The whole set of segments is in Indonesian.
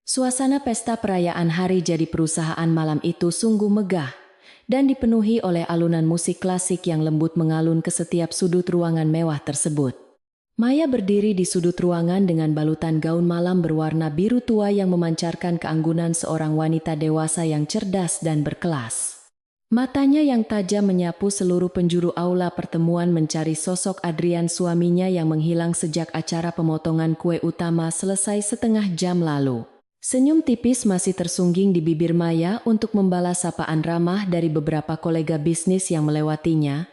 Suasana pesta perayaan hari jadi perusahaan malam itu sungguh megah dan dipenuhi oleh alunan musik klasik yang lembut mengalun ke setiap sudut ruangan mewah tersebut. Maya berdiri di sudut ruangan dengan balutan gaun malam berwarna biru tua yang memancarkan keanggunan seorang wanita dewasa yang cerdas dan berkelas. Matanya yang tajam menyapu seluruh penjuru aula pertemuan mencari sosok Adrian, suaminya yang menghilang sejak acara pemotongan kue utama selesai setengah jam lalu. Senyum tipis masih tersungging di bibir Maya untuk membalas sapaan ramah dari beberapa kolega bisnis yang melewatinya,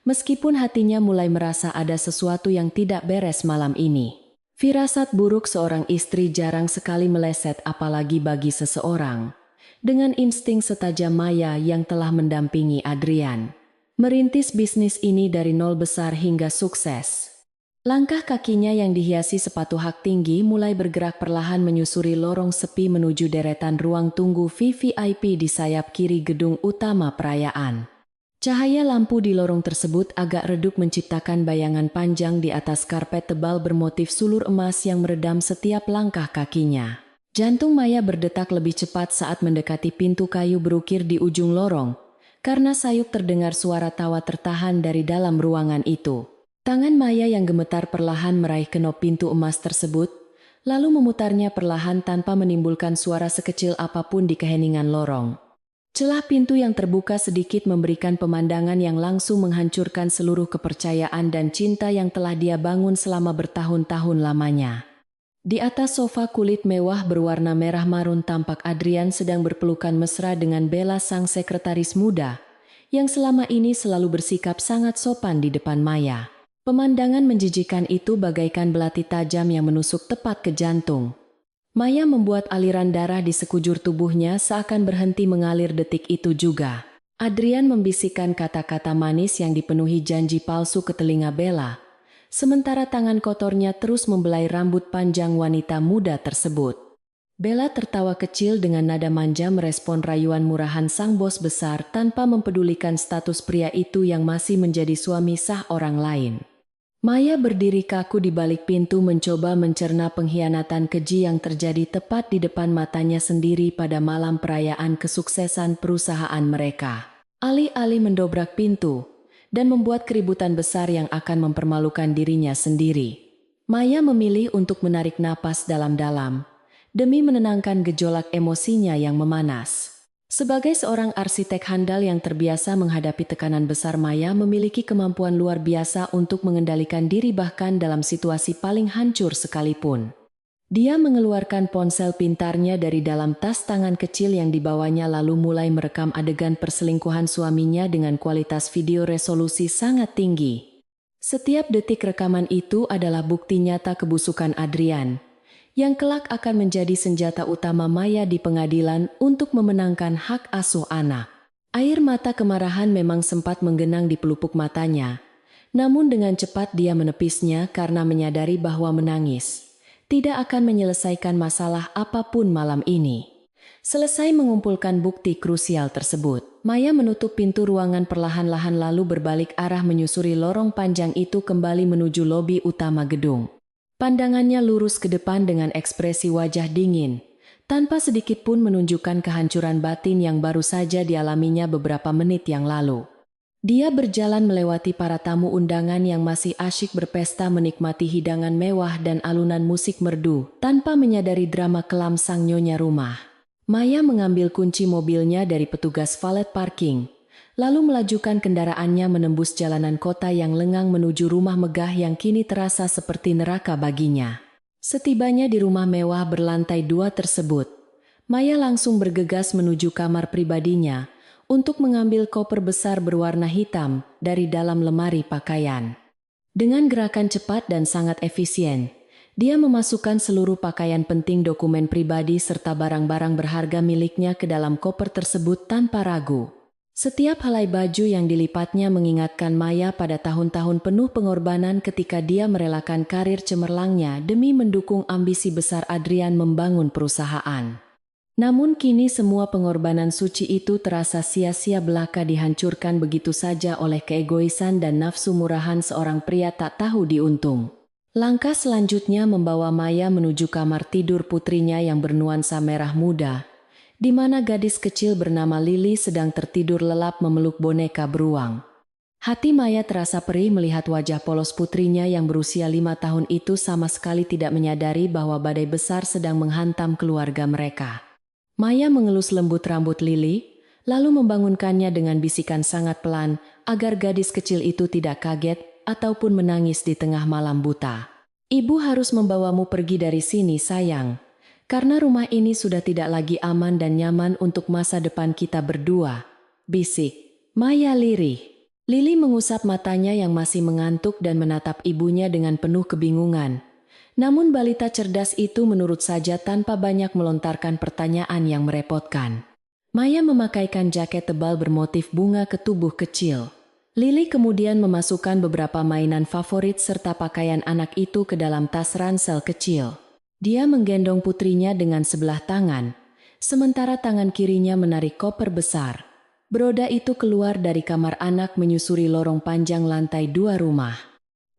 meskipun hatinya mulai merasa ada sesuatu yang tidak beres malam ini. Firasat buruk seorang istri jarang sekali meleset, apalagi bagi seseorang dengan insting setajam Maya yang telah mendampingi Adrian merintis bisnis ini dari nol besar hingga sukses. Langkah kakinya yang dihiasi sepatu hak tinggi mulai bergerak perlahan menyusuri lorong sepi menuju deretan ruang tunggu VVIP di sayap kiri gedung utama perayaan. Cahaya lampu di lorong tersebut agak redup menciptakan bayangan panjang di atas karpet tebal bermotif sulur emas yang meredam setiap langkah kakinya. Jantung Maya berdetak lebih cepat saat mendekati pintu kayu berukir di ujung lorong, karena sayup terdengar suara tawa tertahan dari dalam ruangan itu. Tangan Maya yang gemetar perlahan meraih kenop pintu emas tersebut, lalu memutarnya perlahan tanpa menimbulkan suara sekecil apapun di keheningan lorong. Celah pintu yang terbuka sedikit memberikan pemandangan yang langsung menghancurkan seluruh kepercayaan dan cinta yang telah dia bangun selama bertahun-tahun lamanya. Di atas sofa kulit mewah berwarna merah marun tampak Adrian sedang berpelukan mesra dengan Bella, sang sekretaris muda, yang selama ini selalu bersikap sangat sopan di depan Maya. Pemandangan menjijikan itu bagaikan belati tajam yang menusuk tepat ke jantung. Maya membuat aliran darah di sekujur tubuhnya seakan berhenti mengalir detik itu juga. Adrian membisikkan kata-kata manis yang dipenuhi janji palsu ke telinga Bella, sementara tangan kotornya terus membelai rambut panjang wanita muda tersebut. Bella tertawa kecil dengan nada manja merespon rayuan murahan sang bos besar tanpa mempedulikan status pria itu yang masih menjadi suami sah orang lain. Maya berdiri kaku di balik pintu mencoba mencerna pengkhianatan keji yang terjadi tepat di depan matanya sendiri pada malam perayaan kesuksesan perusahaan mereka. Alih-alih mendobrak pintu dan membuat keributan besar yang akan mempermalukan dirinya sendiri, Maya memilih untuk menarik napas dalam-dalam demi menenangkan gejolak emosinya yang memanas. Sebagai seorang arsitek handal yang terbiasa menghadapi tekanan besar, Maya memiliki kemampuan luar biasa untuk mengendalikan diri bahkan dalam situasi paling hancur sekalipun. Dia mengeluarkan ponsel pintarnya dari dalam tas tangan kecil yang dibawanya lalu mulai merekam adegan perselingkuhan suaminya dengan kualitas video resolusi sangat tinggi. Setiap detik rekaman itu adalah bukti nyata kebusukan Adrian, yang kelak akan menjadi senjata utama Maya di pengadilan untuk memenangkan hak asuh anak. Air mata kemarahan memang sempat menggenang di pelupuk matanya, namun dengan cepat dia menepisnya karena menyadari bahwa menangis tidak akan menyelesaikan masalah apapun malam ini. Selesai mengumpulkan bukti krusial tersebut, Maya menutup pintu ruangan perlahan-lahan lalu berbalik arah menyusuri lorong panjang itu kembali menuju lobi utama gedung. Pandangannya lurus ke depan dengan ekspresi wajah dingin, tanpa sedikit pun menunjukkan kehancuran batin yang baru saja dialaminya beberapa menit yang lalu. Dia berjalan melewati para tamu undangan yang masih asyik berpesta menikmati hidangan mewah dan alunan musik merdu, tanpa menyadari drama kelam sang nyonya rumah. Maya mengambil kunci mobilnya dari petugas valet parking, lalu melajukan kendaraannya menembus jalanan kota yang lengang menuju rumah megah yang kini terasa seperti neraka baginya. Setibanya di rumah mewah berlantai 2 tersebut, Maya langsung bergegas menuju kamar pribadinya untuk mengambil koper besar berwarna hitam dari dalam lemari pakaian. Dengan gerakan cepat dan sangat efisien, dia memasukkan seluruh pakaian penting, dokumen pribadi serta barang-barang berharga miliknya ke dalam koper tersebut tanpa ragu. Setiap helai baju yang dilipatnya mengingatkan Maya pada tahun-tahun penuh pengorbanan ketika dia merelakan karir cemerlangnya demi mendukung ambisi besar Adrian membangun perusahaan. Namun kini semua pengorbanan suci itu terasa sia-sia belaka dihancurkan begitu saja oleh keegoisan dan nafsu murahan seorang pria tak tahu diuntung. Langkah selanjutnya membawa Maya menuju kamar tidur putrinya yang bernuansa merah muda, di mana gadis kecil bernama Lily sedang tertidur lelap memeluk boneka beruang. Hati Maya terasa perih melihat wajah polos putrinya yang berusia 5 tahun itu sama sekali tidak menyadari bahwa badai besar sedang menghantam keluarga mereka. Maya mengelus lembut rambut Lily, lalu membangunkannya dengan bisikan sangat pelan agar gadis kecil itu tidak kaget ataupun menangis di tengah malam buta. Ibu harus membawamu pergi dari sini, sayang. Karena rumah ini sudah tidak lagi aman dan nyaman untuk masa depan kita berdua. Bisik Maya lirih. Lily mengusap matanya yang masih mengantuk dan menatap ibunya dengan penuh kebingungan. Namun balita cerdas itu menurut saja tanpa banyak melontarkan pertanyaan yang merepotkan. Maya memakaikan jaket tebal bermotif bunga ke tubuh kecil. Lily kemudian memasukkan beberapa mainan favorit serta pakaian anak itu ke dalam tas ransel kecil. Dia menggendong putrinya dengan sebelah tangan, sementara tangan kirinya menarik koper besar. Beroda itu keluar dari kamar anak menyusuri lorong panjang lantai 2 rumah.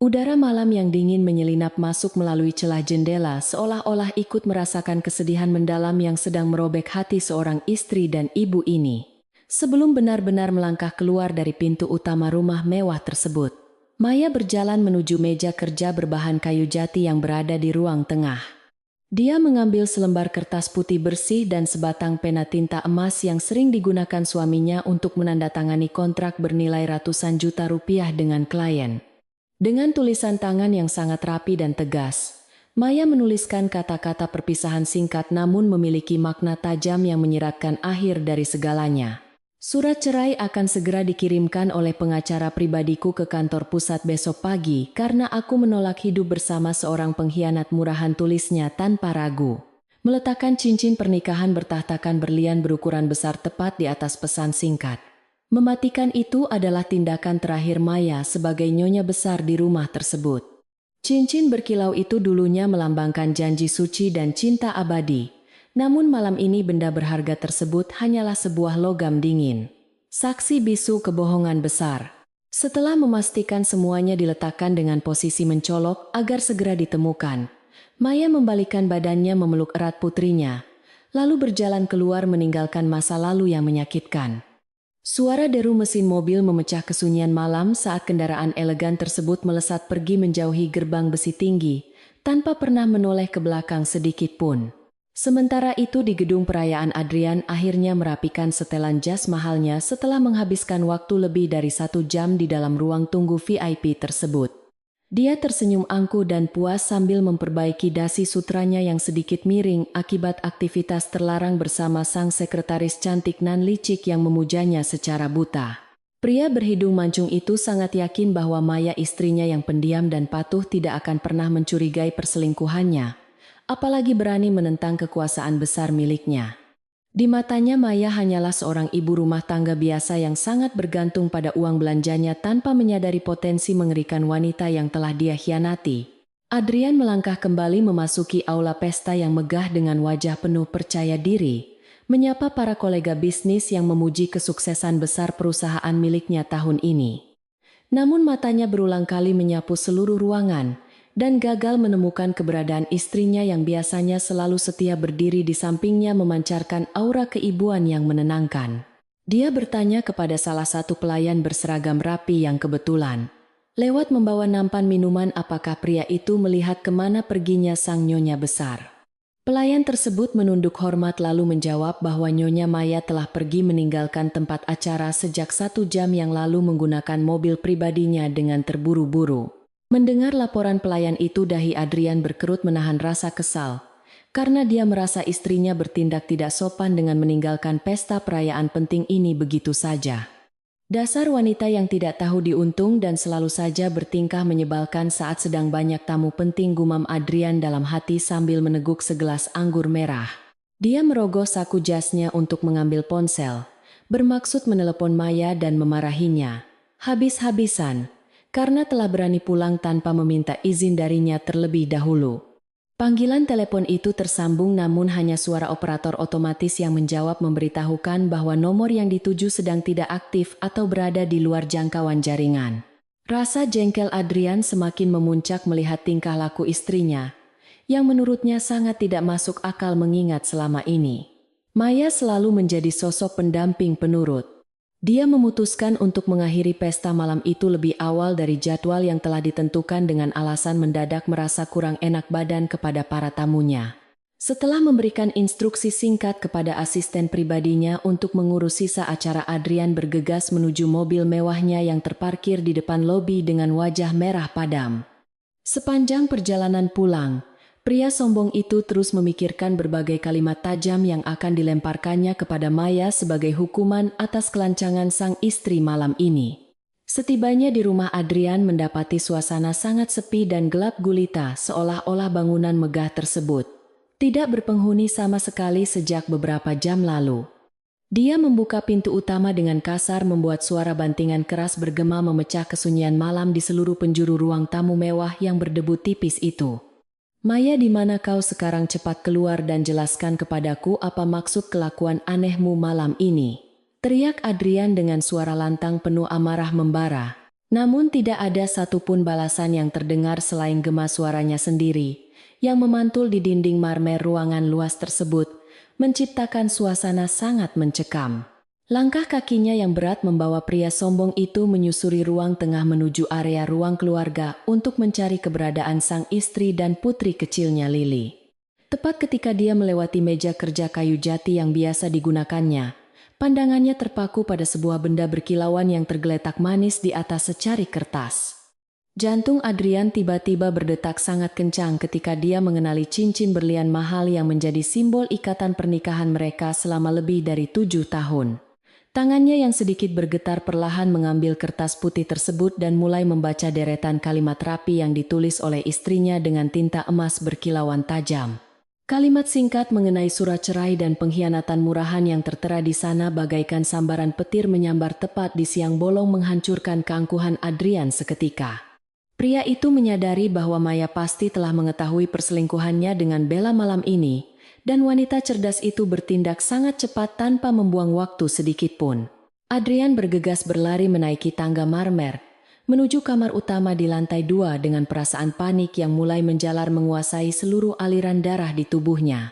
Udara malam yang dingin menyelinap masuk melalui celah jendela seolah-olah ikut merasakan kesedihan mendalam yang sedang merobek hati seorang istri dan ibu ini. Sebelum benar-benar melangkah keluar dari pintu utama rumah mewah tersebut, Maya berjalan menuju meja kerja berbahan kayu jati yang berada di ruang tengah. Dia mengambil selembar kertas putih bersih dan sebatang pena tinta emas yang sering digunakan suaminya untuk menandatangani kontrak bernilai ratusan juta rupiah dengan klien. Dengan tulisan tangan yang sangat rapi dan tegas, Maya menuliskan kata-kata perpisahan singkat namun memiliki makna tajam yang menyiratkan akhir dari segalanya. Surat cerai akan segera dikirimkan oleh pengacara pribadiku ke kantor pusat besok pagi karena aku menolak hidup bersama seorang pengkhianat murahan, tulisnya tanpa ragu. Meletakkan cincin pernikahan bertahtakan berlian berukuran besar tepat di atas pesan singkat. Mematikan itu adalah tindakan terakhir Maya sebagai nyonya besar di rumah tersebut. Cincin berkilau itu dulunya melambangkan janji suci dan cinta abadi. Namun malam ini benda berharga tersebut hanyalah sebuah logam dingin. Saksi bisu kebohongan besar. Setelah memastikan semuanya diletakkan dengan posisi mencolok agar segera ditemukan, Maya membalikkan badannya memeluk erat putrinya, lalu berjalan keluar meninggalkan masa lalu yang menyakitkan. Suara deru mesin mobil memecah kesunyian malam saat kendaraan elegan tersebut melesat pergi menjauhi gerbang besi tinggi, tanpa pernah menoleh ke belakang sedikit pun. Sementara itu di gedung perayaan, Adrian akhirnya merapikan setelan jas mahalnya setelah menghabiskan waktu lebih dari 1 jam di dalam ruang tunggu VIP tersebut. Dia tersenyum angkuh dan puas sambil memperbaiki dasi sutranya yang sedikit miring akibat aktivitas terlarang bersama sang sekretaris cantik nan licik yang memujanya secara buta. Pria berhidung mancung itu sangat yakin bahwa Maya, istrinya yang pendiam dan patuh, tidak akan pernah mencurigai perselingkuhannya, apalagi berani menentang kekuasaan besar miliknya. Di matanya Maya hanyalah seorang ibu rumah tangga biasa yang sangat bergantung pada uang belanjanya tanpa menyadari potensi mengerikan wanita yang telah dia khianati. Adrian melangkah kembali memasuki aula pesta yang megah dengan wajah penuh percaya diri, menyapa para kolega bisnis yang memuji kesuksesan besar perusahaan miliknya tahun ini. Namun matanya berulang kali menyapu seluruh ruangan, dan gagal menemukan keberadaan istrinya yang biasanya selalu setia berdiri di sampingnya memancarkan aura keibuan yang menenangkan. Dia bertanya kepada salah satu pelayan berseragam rapi yang kebetulan lewat membawa nampan minuman apakah pria itu melihat kemana perginya sang nyonya besar. Pelayan tersebut menunduk hormat lalu menjawab bahwa Nyonya Maya telah pergi meninggalkan tempat acara sejak 1 jam yang lalu menggunakan mobil pribadinya dengan terburu-buru. Mendengar laporan pelayan itu, dahi Adrian berkerut menahan rasa kesal, karena dia merasa istrinya bertindak tidak sopan dengan meninggalkan pesta perayaan penting ini begitu saja. Dasar wanita yang tidak tahu diuntung dan selalu saja bertingkah menyebalkan saat sedang banyak tamu penting, gumam Adrian dalam hati sambil meneguk segelas anggur merah. Dia merogoh saku jasnya untuk mengambil ponsel, bermaksud menelepon Maya dan memarahinya habis-habisan, karena telah berani pulang tanpa meminta izin darinya terlebih dahulu. Panggilan telepon itu tersambung namun hanya suara operator otomatis yang menjawab memberitahukan bahwa nomor yang dituju sedang tidak aktif atau berada di luar jangkauan jaringan. Rasa jengkel Adrian semakin memuncak melihat tingkah laku istrinya, yang menurutnya sangat tidak masuk akal mengingat selama ini Maya selalu menjadi sosok pendamping penurut. Dia memutuskan untuk mengakhiri pesta malam itu lebih awal dari jadwal yang telah ditentukan dengan alasan mendadak merasa kurang enak badan kepada para tamunya. Setelah memberikan instruksi singkat kepada asisten pribadinya untuk mengurus sisa acara, Adrian bergegas menuju mobil mewahnya yang terparkir di depan lobi dengan wajah merah padam. Sepanjang perjalanan pulang, pria sombong itu terus memikirkan berbagai kalimat tajam yang akan dilemparkannya kepada Maya sebagai hukuman atas kelancangan sang istri malam ini. Setibanya di rumah, Adrian mendapati suasana sangat sepi dan gelap gulita, seolah-olah bangunan megah tersebut tidak berpenghuni sama sekali sejak beberapa jam lalu. Dia membuka pintu utama dengan kasar, membuat suara bantingan keras bergema memecah kesunyian malam di seluruh penjuru ruang tamu mewah yang berdebu tipis itu. "Maya, di mana kau sekarang? Cepat keluar dan jelaskan kepadaku apa maksud kelakuan anehmu malam ini," teriak Adrian dengan suara lantang penuh amarah membara. Namun tidak ada satupun balasan yang terdengar selain gema suaranya sendiri yang memantul di dinding marmer ruangan luas tersebut, menciptakan suasana sangat mencekam. Langkah kakinya yang berat membawa pria sombong itu menyusuri ruang tengah menuju area ruang keluarga untuk mencari keberadaan sang istri dan putri kecilnya Lily. Tepat ketika dia melewati meja kerja kayu jati yang biasa digunakannya, pandangannya terpaku pada sebuah benda berkilauan yang tergeletak manis di atas secari kertas. Jantung Adrian tiba-tiba berdetak sangat kencang ketika dia mengenali cincin berlian mahal yang menjadi simbol ikatan pernikahan mereka selama lebih dari 7 tahun. Tangannya yang sedikit bergetar perlahan mengambil kertas putih tersebut dan mulai membaca deretan kalimat rapi yang ditulis oleh istrinya dengan tinta emas berkilauan tajam. Kalimat singkat mengenai surat cerai dan pengkhianatan murahan yang tertera di sana bagaikan sambaran petir menyambar tepat di siang bolong, menghancurkan keangkuhan Adrian seketika. Pria itu menyadari bahwa Maya pasti telah mengetahui perselingkuhannya dengan Bella malam ini, dan wanita cerdas itu bertindak sangat cepat tanpa membuang waktu sedikit pun. Adrian bergegas berlari menaiki tangga marmer, menuju kamar utama di lantai 2 dengan perasaan panik yang mulai menjalar menguasai seluruh aliran darah di tubuhnya.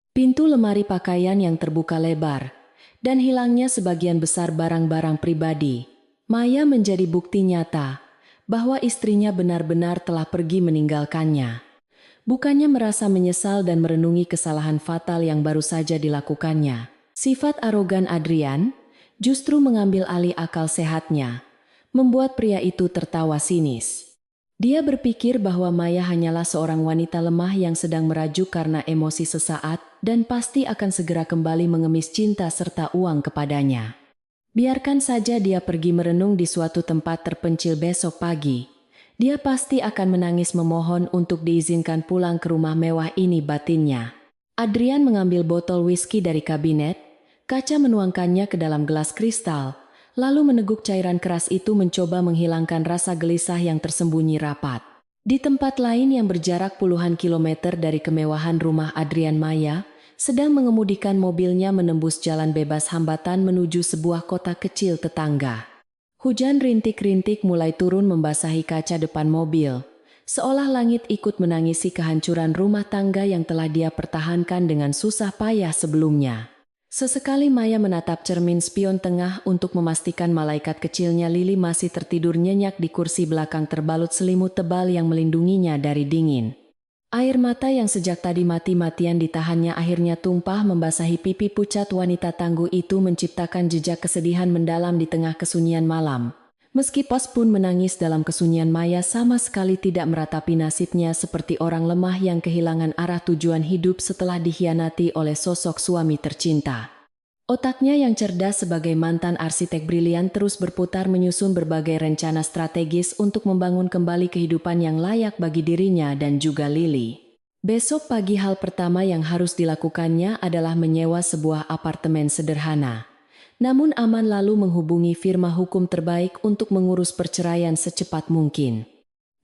Pintu lemari pakaian yang terbuka lebar, dan hilangnya sebagian besar barang-barang pribadi Maya menjadi bukti nyata bahwa istrinya benar-benar telah pergi meninggalkannya. Bukannya merasa menyesal dan merenungi kesalahan fatal yang baru saja dilakukannya, sifat arogan Adrian justru mengambil alih akal sehatnya, membuat pria itu tertawa sinis. Dia berpikir bahwa Maya hanyalah seorang wanita lemah yang sedang merajuk karena emosi sesaat dan pasti akan segera kembali mengemis cinta serta uang kepadanya. Biarkan saja dia pergi merenung di suatu tempat terpencil besok pagi. Dia pasti akan menangis memohon untuk diizinkan pulang ke rumah mewah ini, batinnya. Adrian mengambil botol whisky dari kabinet, kaca menuangkannya ke dalam gelas kristal, lalu meneguk cairan keras itu mencoba menghilangkan rasa gelisah yang tersembunyi rapat. Di tempat lain yang berjarak puluhan kilometer dari kemewahan rumah Adrian, Maya sedang mengemudikan mobilnya menembus jalan bebas hambatan menuju sebuah kota kecil tetangga. Hujan rintik-rintik mulai turun membasahi kaca depan mobil, seolah langit ikut menangisi kehancuran rumah tangga yang telah dia pertahankan dengan susah payah sebelumnya. Sesekali Maya menatap cermin spion tengah untuk memastikan malaikat kecilnya Lily masih tertidur nyenyak di kursi belakang terbalut selimut tebal yang melindunginya dari dingin. Air mata yang sejak tadi mati-matian ditahannya akhirnya tumpah membasahi pipi pucat wanita tangguh itu, menciptakan jejak kesedihan mendalam di tengah kesunyian malam. Meski pos pun menangis dalam kesunyian, Maya sama sekali tidak meratapi nasibnya seperti orang lemah yang kehilangan arah tujuan hidup setelah dikhianati oleh sosok suami tercinta. Otaknya yang cerdas sebagai mantan arsitek brilian terus berputar menyusun berbagai rencana strategis untuk membangun kembali kehidupan yang layak bagi dirinya dan juga Lily. Besok pagi hal pertama yang harus dilakukannya adalah menyewa sebuah apartemen sederhana, namun aman, lalu menghubungi firma hukum terbaik untuk mengurus perceraian secepat mungkin.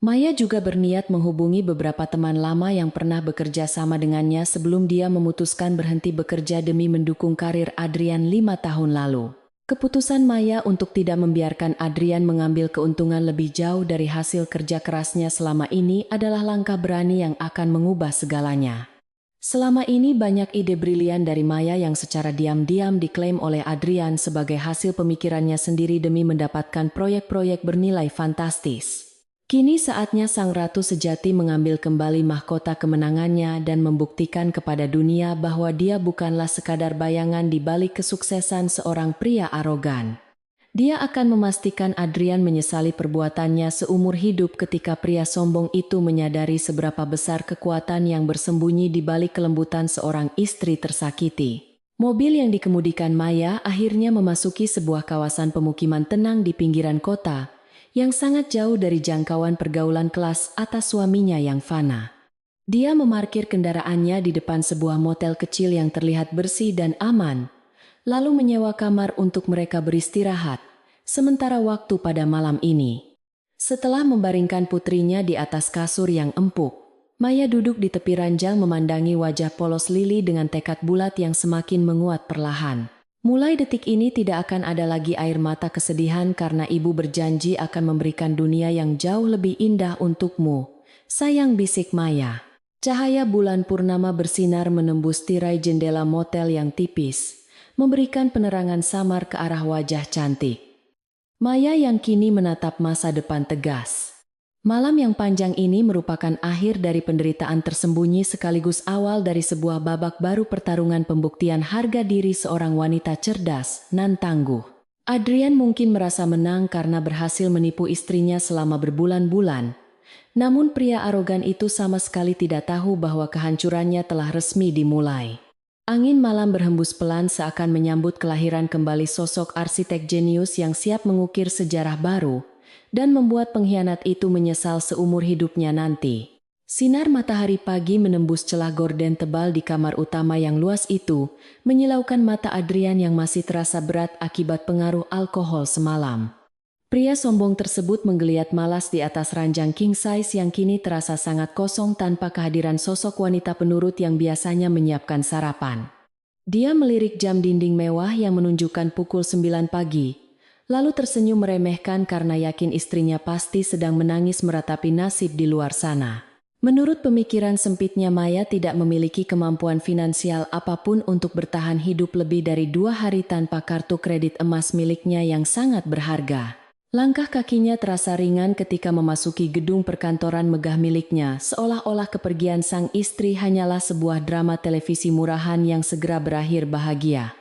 Maya juga berniat menghubungi beberapa teman lama yang pernah bekerja sama dengannya sebelum dia memutuskan berhenti bekerja demi mendukung karir Adrian 5 tahun lalu. Keputusan Maya untuk tidak membiarkan Adrian mengambil keuntungan lebih jauh dari hasil kerja kerasnya selama ini adalah langkah berani yang akan mengubah segalanya. Selama ini banyak ide brilian dari Maya yang secara diam-diam diklaim oleh Adrian sebagai hasil pemikirannya sendiri demi mendapatkan proyek-proyek bernilai fantastis. Kini saatnya sang ratu sejati mengambil kembali mahkota kemenangannya dan membuktikan kepada dunia bahwa dia bukanlah sekadar bayangan di balik kesuksesan seorang pria arogan. Dia akan memastikan Adrian menyesali perbuatannya seumur hidup ketika pria sombong itu menyadari seberapa besar kekuatan yang bersembunyi di balik kelembutan seorang istri tersakiti. Mobil yang dikemudikan Maya akhirnya memasuki sebuah kawasan pemukiman tenang di pinggiran kota, yang sangat jauh dari jangkauan pergaulan kelas atas suaminya yang fana. Dia memarkir kendaraannya di depan sebuah motel kecil yang terlihat bersih dan aman, lalu menyewa kamar untuk mereka beristirahat, sementara waktu pada malam ini. Setelah membaringkan putrinya di atas kasur yang empuk, Maya duduk di tepi ranjang memandangi wajah polos Lily dengan tekad bulat yang semakin menguat perlahan. Mulai detik ini tidak akan ada lagi air mata kesedihan karena ibu berjanji akan memberikan dunia yang jauh lebih indah untukmu. Sayang, bisik Maya. Cahaya bulan purnama bersinar menembus tirai jendela motel yang tipis, memberikan penerangan samar ke arah wajah cantik Maya yang kini menatap masa depan tegas. Malam yang panjang ini merupakan akhir dari penderitaan tersembunyi sekaligus awal dari sebuah babak baru pertarungan pembuktian harga diri seorang wanita cerdas nan tangguh. Adrian mungkin merasa menang karena berhasil menipu istrinya selama berbulan-bulan. Namun pria arogan itu sama sekali tidak tahu bahwa kehancurannya telah resmi dimulai. Angin malam berhembus pelan seakan menyambut kelahiran kembali sosok arsitek jenius yang siap mengukir sejarah baru, dan membuat pengkhianat itu menyesal seumur hidupnya nanti. Sinar matahari pagi menembus celah gorden tebal di kamar utama yang luas itu, menyilaukan mata Adrian yang masih terasa berat akibat pengaruh alkohol semalam. Pria sombong tersebut menggeliat malas di atas ranjang king size yang kini terasa sangat kosong tanpa kehadiran sosok wanita penurut yang biasanya menyiapkan sarapan. Dia melirik jam dinding mewah yang menunjukkan pukul 9 pagi, lalu tersenyum meremehkan karena yakin istrinya pasti sedang menangis meratapi nasib di luar sana. Menurut pemikiran sempitnya, Maya tidak memiliki kemampuan finansial apapun untuk bertahan hidup lebih dari 2 hari tanpa kartu kredit emas miliknya yang sangat berharga. Langkah kakinya terasa ringan ketika memasuki gedung perkantoran megah miliknya, seolah-olah kepergian sang istri hanyalah sebuah drama televisi murahan yang segera berakhir bahagia.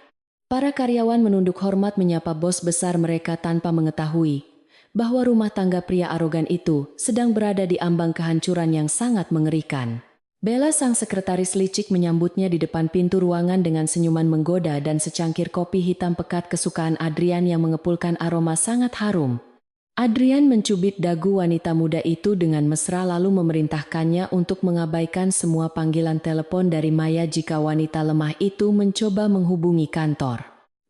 Para karyawan menunduk hormat menyapa bos besar mereka tanpa mengetahui bahwa rumah tangga pria arogan itu sedang berada di ambang kehancuran yang sangat mengerikan. Bella, sang sekretaris licik, menyambutnya di depan pintu ruangan dengan senyuman menggoda dan secangkir kopi hitam pekat kesukaan Adrian yang mengepulkan aroma sangat harum. Adrian mencubit dagu wanita muda itu dengan mesra lalu memerintahkannya untuk mengabaikan semua panggilan telepon dari Maya jika wanita lemah itu mencoba menghubungi kantor.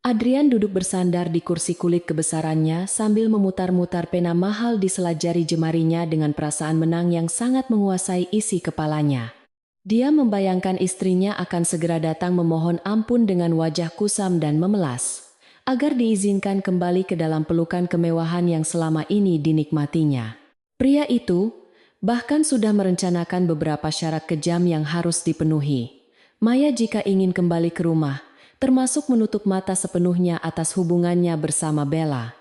Adrian duduk bersandar di kursi kulit kebesarannya sambil memutar-mutar pena mahal di sela jari jemarinya dengan perasaan menang yang sangat menguasai isi kepalanya. Dia membayangkan istrinya akan segera datang memohon ampun dengan wajah kusam dan memelas, agar diizinkan kembali ke dalam pelukan kemewahan yang selama ini dinikmatinya. Pria itu bahkan sudah merencanakan beberapa syarat kejam yang harus dipenuhi Maya jika ingin kembali ke rumah, termasuk menutup mata sepenuhnya atas hubungannya bersama Bella.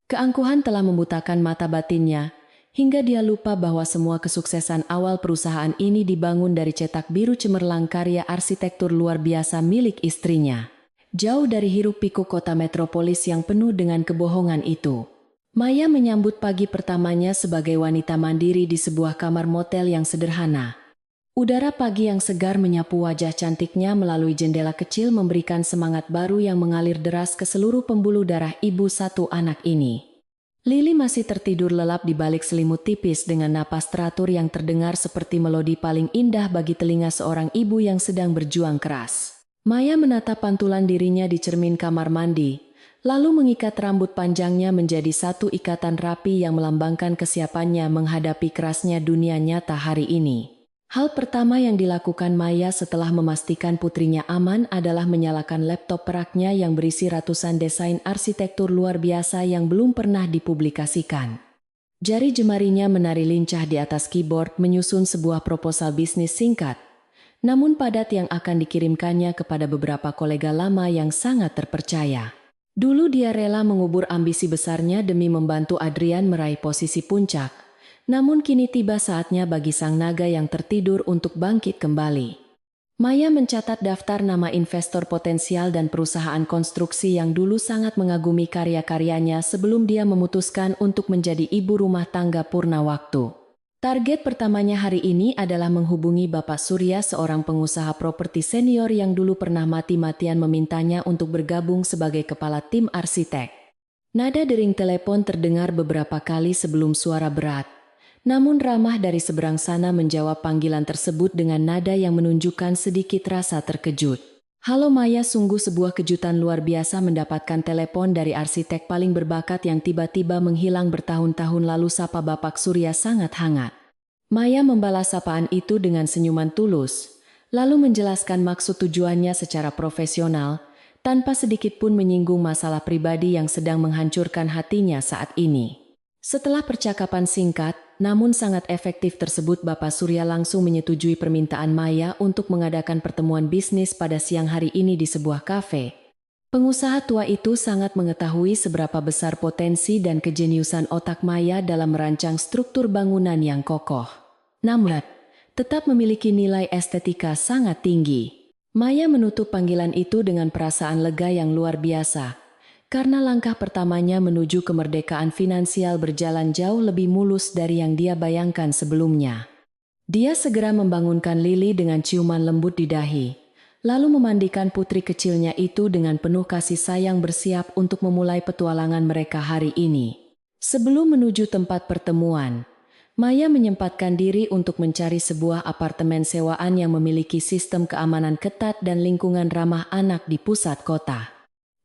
Keangkuhan telah membutakan mata batinnya, hingga dia lupa bahwa semua kesuksesan awal perusahaan ini dibangun dari cetak biru cemerlang karya arsitektur luar biasa milik istrinya. Jauh dari hiruk-pikuk kota metropolis yang penuh dengan kebohongan itu, Maya menyambut pagi pertamanya sebagai wanita mandiri di sebuah kamar motel yang sederhana. Udara pagi yang segar menyapu wajah cantiknya melalui jendela kecil, memberikan semangat baru yang mengalir deras ke seluruh pembuluh darah ibu satu anak ini. Lily masih tertidur lelap di balik selimut tipis dengan napas teratur yang terdengar seperti melodi paling indah bagi telinga seorang ibu yang sedang berjuang keras. Maya menatap pantulan dirinya di cermin kamar mandi, lalu mengikat rambut panjangnya menjadi satu ikatan rapi yang melambangkan kesiapannya menghadapi kerasnya dunia nyata hari ini. Hal pertama yang dilakukan Maya setelah memastikan putrinya aman adalah menyalakan laptop peraknya yang berisi ratusan desain arsitektur luar biasa yang belum pernah dipublikasikan. Jari jemarinya menari lincah di atas keyboard menyusun sebuah proposal bisnis singkat, namun padat yang akan dikirimkannya kepada beberapa kolega lama yang sangat terpercaya. Dulu dia rela mengubur ambisi besarnya demi membantu Adrian meraih posisi puncak, namun kini tiba saatnya bagi sang naga yang tertidur untuk bangkit kembali. Maya mencatat daftar nama investor potensial dan perusahaan konstruksi yang dulu sangat mengagumi karya-karyanya sebelum dia memutuskan untuk menjadi ibu rumah tangga purna waktu. Target pertamanya hari ini adalah menghubungi Bapak Surya, seorang pengusaha properti senior yang dulu pernah mati-matian memintanya untuk bergabung sebagai kepala tim arsitek. Nada dering telepon terdengar beberapa kali sebelum suara berat. Namun ramah dari seberang sana menjawab panggilan tersebut dengan nada yang menunjukkan sedikit rasa terkejut. Halo Maya, sungguh sebuah kejutan luar biasa mendapatkan telepon dari arsitek paling berbakat yang tiba-tiba menghilang bertahun-tahun lalu, sapa Bapak Surya sangat hangat. Maya membalas sapaan itu dengan senyuman tulus, lalu menjelaskan maksud tujuannya secara profesional, tanpa sedikit pun menyinggung masalah pribadi yang sedang menghancurkan hatinya saat ini. Setelah percakapan singkat, namun sangat efektif tersebut, Bapak Surya langsung menyetujui permintaan Maya untuk mengadakan pertemuan bisnis pada siang hari ini di sebuah kafe. Pengusaha tua itu sangat mengetahui seberapa besar potensi dan kejeniusan otak Maya dalam merancang struktur bangunan yang kokoh. Namun, tetap memiliki nilai estetika sangat tinggi. Maya menutup panggilan itu dengan perasaan lega yang luar biasa, karena langkah pertamanya menuju kemerdekaan finansial berjalan jauh lebih mulus dari yang dia bayangkan sebelumnya. Dia segera membangunkan Lily dengan ciuman lembut di dahi, lalu memandikan putri kecilnya itu dengan penuh kasih sayang, bersiap untuk memulai petualangan mereka hari ini. Sebelum menuju tempat pertemuan, Maya menyempatkan diri untuk mencari sebuah apartemen sewaan yang memiliki sistem keamanan ketat dan lingkungan ramah anak di pusat kota.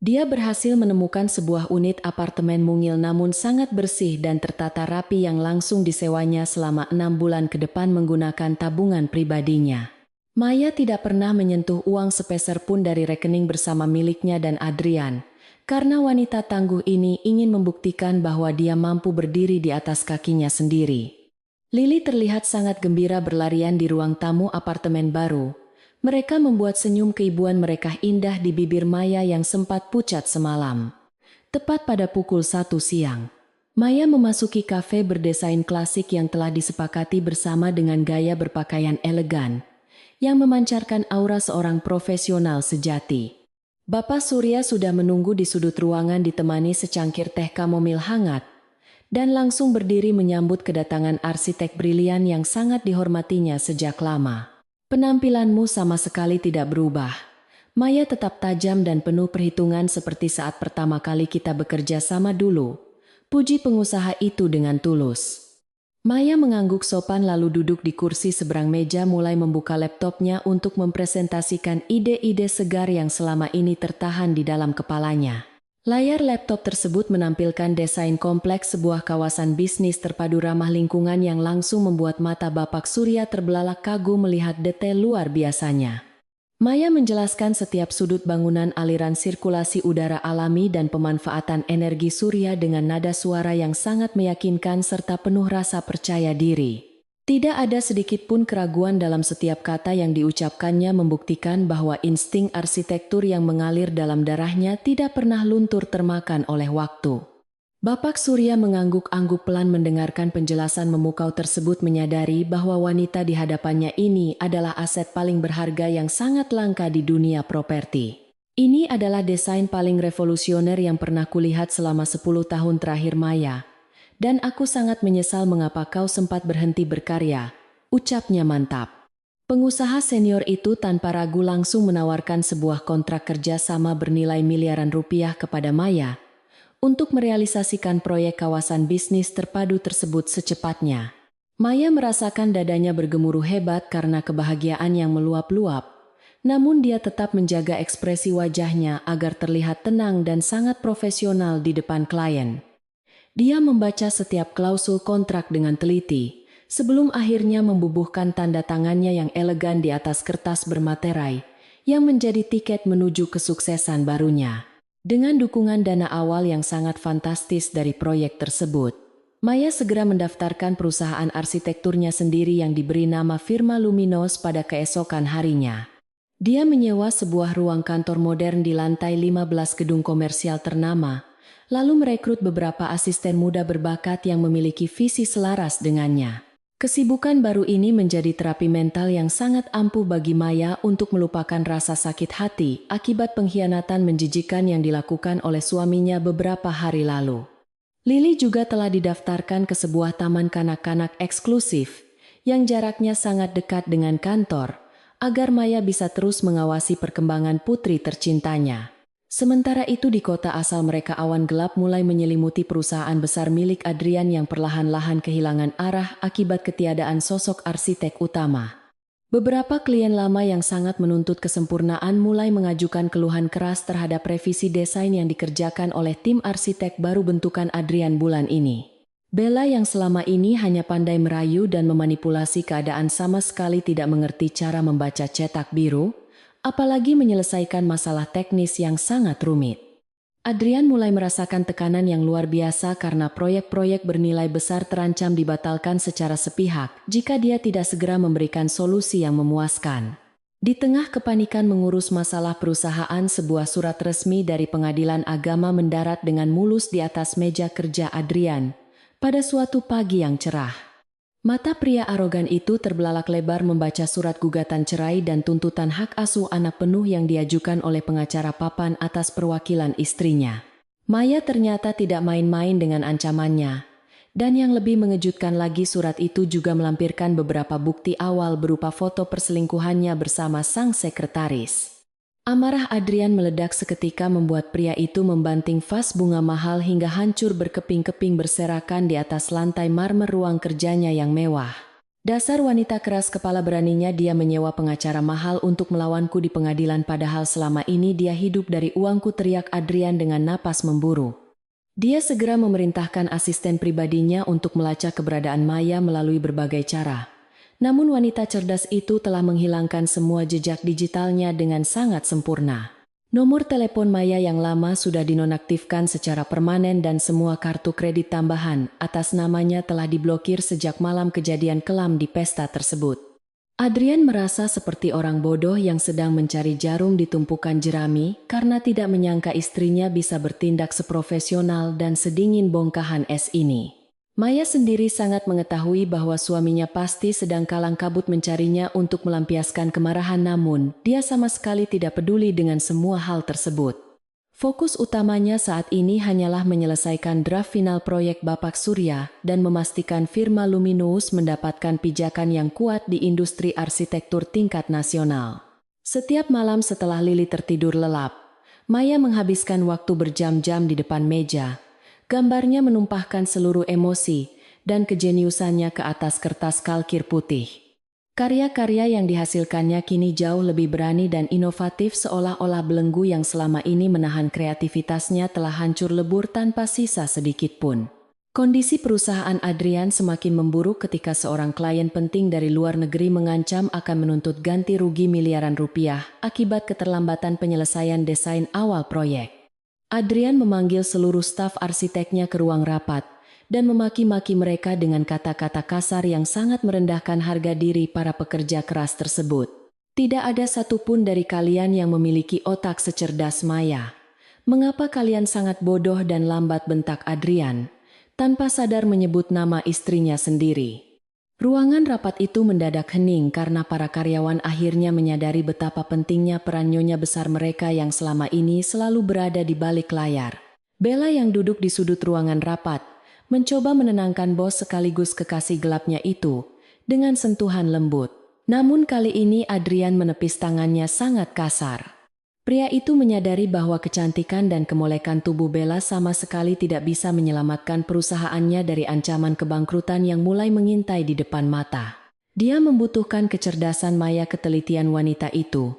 Dia berhasil menemukan sebuah unit apartemen mungil namun sangat bersih dan tertata rapi yang langsung disewanya selama 6 bulan ke depan menggunakan tabungan pribadinya. Maya tidak pernah menyentuh uang sepeser pun dari rekening bersama miliknya dan Adrian, karena wanita tangguh ini ingin membuktikan bahwa dia mampu berdiri di atas kakinya sendiri. Lily terlihat sangat gembira berlarian di ruang tamu apartemen baru. Mereka membuat senyum keibuan mereka indah di bibir Maya yang sempat pucat semalam. Tepat pada pukul 1 siang, Maya memasuki kafe berdesain klasik yang telah disepakati bersama dengan gaya berpakaian elegan, yang memancarkan aura seorang profesional sejati. Bapak Surya sudah menunggu di sudut ruangan ditemani secangkir teh kamomil hangat, dan langsung berdiri menyambut kedatangan arsitek brilian yang sangat dihormatinya sejak lama. Penampilanmu sama sekali tidak berubah. Maya tetap tajam dan penuh perhitungan seperti saat pertama kali kita bekerja sama dulu, puji pengusaha itu dengan tulus. Maya mengangguk sopan lalu duduk di kursi seberang meja, mulai membuka laptopnya untuk mempresentasikan ide-ide segar yang selama ini tertahan di dalam kepalanya. Layar laptop tersebut menampilkan desain kompleks sebuah kawasan bisnis terpadu ramah lingkungan yang langsung membuat mata Bapak Surya terbelalak kagum melihat detail luar biasanya. Maya menjelaskan setiap sudut bangunan, aliran sirkulasi udara alami dan pemanfaatan energi surya dengan nada suara yang sangat meyakinkan serta penuh rasa percaya diri. Tidak ada sedikit pun keraguan dalam setiap kata yang diucapkannya, membuktikan bahwa insting arsitektur yang mengalir dalam darahnya tidak pernah luntur termakan oleh waktu. Bapak Surya mengangguk-angguk pelan mendengarkan penjelasan memukau tersebut, menyadari bahwa wanita di hadapannya ini adalah aset paling berharga yang sangat langka di dunia properti. Ini adalah desain paling revolusioner yang pernah kulihat selama 10 tahun terakhir, Maya. Dan aku sangat menyesal mengapa kau sempat berhenti berkarya, ucapnya mantap. Pengusaha senior itu tanpa ragu langsung menawarkan sebuah kontrak kerja sama bernilai miliaran rupiah kepada Maya untuk merealisasikan proyek kawasan bisnis terpadu tersebut secepatnya. Maya merasakan dadanya bergemuruh hebat karena kebahagiaan yang meluap-luap, namun dia tetap menjaga ekspresi wajahnya agar terlihat tenang dan sangat profesional di depan klien. Dia membaca setiap klausul kontrak dengan teliti, sebelum akhirnya membubuhkan tanda tangannya yang elegan di atas kertas bermaterai, yang menjadi tiket menuju kesuksesan barunya. Dengan dukungan dana awal yang sangat fantastis dari proyek tersebut, Maya segera mendaftarkan perusahaan arsitekturnya sendiri yang diberi nama Firma Luminos pada keesokan harinya. Dia menyewa sebuah ruang kantor modern di lantai 15 gedung komersial ternama, lalu merekrut beberapa asisten muda berbakat yang memiliki visi selaras dengannya. Kesibukan baru ini menjadi terapi mental yang sangat ampuh bagi Maya untuk melupakan rasa sakit hati akibat pengkhianatan menjijikan yang dilakukan oleh suaminya beberapa hari lalu. Lily juga telah didaftarkan ke sebuah taman kanak-kanak eksklusif yang jaraknya sangat dekat dengan kantor, agar Maya bisa terus mengawasi perkembangan putri tercintanya. Sementara itu di kota asal mereka, awan gelap mulai menyelimuti perusahaan besar milik Adrian yang perlahan-lahan kehilangan arah akibat ketiadaan sosok arsitek utama. Beberapa klien lama yang sangat menuntut kesempurnaan mulai mengajukan keluhan keras terhadap revisi desain yang dikerjakan oleh tim arsitek baru bentukan Adrian bulan ini. Bella yang selama ini hanya pandai merayu dan memanipulasi keadaan sama sekali tidak mengerti cara membaca cetak biru, apalagi menyelesaikan masalah teknis yang sangat rumit. Adrian mulai merasakan tekanan yang luar biasa karena proyek-proyek bernilai besar terancam dibatalkan secara sepihak jika dia tidak segera memberikan solusi yang memuaskan. Di tengah kepanikan mengurus masalah perusahaan, sebuah surat resmi dari Pengadilan Agama mendarat dengan mulus di atas meja kerja Adrian pada suatu pagi yang cerah. Mata pria arogan itu terbelalak lebar membaca surat gugatan cerai dan tuntutan hak asuh anak penuh yang diajukan oleh pengacara papan atas perwakilan istrinya. Maya ternyata tidak main-main dengan ancamannya. Dan yang lebih mengejutkan lagi, surat itu juga melampirkan beberapa bukti awal berupa foto perselingkuhannya bersama sang sekretaris. Amarah Adrian meledak seketika membuat pria itu membanting vas bunga mahal hingga hancur berkeping-keping berserakan di atas lantai marmer ruang kerjanya yang mewah. Dasar wanita keras kepala, beraninya dia menyewa pengacara mahal untuk melawanku di pengadilan, padahal selama ini dia hidup dari uangku, teriak Adrian dengan napas memburu. Dia segera memerintahkan asisten pribadinya untuk melacak keberadaan Maya melalui berbagai cara. Namun wanita cerdas itu telah menghilangkan semua jejak digitalnya dengan sangat sempurna. Nomor telepon Maya yang lama sudah dinonaktifkan secara permanen dan semua kartu kredit tambahan atas namanya telah diblokir sejak malam kejadian kelam di pesta tersebut. Adrian merasa seperti orang bodoh yang sedang mencari jarum di tumpukan jerami karena tidak menyangka istrinya bisa bertindak seprofesional dan sedingin bongkahan es ini. Maya sendiri sangat mengetahui bahwa suaminya pasti sedang kalang kabut mencarinya untuk melampiaskan kemarahan, namun dia sama sekali tidak peduli dengan semua hal tersebut. Fokus utamanya saat ini hanyalah menyelesaikan draft final proyek Bapak Surya dan memastikan firma Luminous mendapatkan pijakan yang kuat di industri arsitektur tingkat nasional. Setiap malam setelah Lily tertidur lelap, Maya menghabiskan waktu berjam-jam di depan meja. Gambarnya menumpahkan seluruh emosi dan kejeniusannya ke atas kertas kalkir putih. Karya-karya yang dihasilkannya kini jauh lebih berani dan inovatif, seolah-olah belenggu yang selama ini menahan kreativitasnya telah hancur lebur tanpa sisa sedikit pun. Kondisi perusahaan Adrian semakin memburuk ketika seorang klien penting dari luar negeri mengancam akan menuntut ganti rugi miliaran rupiah akibat keterlambatan penyelesaian desain awal proyek. Adrian memanggil seluruh staf arsiteknya ke ruang rapat dan memaki-maki mereka dengan kata-kata kasar yang sangat merendahkan harga diri para pekerja keras tersebut. Tidak ada satupun dari kalian yang memiliki otak secerdas Maya. Mengapa kalian sangat bodoh dan lambat, bentak Adrian, tanpa sadar menyebut nama istrinya sendiri. Ruangan rapat itu mendadak hening karena para karyawan akhirnya menyadari betapa pentingnya peran nyonya besar mereka yang selama ini selalu berada di balik layar. Bella yang duduk di sudut ruangan rapat mencoba menenangkan bos sekaligus kekasih gelapnya itu dengan sentuhan lembut. Namun kali ini Adrian menepis tangannya sangat kasar. Pria itu menyadari bahwa kecantikan dan kemolekan tubuh Bella sama sekali tidak bisa menyelamatkan perusahaannya dari ancaman kebangkrutan yang mulai mengintai di depan mata. Dia membutuhkan kecerdasan Maya, ketelitian wanita itu,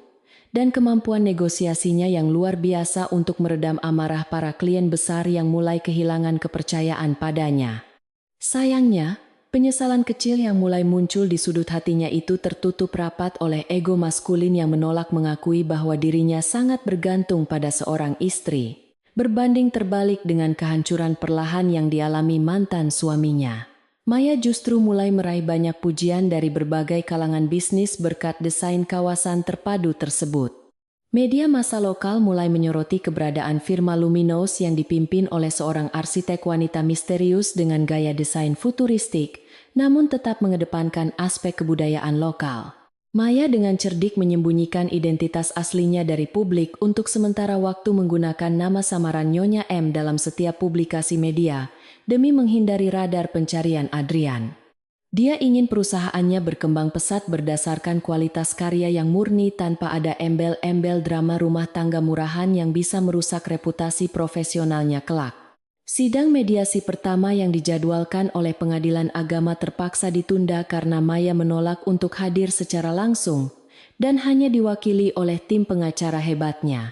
dan kemampuan negosiasinya yang luar biasa untuk meredam amarah para klien besar yang mulai kehilangan kepercayaan padanya. Sayangnya, Penyesalan kecil yang mulai muncul di sudut hatinya itu tertutup rapat oleh ego maskulin yang menolak mengakui bahwa dirinya sangat bergantung pada seorang istri. Berbanding terbalik dengan kehancuran perlahan yang dialami mantan suaminya. Maya justru mulai meraih banyak pujian dari berbagai kalangan bisnis berkat desain kawasan terpadu tersebut. Media massa lokal mulai menyoroti keberadaan firma Luminous yang dipimpin oleh seorang arsitek wanita misterius dengan gaya desain futuristik, namun tetap mengedepankan aspek kebudayaan lokal. Maya dengan cerdik menyembunyikan identitas aslinya dari publik untuk sementara waktu menggunakan nama samaran Nyonya M dalam setiap publikasi media, demi menghindari radar pencarian Adrian. Dia ingin perusahaannya berkembang pesat berdasarkan kualitas karya yang murni tanpa ada embel-embel drama rumah tangga murahan yang bisa merusak reputasi profesionalnya kelak. Sidang mediasi pertama yang dijadwalkan oleh Pengadilan Agama terpaksa ditunda karena Maya menolak untuk hadir secara langsung dan hanya diwakili oleh tim pengacara hebatnya.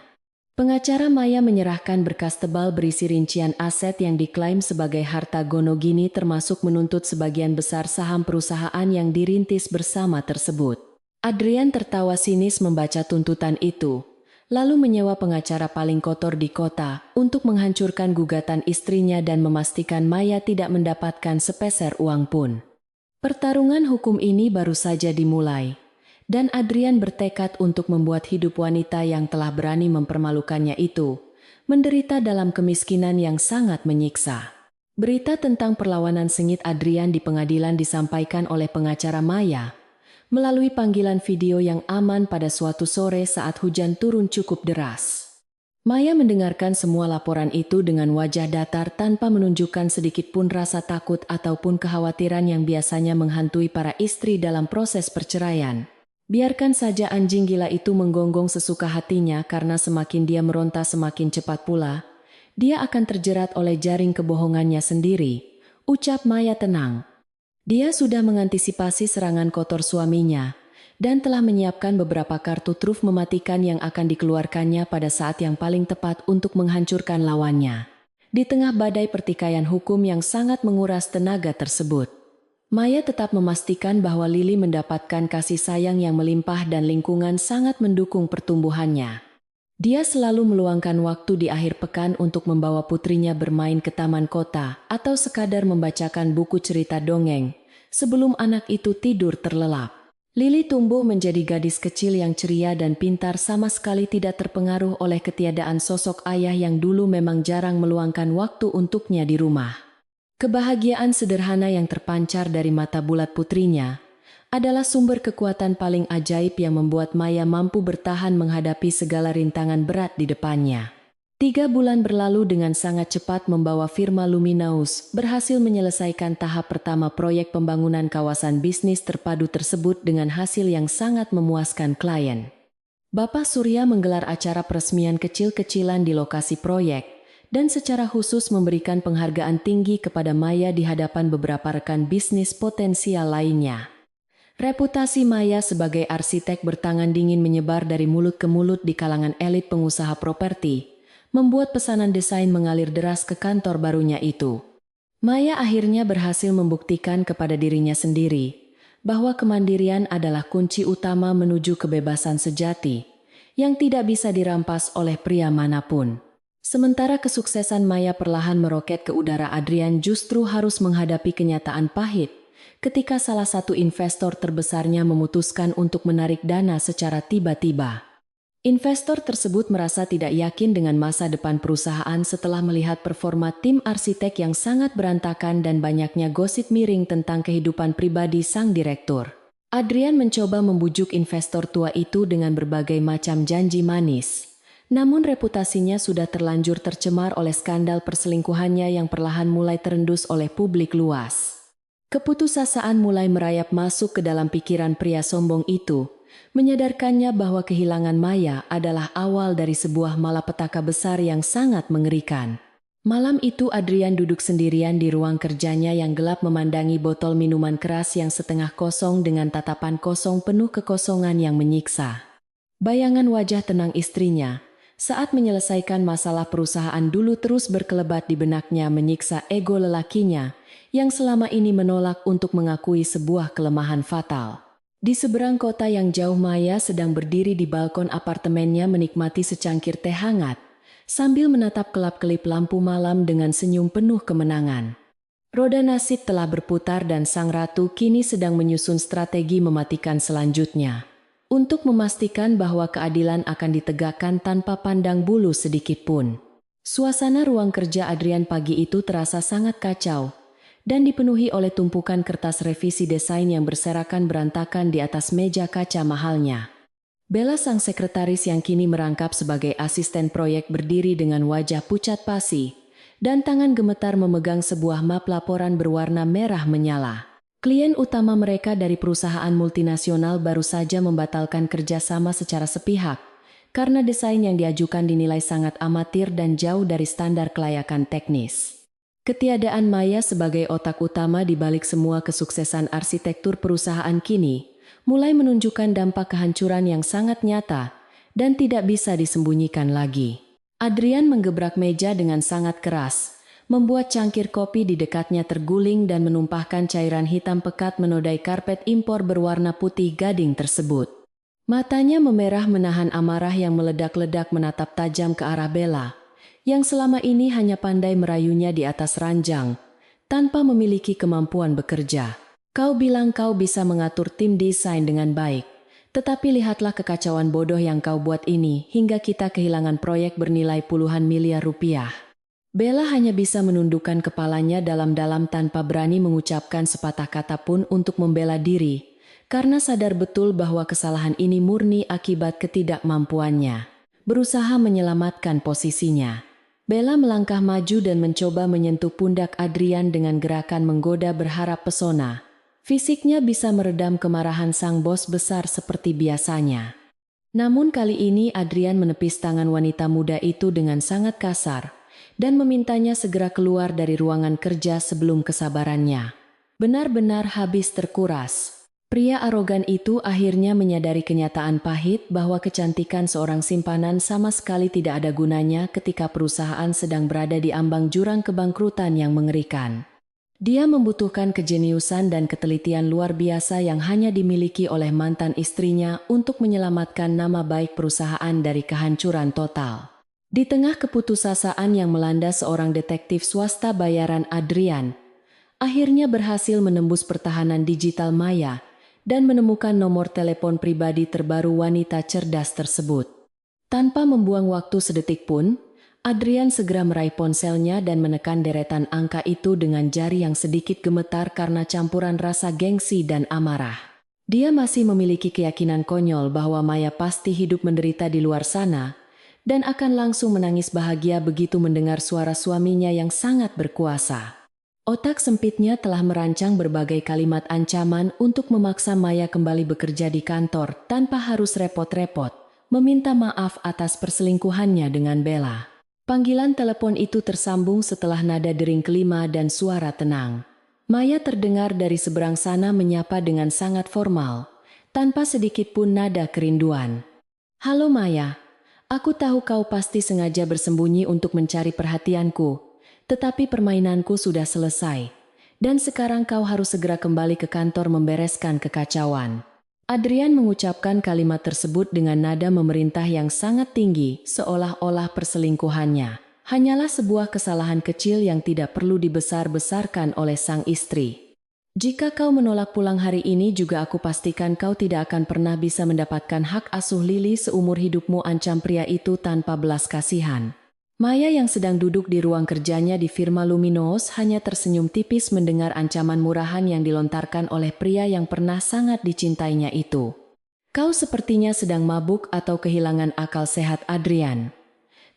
Pengacara Maya menyerahkan berkas tebal berisi rincian aset yang diklaim sebagai harta Gonogini termasuk menuntut sebagian besar saham perusahaan yang dirintis bersama tersebut. Adrian tertawa sinis membaca tuntutan itu, lalu menyewa pengacara paling kotor di kota untuk menghancurkan gugatan istrinya dan memastikan Maya tidak mendapatkan sepeser uang pun. Pertarungan hukum ini baru saja dimulai. Dan Adrian bertekad untuk membuat hidup wanita yang telah berani mempermalukannya itu menderita dalam kemiskinan yang sangat menyiksa. Berita tentang perlawanan sengit Adrian di pengadilan disampaikan oleh pengacara Maya melalui panggilan video yang aman pada suatu sore saat hujan turun cukup deras. Maya mendengarkan semua laporan itu dengan wajah datar tanpa menunjukkan sedikit pun rasa takut ataupun kekhawatiran yang biasanya menghantui para istri dalam proses perceraian. Biarkan saja anjing gila itu menggonggong sesuka hatinya karena semakin dia meronta semakin cepat pula, dia akan terjerat oleh jaring kebohongannya sendiri, ucap Maya tenang. Dia sudah mengantisipasi serangan kotor suaminya dan telah menyiapkan beberapa kartu truf mematikan yang akan dikeluarkannya pada saat yang paling tepat untuk menghancurkan lawannya. Di tengah badai pertikaian hukum yang sangat menguras tenaga tersebut, Maya tetap memastikan bahwa Lily mendapatkan kasih sayang yang melimpah dan lingkungan sangat mendukung pertumbuhannya. Dia selalu meluangkan waktu di akhir pekan untuk membawa putrinya bermain ke taman kota atau sekadar membacakan buku cerita dongeng sebelum anak itu tidur terlelap. Lily tumbuh menjadi gadis kecil yang ceria dan pintar sama sekali tidak terpengaruh oleh ketiadaan sosok ayah yang dulu memang jarang meluangkan waktu untuknya di rumah. Kebahagiaan sederhana yang terpancar dari mata bulat putrinya adalah sumber kekuatan paling ajaib yang membuat Maya mampu bertahan menghadapi segala rintangan berat di depannya. 3 bulan berlalu dengan sangat cepat membawa firma Luminous berhasil menyelesaikan tahap pertama proyek pembangunan kawasan bisnis terpadu tersebut dengan hasil yang sangat memuaskan klien. Bapak Surya menggelar acara peresmian kecil-kecilan di lokasi proyek dan secara khusus memberikan penghargaan tinggi kepada Maya di hadapan beberapa rekan bisnis potensial lainnya. Reputasi Maya sebagai arsitek bertangan dingin menyebar dari mulut ke mulut di kalangan elit pengusaha properti, membuat pesanan desain mengalir deras ke kantor barunya itu. Maya akhirnya berhasil membuktikan kepada dirinya sendiri bahwa kemandirian adalah kunci utama menuju kebebasan sejati yang tidak bisa dirampas oleh pria manapun. Sementara kesuksesan Maya perlahan meroket ke udara, Adrian justru harus menghadapi kenyataan pahit ketika salah satu investor terbesarnya memutuskan untuk menarik dana secara tiba-tiba. Investor tersebut merasa tidak yakin dengan masa depan perusahaan setelah melihat performa tim arsitek yang sangat berantakan dan banyaknya gosip miring tentang kehidupan pribadi sang direktur. Adrian mencoba membujuk investor tua itu dengan berbagai macam janji manis. Namun reputasinya sudah terlanjur tercemar oleh skandal perselingkuhannya yang perlahan mulai terendus oleh publik luas. Keputusasaan mulai merayap masuk ke dalam pikiran pria sombong itu, menyadarkannya bahwa kehilangan Maya adalah awal dari sebuah malapetaka besar yang sangat mengerikan. Malam itu Adrian duduk sendirian di ruang kerjanya yang gelap memandangi botol minuman keras yang setengah kosong dengan tatapan kosong penuh kekosongan yang menyiksa. Bayangan wajah tenang istrinya Saat menyelesaikan masalah perusahaan dulu terus berkelebat di benaknya menyiksa ego lelakinya yang selama ini menolak untuk mengakui sebuah kelemahan fatal. Di seberang kota yang jauh Maya sedang berdiri di balkon apartemennya menikmati secangkir teh hangat sambil menatap kelap-kelip lampu malam dengan senyum penuh kemenangan. Roda nasib telah berputar dan sang ratu kini sedang menyusun strategi mematikan selanjutnya. Untuk memastikan bahwa keadilan akan ditegakkan tanpa pandang bulu sedikit pun. Suasana ruang kerja Adrian pagi itu terasa sangat kacau dan dipenuhi oleh tumpukan kertas revisi desain yang berserakan berantakan di atas meja kaca mahalnya. Bella sang sekretaris yang kini merangkap sebagai asisten proyek berdiri dengan wajah pucat pasi dan tangan gemetar memegang sebuah map laporan berwarna merah menyala. Klien utama mereka dari perusahaan multinasional baru saja membatalkan kerjasama secara sepihak karena desain yang diajukan dinilai sangat amatir dan jauh dari standar kelayakan teknis. Ketiadaan Maya sebagai otak utama di balik semua kesuksesan arsitektur perusahaan kini mulai menunjukkan dampak kehancuran yang sangat nyata dan tidak bisa disembunyikan lagi. Adrian menggebrak meja dengan sangat keras, membuat cangkir kopi di dekatnya terguling dan menumpahkan cairan hitam pekat menodai karpet impor berwarna putih gading tersebut. Matanya memerah menahan amarah yang meledak-ledak menatap tajam ke arah Bella, yang selama ini hanya pandai merayunya di atas ranjang, tanpa memiliki kemampuan bekerja. Kau bilang kau bisa mengatur tim desain dengan baik, tetapi lihatlah kekacauan bodoh yang kau buat ini hingga kita kehilangan proyek bernilai puluhan miliar rupiah. Bella hanya bisa menundukkan kepalanya dalam-dalam tanpa berani mengucapkan sepatah kata pun untuk membela diri, karena sadar betul bahwa kesalahan ini murni akibat ketidakmampuannya berusaha menyelamatkan posisinya. Bella melangkah maju dan mencoba menyentuh pundak Adrian dengan gerakan menggoda berharap pesona. Fisiknya bisa meredam kemarahan sang bos besar seperti biasanya. Namun kali ini Adrian menepis tangan wanita muda itu dengan sangat kasar dan memintanya segera keluar dari ruangan kerja sebelum kesabarannya benar-benar habis terkuras. Pria arogan itu akhirnya menyadari kenyataan pahit bahwa kecantikan seorang simpanan sama sekali tidak ada gunanya ketika perusahaan sedang berada di ambang jurang kebangkrutan yang mengerikan. Dia membutuhkan kejeniusan dan ketelitian luar biasa yang hanya dimiliki oleh mantan istrinya untuk menyelamatkan nama baik perusahaan dari kehancuran total. Di tengah keputusasaan yang melanda seorang detektif swasta bayaran Adrian, akhirnya berhasil menembus pertahanan digital Maya dan menemukan nomor telepon pribadi terbaru wanita cerdas tersebut. Tanpa membuang waktu sedetik pun, Adrian segera meraih ponselnya dan menekan deretan angka itu dengan jari yang sedikit gemetar karena campuran rasa gengsi dan amarah. Dia masih memiliki keyakinan konyol bahwa Maya pasti hidup menderita di luar sana, dan akan langsung menangis bahagia begitu mendengar suara suaminya yang sangat berkuasa. Otak sempitnya telah merancang berbagai kalimat ancaman untuk memaksa Maya kembali bekerja di kantor tanpa harus repot-repot, meminta maaf atas perselingkuhannya dengan Bella. Panggilan telepon itu tersambung setelah nada dering kelima dan suara tenang. Maya terdengar dari seberang sana menyapa dengan sangat formal, tanpa sedikit pun nada kerinduan. "Halo Maya. Aku tahu kau pasti sengaja bersembunyi untuk mencari perhatianku, tetapi permainanku sudah selesai, dan sekarang kau harus segera kembali ke kantor membereskan kekacauan." Adrian mengucapkan kalimat tersebut dengan nada memerintah yang sangat tinggi, seolah-olah perselingkuhannya hanyalah sebuah kesalahan kecil yang tidak perlu dibesar-besarkan oleh sang istri. "Jika kau menolak pulang hari ini juga aku pastikan kau tidak akan pernah bisa mendapatkan hak asuh Lily seumur hidupmu," ancam pria itu tanpa belas kasihan. Maya yang sedang duduk di ruang kerjanya di firma Luminos hanya tersenyum tipis mendengar ancaman murahan yang dilontarkan oleh pria yang pernah sangat dicintainya itu. "Kau sepertinya sedang mabuk atau kehilangan akal sehat Adrian.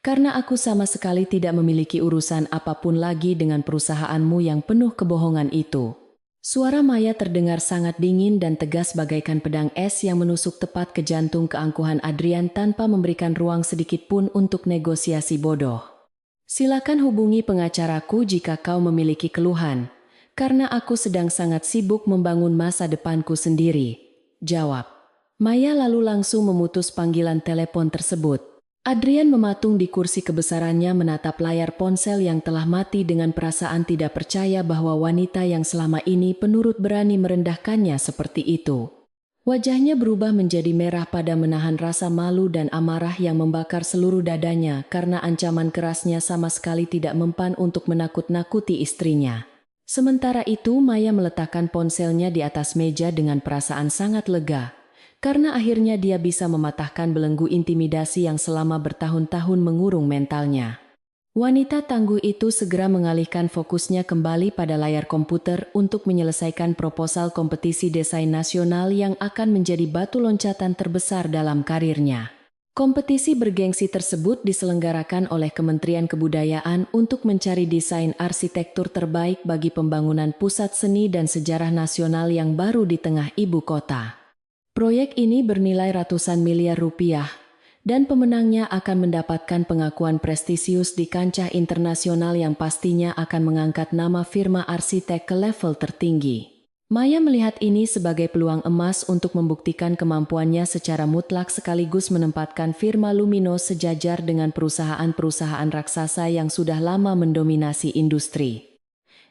Karena aku sama sekali tidak memiliki urusan apapun lagi dengan perusahaanmu yang penuh kebohongan itu." Suara Maya terdengar sangat dingin dan tegas bagaikan pedang es yang menusuk tepat ke jantung keangkuhan Adrian tanpa memberikan ruang sedikit pun untuk negosiasi bodoh. "Silakan hubungi pengacaraku jika kau memiliki keluhan, karena aku sedang sangat sibuk membangun masa depanku sendiri," jawab Maya lalu langsung memutus panggilan telepon tersebut. Adrian mematung di kursi kebesarannya menatap layar ponsel yang telah mati dengan perasaan tidak percaya bahwa wanita yang selama ini penurut berani merendahkannya seperti itu. Wajahnya berubah menjadi merah pada menahan rasa malu dan amarah yang membakar seluruh dadanya karena ancaman kerasnya sama sekali tidak mempan untuk menakut-nakuti istrinya. Sementara itu, Maya meletakkan ponselnya di atas meja dengan perasaan sangat lega, karena akhirnya dia bisa mematahkan belenggu intimidasi yang selama bertahun-tahun mengurung mentalnya. Wanita tangguh itu segera mengalihkan fokusnya kembali pada layar komputer untuk menyelesaikan proposal kompetisi desain nasional yang akan menjadi batu loncatan terbesar dalam karirnya. Kompetisi bergengsi tersebut diselenggarakan oleh Kementerian Kebudayaan untuk mencari desain arsitektur terbaik bagi pembangunan pusat seni dan sejarah nasional yang baru di tengah ibu kota. Proyek ini bernilai ratusan miliar rupiah, dan pemenangnya akan mendapatkan pengakuan prestisius di kancah internasional yang pastinya akan mengangkat nama firma arsitek ke level tertinggi. Maya melihat ini sebagai peluang emas untuk membuktikan kemampuannya secara mutlak sekaligus menempatkan firma Lumino sejajar dengan perusahaan-perusahaan raksasa yang sudah lama mendominasi industri.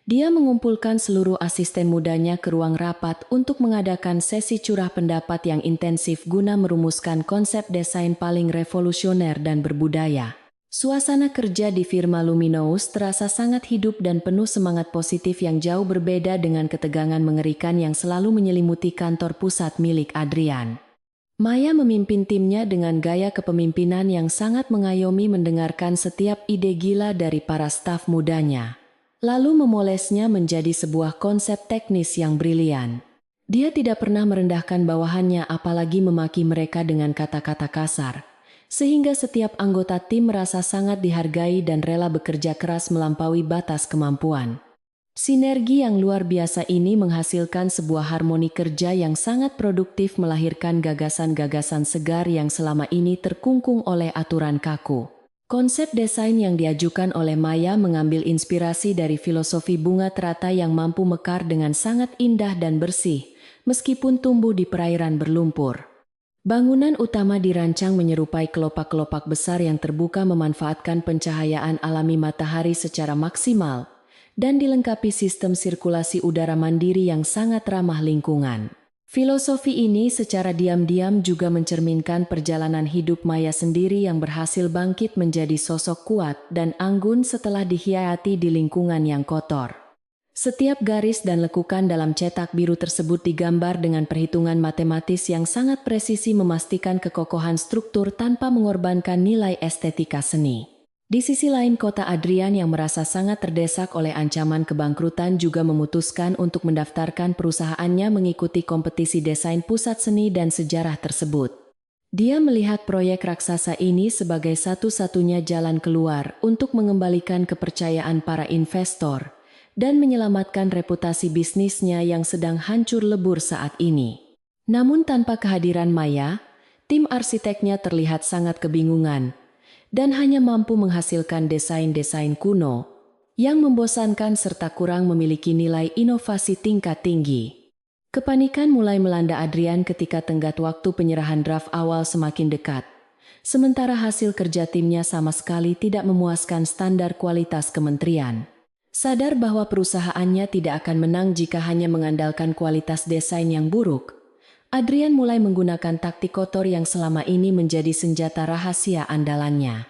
Dia mengumpulkan seluruh asisten mudanya ke ruang rapat untuk mengadakan sesi curah pendapat yang intensif guna merumuskan konsep desain paling revolusioner dan berbudaya. Suasana kerja di firma Luminous terasa sangat hidup dan penuh semangat positif yang jauh berbeda dengan ketegangan mengerikan yang selalu menyelimuti kantor pusat milik Adrian. Maya memimpin timnya dengan gaya kepemimpinan yang sangat mengayomi mendengarkan setiap ide gila dari para staf mudanya, lalu memolesnya menjadi sebuah konsep teknis yang brilian. Dia tidak pernah merendahkan bawahannya apalagi memaki mereka dengan kata-kata kasar, sehingga setiap anggota tim merasa sangat dihargai dan rela bekerja keras melampaui batas kemampuan. Sinergi yang luar biasa ini menghasilkan sebuah harmoni kerja yang sangat produktif melahirkan gagasan-gagasan segar yang selama ini terkungkung oleh aturan kaku. Konsep desain yang diajukan oleh Maya mengambil inspirasi dari filosofi bunga teratai yang mampu mekar dengan sangat indah dan bersih, meskipun tumbuh di perairan berlumpur. Bangunan utama dirancang menyerupai kelopak-kelopak besar yang terbuka memanfaatkan pencahayaan alami matahari secara maksimal, dan dilengkapi sistem sirkulasi udara mandiri yang sangat ramah lingkungan. Filosofi ini secara diam-diam juga mencerminkan perjalanan hidup Maya sendiri yang berhasil bangkit menjadi sosok kuat dan anggun setelah dikhianati di lingkungan yang kotor. Setiap garis dan lekukan dalam cetak biru tersebut digambar dengan perhitungan matematis yang sangat presisi memastikan kekokohan struktur tanpa mengorbankan nilai estetika seni. Di sisi lain, kota Adrian yang merasa sangat terdesak oleh ancaman kebangkrutan juga memutuskan untuk mendaftarkan perusahaannya mengikuti kompetisi desain pusat seni dan sejarah tersebut. Dia melihat proyek raksasa ini sebagai satu-satunya jalan keluar untuk mengembalikan kepercayaan para investor dan menyelamatkan reputasi bisnisnya yang sedang hancur lebur saat ini. Namun tanpa kehadiran Maya, tim arsiteknya terlihat sangat kebingungan dan hanya mampu menghasilkan desain-desain kuno yang membosankan serta kurang memiliki nilai inovasi tingkat tinggi. Kepanikan mulai melanda Adrian ketika tenggat waktu penyerahan draft awal semakin dekat, sementara hasil kerja timnya sama sekali tidak memuaskan standar kualitas kementerian. Sadar bahwa perusahaannya tidak akan menang jika hanya mengandalkan kualitas desain yang buruk, Adrian mulai menggunakan taktik kotor yang selama ini menjadi senjata rahasia andalannya.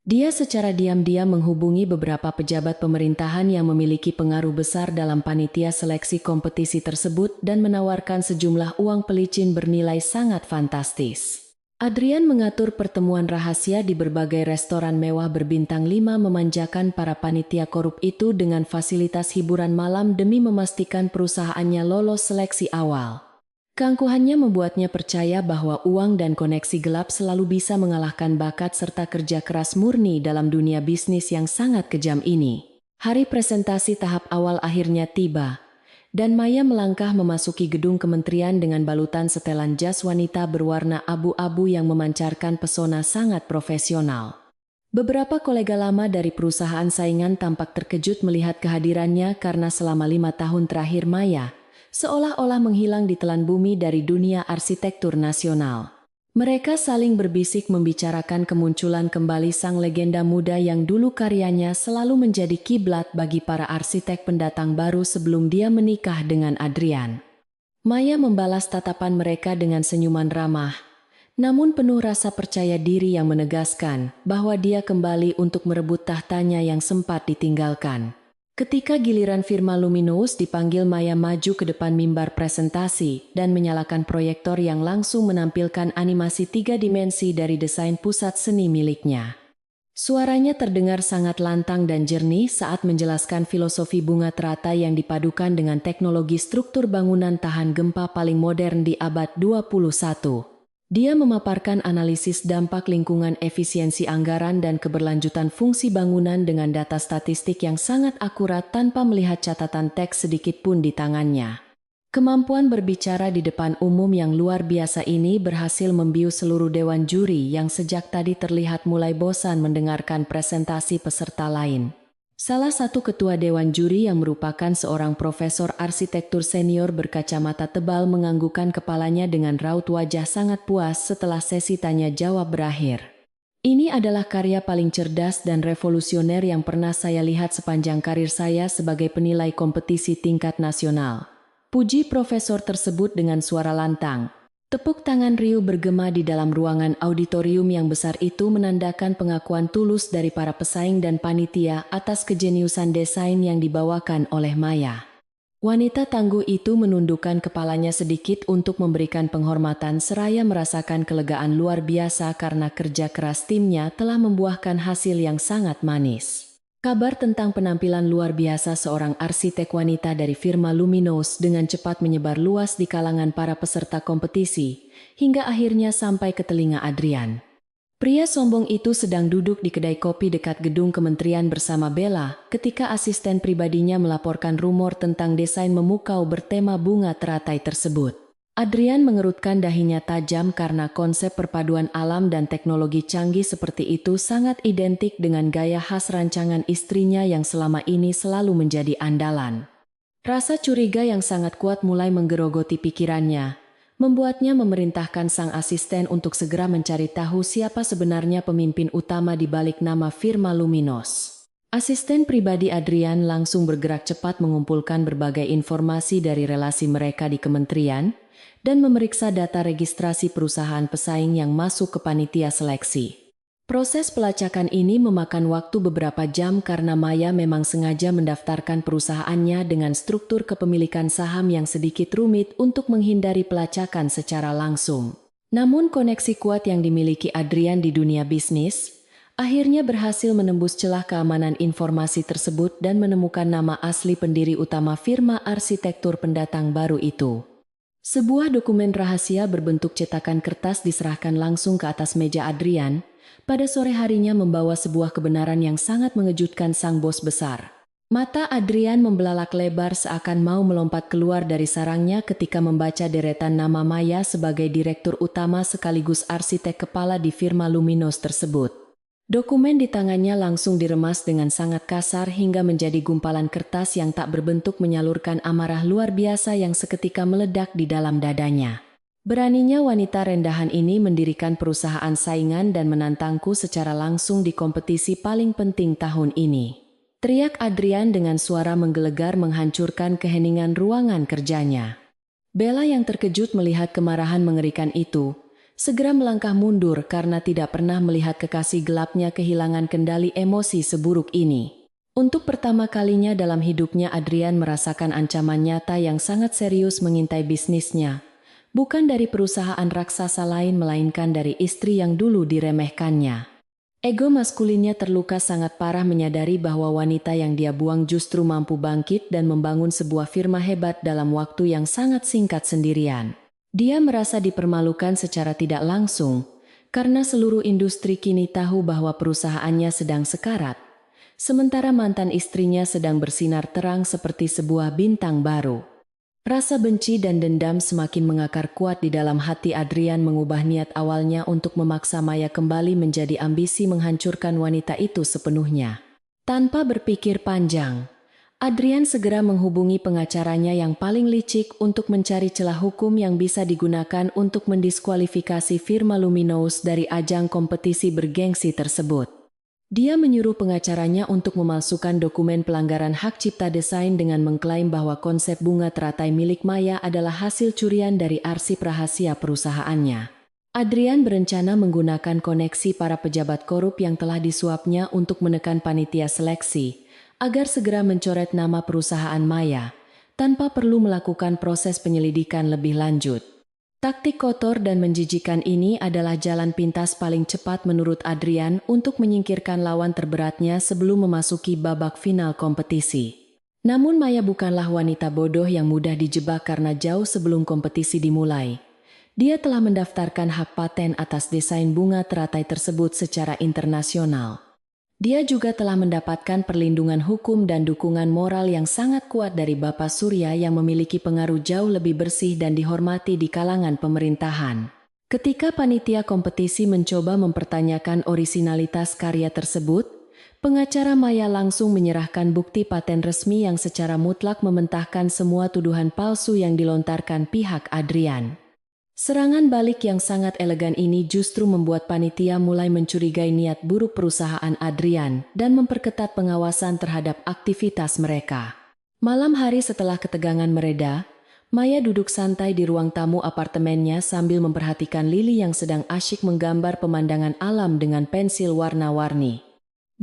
Dia secara diam-diam menghubungi beberapa pejabat pemerintahan yang memiliki pengaruh besar dalam panitia seleksi kompetisi tersebut dan menawarkan sejumlah uang pelicin bernilai sangat fantastis. Adrian mengatur pertemuan rahasia di berbagai restoran mewah berbintang 5 memanjakan para panitia korup itu dengan fasilitas hiburan malam demi memastikan perusahaannya lolos seleksi awal. Keangkuhannya membuatnya percaya bahwa uang dan koneksi gelap selalu bisa mengalahkan bakat serta kerja keras murni dalam dunia bisnis yang sangat kejam ini. Hari presentasi tahap awal akhirnya tiba, dan Maya melangkah memasuki gedung kementerian dengan balutan setelan jas wanita berwarna abu-abu yang memancarkan pesona sangat profesional. Beberapa kolega lama dari perusahaan saingan tampak terkejut melihat kehadirannya karena selama 5 tahun terakhir Maya seolah-olah menghilang di telan bumi dari dunia arsitektur nasional. Mereka saling berbisik membicarakan kemunculan kembali sang legenda muda yang dulu karyanya selalu menjadi kiblat bagi para arsitek pendatang baru sebelum dia menikah dengan Adrian. Maya membalas tatapan mereka dengan senyuman ramah, namun penuh rasa percaya diri yang menegaskan bahwa dia kembali untuk merebut tahtanya yang sempat ditinggalkan. Ketika giliran Firma Luminous dipanggil, Maya maju ke depan mimbar presentasi dan menyalakan proyektor yang langsung menampilkan animasi 3 dimensi dari desain pusat seni miliknya. Suaranya terdengar sangat lantang dan jernih saat menjelaskan filosofi bunga teratai yang dipadukan dengan teknologi struktur bangunan tahan gempa paling modern di abad 21. Dia memaparkan analisis dampak lingkungan, efisiensi anggaran, dan keberlanjutan fungsi bangunan dengan data statistik yang sangat akurat tanpa melihat catatan teks sedikit pun di tangannya. Kemampuan berbicara di depan umum yang luar biasa ini berhasil membius seluruh dewan juri yang sejak tadi terlihat mulai bosan mendengarkan presentasi peserta lain. Salah satu ketua dewan juri yang merupakan seorang profesor arsitektur senior berkacamata tebal menganggukkan kepalanya dengan raut wajah sangat puas setelah sesi tanya jawab berakhir. Ini adalah karya paling cerdas dan revolusioner yang pernah saya lihat sepanjang karir saya sebagai penilai kompetisi tingkat nasional. Puji profesor tersebut dengan suara lantang. Tepuk tangan riuh bergema di dalam ruangan auditorium yang besar itu menandakan pengakuan tulus dari para pesaing dan panitia atas kejeniusan desain yang dibawakan oleh Maya. Wanita tangguh itu menundukkan kepalanya sedikit untuk memberikan penghormatan seraya merasakan kelegaan luar biasa karena kerja keras timnya telah membuahkan hasil yang sangat manis. Kabar tentang penampilan luar biasa seorang arsitek wanita dari Firma Luminous dengan cepat menyebar luas di kalangan para peserta kompetisi, hingga akhirnya sampai ke telinga Adrian. Pria sombong itu sedang duduk di kedai kopi dekat gedung kementerian bersama Bella ketika asisten pribadinya melaporkan rumor tentang desain memukau bertema bunga teratai tersebut. Adrian mengerutkan dahinya tajam karena konsep perpaduan alam dan teknologi canggih seperti itu sangat identik dengan gaya khas rancangan istrinya yang selama ini selalu menjadi andalan. Rasa curiga yang sangat kuat mulai menggerogoti pikirannya, membuatnya memerintahkan sang asisten untuk segera mencari tahu siapa sebenarnya pemimpin utama di balik nama Firma Luminous. Asisten pribadi Adrian langsung bergerak cepat mengumpulkan berbagai informasi dari relasi mereka di kementerian dan memeriksa data registrasi perusahaan pesaing yang masuk ke panitia seleksi. Proses pelacakan ini memakan waktu beberapa jam karena Maya memang sengaja mendaftarkan perusahaannya dengan struktur kepemilikan saham yang sedikit rumit untuk menghindari pelacakan secara langsung. Namun koneksi kuat yang dimiliki Adrian di dunia bisnis akhirnya berhasil menembus celah keamanan informasi tersebut dan menemukan nama asli pendiri utama firma arsitektur pendatang baru itu. Sebuah dokumen rahasia berbentuk cetakan kertas diserahkan langsung ke atas meja Adrian, pada sore harinya membawa sebuah kebenaran yang sangat mengejutkan sang bos besar. Mata Adrian membelalak lebar seakan mau melompat keluar dari sarangnya ketika membaca deretan nama Maya sebagai direktur utama sekaligus arsitek kepala di firma Luminous tersebut. Dokumen di tangannya langsung diremas dengan sangat kasar hingga menjadi gumpalan kertas yang tak berbentuk menyalurkan amarah luar biasa yang seketika meledak di dalam dadanya. Beraninya wanita rendahan ini mendirikan perusahaan saingan dan menantangku secara langsung di kompetisi paling penting tahun ini. Teriak Adrian dengan suara menggelegar menghancurkan keheningan ruangan kerjanya. Bella yang terkejut melihat kemarahan mengerikan itu, segera melangkah mundur karena tidak pernah melihat kekasih gelapnya kehilangan kendali emosi seburuk ini. Untuk pertama kalinya dalam hidupnya Adrian merasakan ancaman nyata yang sangat serius mengintai bisnisnya. Bukan dari perusahaan raksasa lain melainkan dari istri yang dulu diremehkannya. Ego maskulinnya terluka sangat parah menyadari bahwa wanita yang dia buang justru mampu bangkit dan membangun sebuah firma hebat dalam waktu yang sangat singkat sendirian. Dia merasa dipermalukan secara tidak langsung, karena seluruh industri kini tahu bahwa perusahaannya sedang sekarat, sementara mantan istrinya sedang bersinar terang seperti sebuah bintang baru. Rasa benci dan dendam semakin mengakar kuat di dalam hati Adrian mengubah niat awalnya untuk memaksa Maya kembali menjadi ambisi menghancurkan wanita itu sepenuhnya. Tanpa berpikir panjang, Adrian segera menghubungi pengacaranya yang paling licik untuk mencari celah hukum yang bisa digunakan untuk mendiskualifikasi firma Luminous dari ajang kompetisi bergengsi tersebut. Dia menyuruh pengacaranya untuk memalsukan dokumen pelanggaran hak cipta desain dengan mengklaim bahwa konsep bunga teratai milik Maya adalah hasil curian dari arsip rahasia perusahaannya. Adrian berencana menggunakan koneksi para pejabat korup yang telah disuapnya untuk menekan panitia seleksi, agar segera mencoret nama perusahaan Maya, tanpa perlu melakukan proses penyelidikan lebih lanjut. Taktik kotor dan menjijikan ini adalah jalan pintas paling cepat menurut Adrian untuk menyingkirkan lawan terberatnya sebelum memasuki babak final kompetisi. Namun Maya bukanlah wanita bodoh yang mudah dijebak karena jauh sebelum kompetisi dimulai. Dia telah mendaftarkan hak paten atas desain bunga teratai tersebut secara internasional. Dia juga telah mendapatkan perlindungan hukum dan dukungan moral yang sangat kuat dari Bapak Surya yang memiliki pengaruh jauh lebih bersih dan dihormati di kalangan pemerintahan. Ketika panitia kompetisi mencoba mempertanyakan orisinalitas karya tersebut, pengacara Maya langsung menyerahkan bukti paten resmi yang secara mutlak mementahkan semua tuduhan palsu yang dilontarkan pihak Adrian. Serangan balik yang sangat elegan ini justru membuat panitia mulai mencurigai niat buruk perusahaan Adrian dan memperketat pengawasan terhadap aktivitas mereka. Malam hari setelah ketegangan mereda, Maya duduk santai di ruang tamu apartemennya sambil memperhatikan Lily yang sedang asyik menggambar pemandangan alam dengan pensil warna-warni.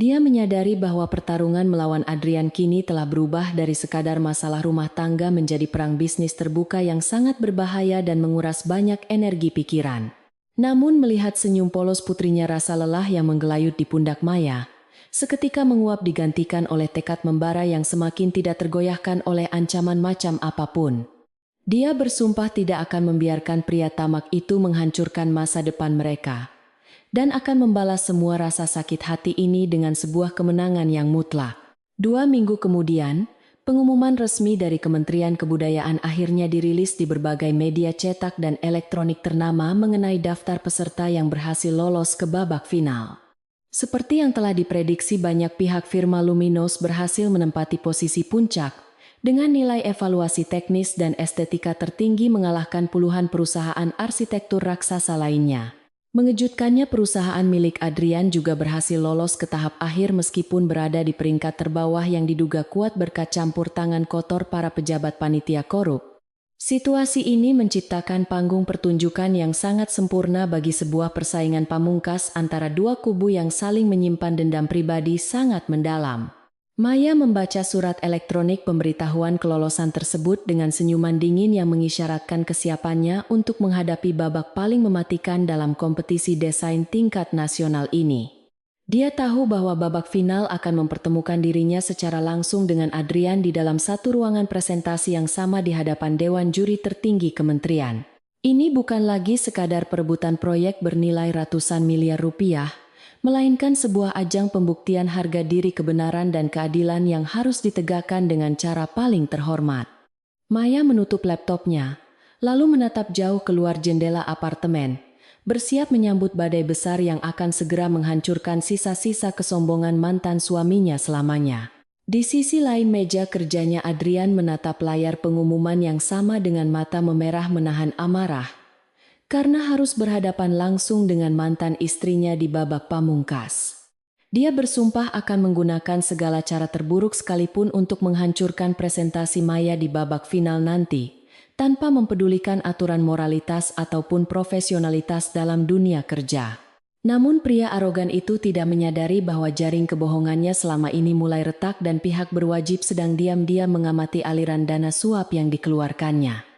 Dia menyadari bahwa pertarungan melawan Adrian kini telah berubah dari sekadar masalah rumah tangga menjadi perang bisnis terbuka yang sangat berbahaya dan menguras banyak energi pikiran. Namun melihat senyum polos putrinya, rasa lelah yang menggelayut di pundak Maya seketika menguap digantikan oleh tekad membara yang semakin tidak tergoyahkan oleh ancaman macam apapun. Dia bersumpah tidak akan membiarkan pria tamak itu menghancurkan masa depan mereka, dan akan membalas semua rasa sakit hati ini dengan sebuah kemenangan yang mutlak. 2 minggu kemudian, pengumuman resmi dari Kementerian Kebudayaan akhirnya dirilis di berbagai media cetak dan elektronik ternama mengenai daftar peserta yang berhasil lolos ke babak final. Seperti yang telah diprediksi, banyak pihak, firma Luminous berhasil menempati posisi puncak, dengan nilai evaluasi teknis dan estetika tertinggi mengalahkan puluhan perusahaan arsitektur raksasa lainnya. Mengejutkannya, perusahaan milik Adrian juga berhasil lolos ke tahap akhir meskipun berada di peringkat terbawah yang diduga kuat berkat campur tangan kotor para pejabat panitia korup. Situasi ini menciptakan panggung pertunjukan yang sangat sempurna bagi sebuah persaingan pamungkas antara dua kubu yang saling menyimpan dendam pribadi sangat mendalam. Maya membaca surat elektronik pemberitahuan kelolosan tersebut dengan senyuman dingin yang mengisyaratkan kesiapannya untuk menghadapi babak paling mematikan dalam kompetisi desain tingkat nasional ini. Dia tahu bahwa babak final akan mempertemukan dirinya secara langsung dengan Adrian di dalam satu ruangan presentasi yang sama di hadapan Dewan Juri tertinggi kementerian. Ini bukan lagi sekadar perebutan proyek bernilai ratusan miliar rupiah, melainkan sebuah ajang pembuktian harga diri, kebenaran dan keadilan yang harus ditegakkan dengan cara paling terhormat. Maya menutup laptopnya, lalu menatap jauh keluar jendela apartemen, bersiap menyambut badai besar yang akan segera menghancurkan sisa-sisa kesombongan mantan suaminya selamanya. Di sisi lain meja kerjanya, Adrian menatap layar pengumuman yang sama dengan mata memerah menahan amarah, karena harus berhadapan langsung dengan mantan istrinya di babak pamungkas. Dia bersumpah akan menggunakan segala cara terburuk sekalipun untuk menghancurkan presentasi Maya di babak final nanti, tanpa mempedulikan aturan moralitas ataupun profesionalitas dalam dunia kerja. Namun pria arogan itu tidak menyadari bahwa jaring kebohongannya selama ini mulai retak dan pihak berwajib sedang diam-diam mengamati aliran dana suap yang dikeluarkannya.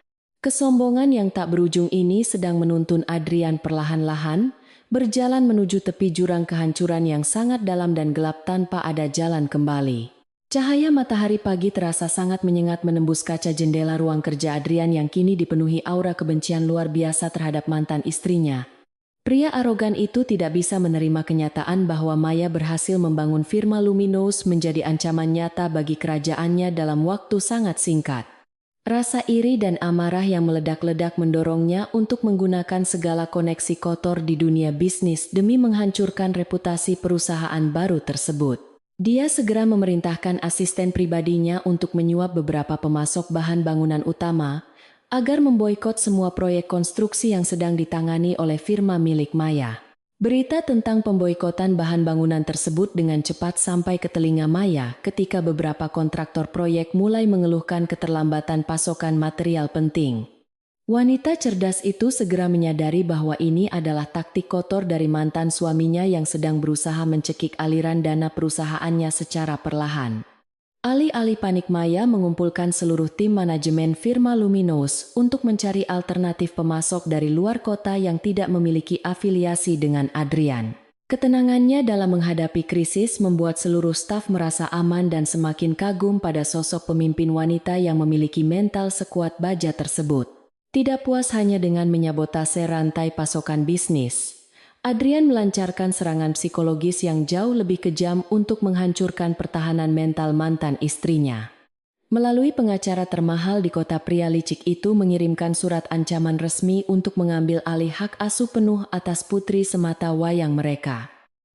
Kesombongan yang tak berujung ini sedang menuntun Adrian perlahan-lahan berjalan menuju tepi jurang kehancuran yang sangat dalam dan gelap tanpa ada jalan kembali. Cahaya matahari pagi terasa sangat menyengat menembus kaca jendela ruang kerja Adrian yang kini dipenuhi aura kebencian luar biasa terhadap mantan istrinya. Pria arogan itu tidak bisa menerima kenyataan bahwa Maya berhasil membangun firma Luminous menjadi ancaman nyata bagi kerajaannya dalam waktu sangat singkat. Rasa iri dan amarah yang meledak-ledak mendorongnya untuk menggunakan segala koneksi kotor di dunia bisnis demi menghancurkan reputasi perusahaan baru tersebut. Dia segera memerintahkan asisten pribadinya untuk menyuap beberapa pemasok bahan bangunan utama agar memboikot semua proyek konstruksi yang sedang ditangani oleh firma milik Maya. Berita tentang pemboikotan bahan bangunan tersebut dengan cepat sampai ke telinga Maya ketika beberapa kontraktor proyek mulai mengeluhkan keterlambatan pasokan material penting. Wanita cerdas itu segera menyadari bahwa ini adalah taktik kotor dari mantan suaminya yang sedang berusaha mencekik aliran dana perusahaannya secara perlahan. Alih-alih panik, Maya mengumpulkan seluruh tim manajemen firma Luminous untuk mencari alternatif pemasok dari luar kota yang tidak memiliki afiliasi dengan Adrian. Ketenangannya dalam menghadapi krisis membuat seluruh staf merasa aman dan semakin kagum pada sosok pemimpin wanita yang memiliki mental sekuat baja tersebut. Tidak puas hanya dengan menyabotase rantai pasokan bisnis, Adrian melancarkan serangan psikologis yang jauh lebih kejam untuk menghancurkan pertahanan mental mantan istrinya. Melalui pengacara termahal di kota, pria licik itu mengirimkan surat ancaman resmi untuk mengambil alih hak asuh penuh atas putri semata wayang mereka.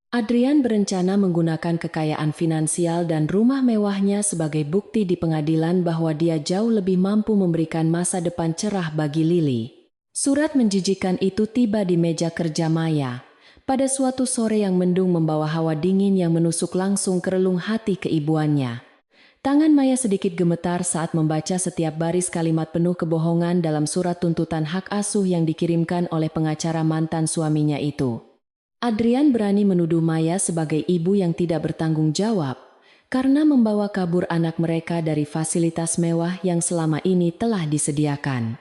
Adrian berencana menggunakan kekayaan finansial dan rumah mewahnya sebagai bukti di pengadilan bahwa dia jauh lebih mampu memberikan masa depan cerah bagi Lily. Surat menjijikan itu tiba di meja kerja Maya pada suatu sore yang mendung, membawa hawa dingin yang menusuk langsung ke relung hati keibuannya. Tangan Maya sedikit gemetar saat membaca setiap baris kalimat penuh kebohongan dalam surat tuntutan hak asuh yang dikirimkan oleh pengacara mantan suaminya itu. Adrian berani menuduh Maya sebagai ibu yang tidak bertanggung jawab karena membawa kabur anak mereka dari fasilitas mewah yang selama ini telah disediakan.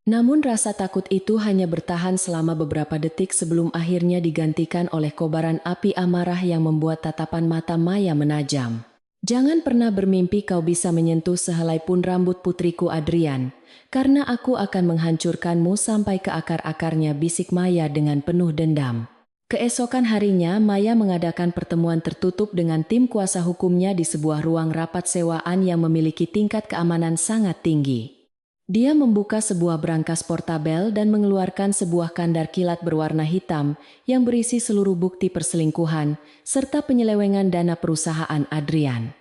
Namun rasa takut itu hanya bertahan selama beberapa detik sebelum akhirnya digantikan oleh kobaran api amarah yang membuat tatapan mata Maya menajam. "Jangan pernah bermimpi kau bisa menyentuh sehelai pun rambut putriku Adrian, karena aku akan menghancurkanmu sampai ke akar-akarnya," bisik Maya dengan penuh dendam. Keesokan harinya, Maya mengadakan pertemuan tertutup dengan tim kuasa hukumnya di sebuah ruang rapat sewaan yang memiliki tingkat keamanan sangat tinggi. Dia membuka sebuah brankas portabel dan mengeluarkan sebuah kandar kilat berwarna hitam yang berisi seluruh bukti perselingkuhan serta penyelewengan dana perusahaan Adrian.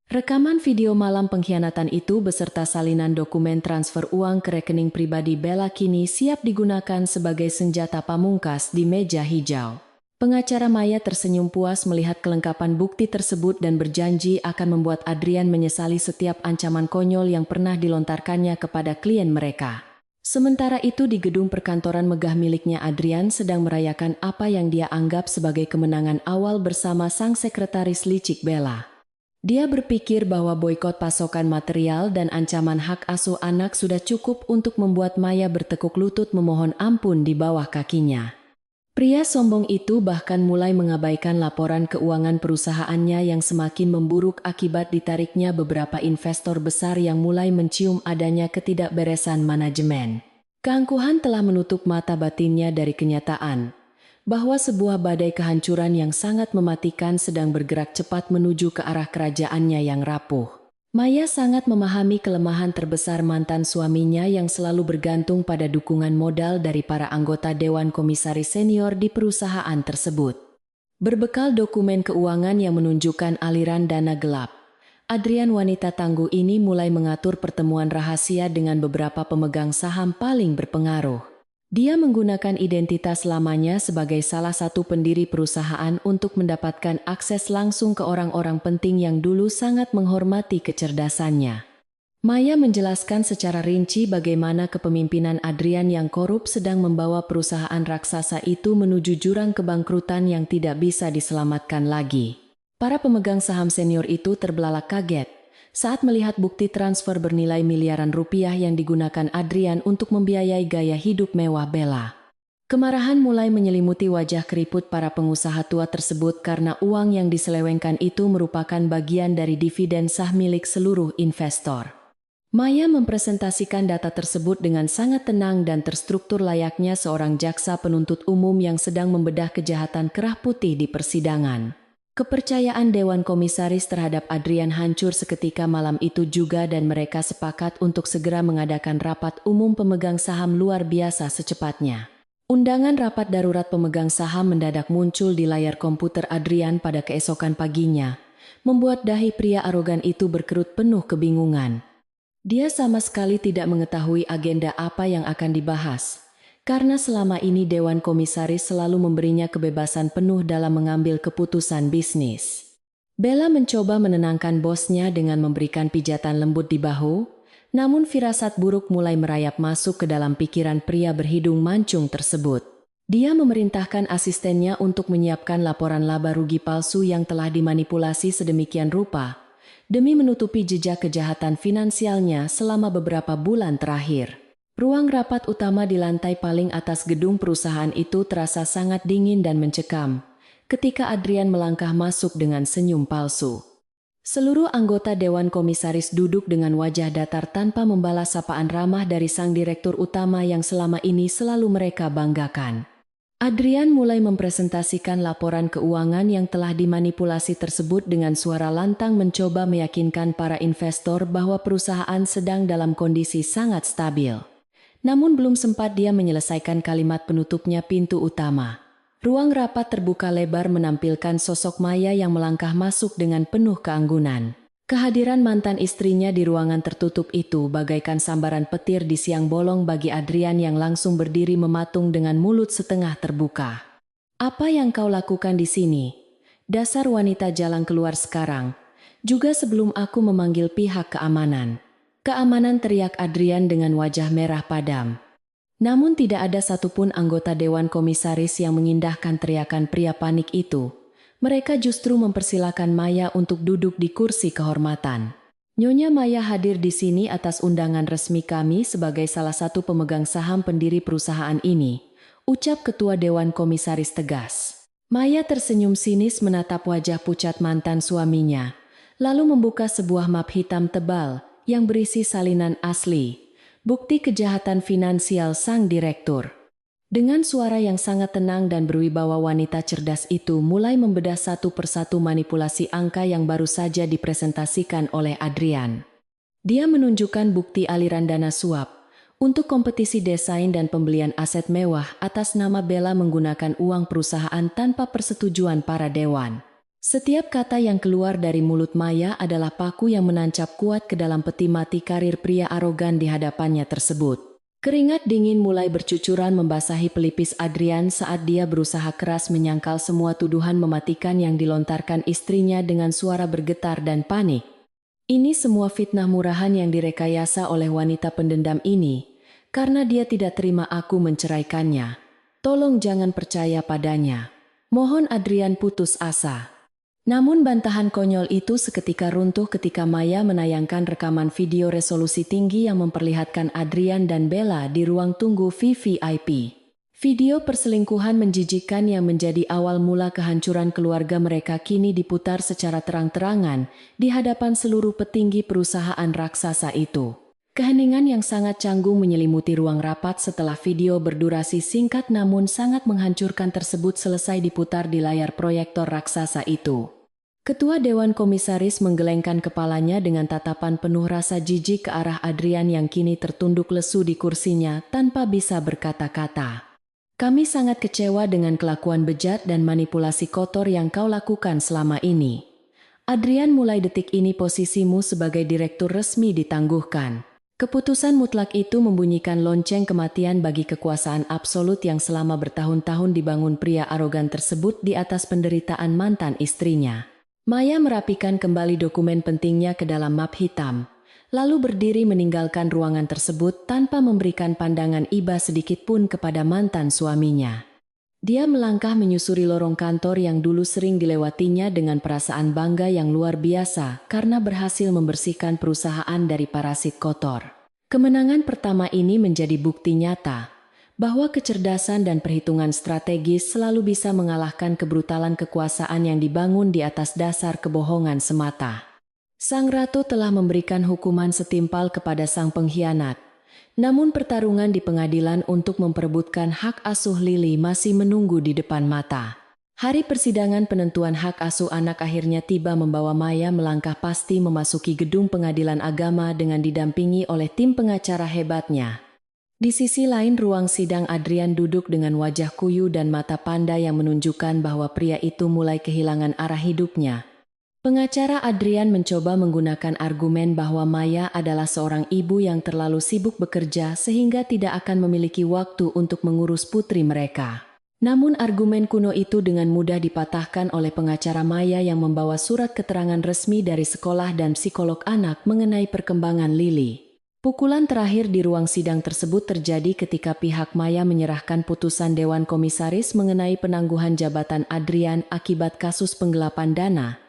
Rekaman video malam pengkhianatan itu beserta salinan dokumen transfer uang ke rekening pribadi Bella kini siap digunakan sebagai senjata pamungkas di meja hijau. Pengacara Maya tersenyum puas melihat kelengkapan bukti tersebut dan berjanji akan membuat Adrian menyesali setiap ancaman konyol yang pernah dilontarkannya kepada klien mereka. Sementara itu di gedung perkantoran megah miliknya, Adrian sedang merayakan apa yang dia anggap sebagai kemenangan awal bersama sang sekretaris licik Bella. Dia berpikir bahwa boikot pasokan material dan ancaman hak asuh anak sudah cukup untuk membuat Maya bertekuk lutut memohon ampun di bawah kakinya. Pria sombong itu bahkan mulai mengabaikan laporan keuangan perusahaannya yang semakin memburuk akibat ditariknya beberapa investor besar yang mulai mencium adanya ketidakberesan manajemen. Keangkuhan telah menutup mata batinnya dari kenyataan bahwa sebuah badai kehancuran yang sangat mematikan sedang bergerak cepat menuju ke arah kerajaannya yang rapuh. Maya sangat memahami kelemahan terbesar mantan suaminya yang selalu bergantung pada dukungan modal dari para anggota Dewan Komisaris Senior di perusahaan tersebut. Berbekal dokumen keuangan yang menunjukkan aliran dana gelap, Adrian, wanita tangguh ini, mulai mengatur pertemuan rahasia dengan beberapa pemegang saham paling berpengaruh. Dia menggunakan identitas lamanya sebagai salah satu pendiri perusahaan untuk mendapatkan akses langsung ke orang-orang penting yang dulu sangat menghormati kecerdasannya. Maya menjelaskan secara rinci bagaimana kepemimpinan Adrian yang korup sedang membawa perusahaan raksasa itu menuju jurang kebangkrutan yang tidak bisa diselamatkan lagi. Para pemegang saham senior itu terbelalak kaget saat melihat bukti transfer bernilai miliaran rupiah yang digunakan Adrian untuk membiayai gaya hidup mewah Bella. Kemarahan mulai menyelimuti wajah keriput para pengusaha tua tersebut karena uang yang diselewengkan itu merupakan bagian dari dividen sah milik seluruh investor. Maya mempresentasikan data tersebut dengan sangat tenang dan terstruktur layaknya seorang jaksa penuntut umum yang sedang membedah kejahatan kerah putih di persidangan. Kepercayaan Dewan Komisaris terhadap Adrian hancur seketika malam itu juga dan mereka sepakat untuk segera mengadakan rapat umum pemegang saham luar biasa secepatnya. Undangan rapat darurat pemegang saham mendadak muncul di layar komputer Adrian pada keesokan paginya, membuat dahi pria arogan itu berkerut penuh kebingungan. Dia sama sekali tidak mengetahui agenda apa yang akan dibahas, karena selama ini Dewan Komisaris selalu memberinya kebebasan penuh dalam mengambil keputusan bisnis. Bella mencoba menenangkan bosnya dengan memberikan pijatan lembut di bahu, namun firasat buruk mulai merayap masuk ke dalam pikiran pria berhidung mancung tersebut. Dia memerintahkan asistennya untuk menyiapkan laporan laba rugi palsu yang telah dimanipulasi sedemikian rupa, demi menutupi jejak kejahatan finansialnya selama beberapa bulan terakhir. Ruang rapat utama di lantai paling atas gedung perusahaan itu terasa sangat dingin dan mencekam, ketika Adrian melangkah masuk dengan senyum palsu. Seluruh anggota Dewan Komisaris duduk dengan wajah datar tanpa membalas sapaan ramah dari sang direktur utama yang selama ini selalu mereka banggakan. Adrian mulai mempresentasikan laporan keuangan yang telah dimanipulasi tersebut dengan suara lantang, mencoba meyakinkan para investor bahwa perusahaan sedang dalam kondisi sangat stabil. Namun belum sempat dia menyelesaikan kalimat penutupnya, pintu utama ruang rapat terbuka lebar menampilkan sosok Maya yang melangkah masuk dengan penuh keanggunan. Kehadiran mantan istrinya di ruangan tertutup itu bagaikan sambaran petir di siang bolong bagi Adrian yang langsung berdiri mematung dengan mulut setengah terbuka. "Apa yang kau lakukan di sini? Dasar wanita, jalan keluar sekarang, juga sebelum aku memanggil pihak keamanan." "Keamanan!" teriak Adrian dengan wajah merah padam. Namun tidak ada satupun anggota Dewan Komisaris yang mengindahkan teriakan pria panik itu. Mereka justru mempersilakan Maya untuk duduk di kursi kehormatan. "Nyonya Maya hadir di sini atas undangan resmi kami sebagai salah satu pemegang saham pendiri perusahaan ini," ucap Ketua Dewan Komisaris tegas. Maya tersenyum sinis menatap wajah pucat mantan suaminya, lalu membuka sebuah map hitam tebal yang berisi salinan asli bukti kejahatan finansial sang direktur. Dengan suara yang sangat tenang dan berwibawa, wanita cerdas itu mulai membedah satu persatu manipulasi angka yang baru saja dipresentasikan oleh Adrian. Dia menunjukkan bukti aliran dana suap untuk kompetisi desain dan pembelian aset mewah atas nama Bella menggunakan uang perusahaan tanpa persetujuan para dewan. Setiap kata yang keluar dari mulut Maya adalah paku yang menancap kuat ke dalam peti mati karir pria arogan di hadapannya tersebut. Keringat dingin mulai bercucuran membasahi pelipis Adrian saat dia berusaha keras menyangkal semua tuduhan mematikan yang dilontarkan istrinya dengan suara bergetar dan panik. Ini semua fitnah murahan yang direkayasa oleh wanita pendendam ini, karena dia tidak terima aku menceraikannya. Tolong jangan percaya padanya. Mohon. Adrian putus asa. Namun bantahan konyol itu seketika runtuh ketika Maya menayangkan rekaman video resolusi tinggi yang memperlihatkan Adrian dan Bella di ruang tunggu VVIP. Video perselingkuhan menjijikkan yang menjadi awal mula kehancuran keluarga mereka kini diputar secara terang-terangan di hadapan seluruh petinggi perusahaan raksasa itu. Keheningan yang sangat canggung menyelimuti ruang rapat setelah video berdurasi singkat namun sangat menghancurkan tersebut selesai diputar di layar proyektor raksasa itu. Ketua Dewan Komisaris menggelengkan kepalanya dengan tatapan penuh rasa jijik ke arah Adrian yang kini tertunduk lesu di kursinya tanpa bisa berkata-kata. "Kami sangat kecewa dengan kelakuan bejat dan manipulasi kotor yang kau lakukan selama ini. Adrian, mulai detik ini posisimu sebagai direktur resmi ditangguhkan." Keputusan mutlak itu membunyikan lonceng kematian bagi kekuasaan absolut yang selama bertahun-tahun dibangun pria arogan tersebut di atas penderitaan mantan istrinya. Maya merapikan kembali dokumen pentingnya ke dalam map hitam, lalu berdiri meninggalkan ruangan tersebut tanpa memberikan pandangan iba sedikit pun kepada mantan suaminya. Dia melangkah menyusuri lorong kantor yang dulu sering dilewatinya dengan perasaan bangga yang luar biasa karena berhasil membersihkan perusahaan dari parasit kotor. Kemenangan pertama ini menjadi bukti nyata bahwa kecerdasan dan perhitungan strategis selalu bisa mengalahkan kebrutalan kekuasaan yang dibangun di atas dasar kebohongan semata. Sang ratu telah memberikan hukuman setimpal kepada sang pengkhianat, namun pertarungan di pengadilan untuk memperebutkan hak asuh Lily masih menunggu di depan mata. Hari persidangan penentuan hak asuh anak akhirnya tiba, membawa Maya melangkah pasti memasuki gedung pengadilan agama dengan didampingi oleh tim pengacara hebatnya. Di sisi lain ruang sidang, Adrian duduk dengan wajah kuyu dan mata panda yang menunjukkan bahwa pria itu mulai kehilangan arah hidupnya. Pengacara Adrian mencoba menggunakan argumen bahwa Maya adalah seorang ibu yang terlalu sibuk bekerja sehingga tidak akan memiliki waktu untuk mengurus putri mereka. Namun argumen kuno itu dengan mudah dipatahkan oleh pengacara Maya yang membawa surat keterangan resmi dari sekolah dan psikolog anak mengenai perkembangan Lily. Pukulan terakhir di ruang sidang tersebut terjadi ketika pihak Maya menyerahkan putusan Dewan Komisaris mengenai penangguhan jabatan Adrian akibat kasus penggelapan dana.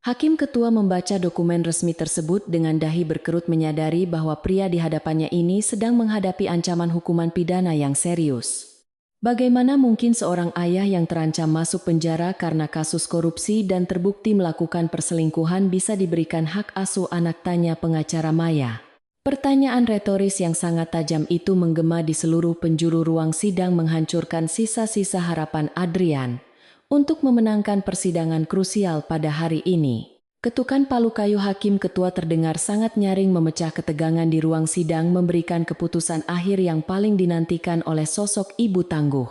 Hakim ketua membaca dokumen resmi tersebut dengan dahi berkerut menyadari bahwa pria di hadapannya ini sedang menghadapi ancaman hukuman pidana yang serius. Bagaimana mungkin seorang ayah yang terancam masuk penjara karena kasus korupsi dan terbukti melakukan perselingkuhan bisa diberikan hak asuh anak, tanya pengacara Maya. Pertanyaan retoris yang sangat tajam itu menggema di seluruh penjuru ruang sidang, menghancurkan sisa-sisa harapan Adrian untuk memenangkan persidangan krusial pada hari ini. Ketukan palu kayu hakim ketua terdengar sangat nyaring memecah ketegangan di ruang sidang, memberikan keputusan akhir yang paling dinantikan oleh sosok ibu tangguh.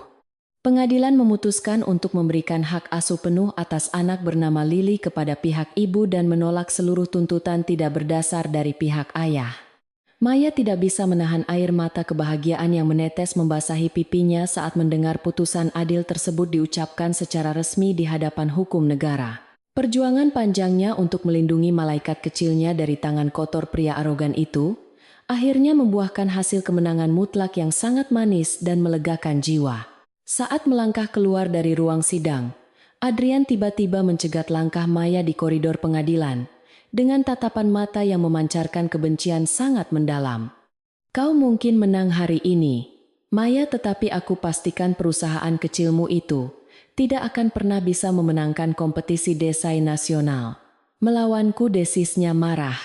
Pengadilan memutuskan untuk memberikan hak asuh penuh atas anak bernama Lily kepada pihak ibu dan menolak seluruh tuntutan tidak berdasar dari pihak ayah. Maya tidak bisa menahan air mata kebahagiaan yang menetes membasahi pipinya saat mendengar putusan adil tersebut diucapkan secara resmi di hadapan hukum negara. Perjuangan panjangnya untuk melindungi malaikat kecilnya dari tangan kotor pria arogan itu, akhirnya membuahkan hasil kemenangan mutlak yang sangat manis dan melegakan jiwa. Saat melangkah keluar dari ruang sidang, Adrian tiba-tiba mencegat langkah Maya di koridor pengadilan, dengan tatapan mata yang memancarkan kebencian sangat mendalam. Kau mungkin menang hari ini, Maya, tetapi aku pastikan perusahaan kecilmu itu tidak akan pernah bisa memenangkan kompetisi desain nasional. Melawanku, desisnya marah.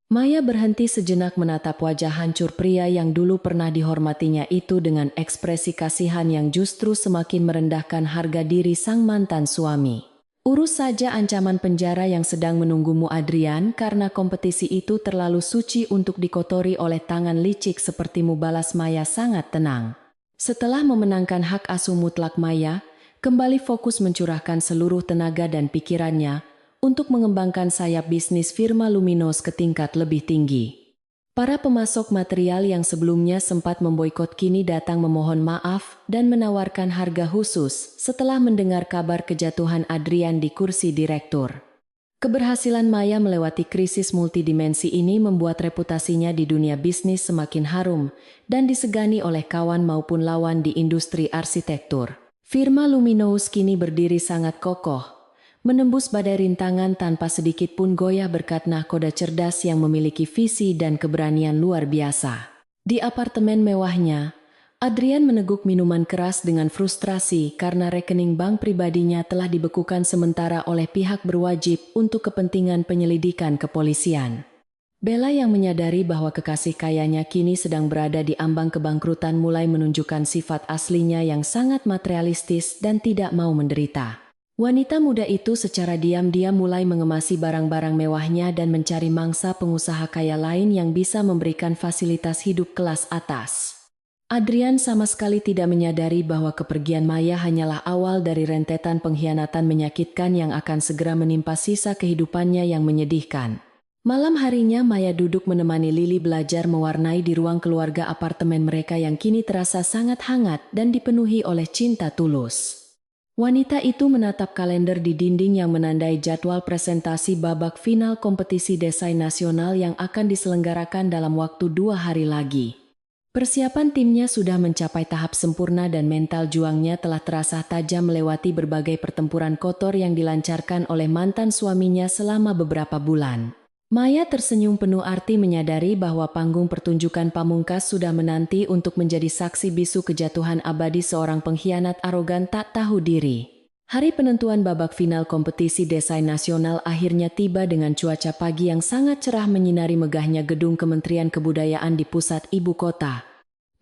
Maya berhenti sejenak menatap wajah hancur pria yang dulu pernah dihormatinya itu dengan ekspresi kasihan yang justru semakin merendahkan harga diri sang mantan suami. Urus saja ancaman penjara yang sedang menunggumu, Adrian, karena kompetisi itu terlalu suci untuk dikotori oleh tangan licik sepertimu, balas Maya sangat tenang. Setelah memenangkan hak asuh mutlak, Maya kembali fokus mencurahkan seluruh tenaga dan pikirannya untuk mengembangkan sayap bisnis firma Luminos ke tingkat lebih tinggi. Para pemasok material yang sebelumnya sempat memboikot kini datang memohon maaf dan menawarkan harga khusus setelah mendengar kabar kejatuhan Adrian di kursi direktur. Keberhasilan Maya melewati krisis multidimensi ini membuat reputasinya di dunia bisnis semakin harum dan disegani oleh kawan maupun lawan di industri arsitektur. Firma Luminos kini berdiri sangat kokoh, menembus badai rintangan tanpa sedikit pun goyah berkat nahkoda cerdas yang memiliki visi dan keberanian luar biasa. Di apartemen mewahnya, Adrian meneguk minuman keras dengan frustrasi karena rekening bank pribadinya telah dibekukan sementara oleh pihak berwajib untuk kepentingan penyelidikan kepolisian. Bella yang menyadari bahwa kekasih kayanya kini sedang berada di ambang kebangkrutan mulai menunjukkan sifat aslinya yang sangat materialistis dan tidak mau menderita. Wanita muda itu secara diam-diam mulai mengemasi barang-barang mewahnya dan mencari mangsa pengusaha kaya lain yang bisa memberikan fasilitas hidup kelas atas. Adrian sama sekali tidak menyadari bahwa kepergian Maya hanyalah awal dari rentetan pengkhianatan menyakitkan yang akan segera menimpa sisa kehidupannya yang menyedihkan. Malam harinya Maya duduk menemani Lily belajar mewarnai di ruang keluarga apartemen mereka yang kini terasa sangat hangat dan dipenuhi oleh cinta tulus. Wanita itu menatap kalender di dinding yang menandai jadwal presentasi babak final kompetisi desain nasional yang akan diselenggarakan dalam waktu 2 hari lagi. Persiapan timnya sudah mencapai tahap sempurna dan mental juangnya telah terasa tajam melewati berbagai pertempuran kotor yang dilancarkan oleh mantan suaminya selama beberapa bulan. Maya tersenyum penuh arti menyadari bahwa panggung pertunjukan pamungkas sudah menanti untuk menjadi saksi bisu kejatuhan abadi seorang pengkhianat arogan tak tahu diri. Hari penentuan babak final kompetisi desain nasional akhirnya tiba dengan cuaca pagi yang sangat cerah menyinari megahnya gedung Kementerian Kebudayaan di pusat ibu kota.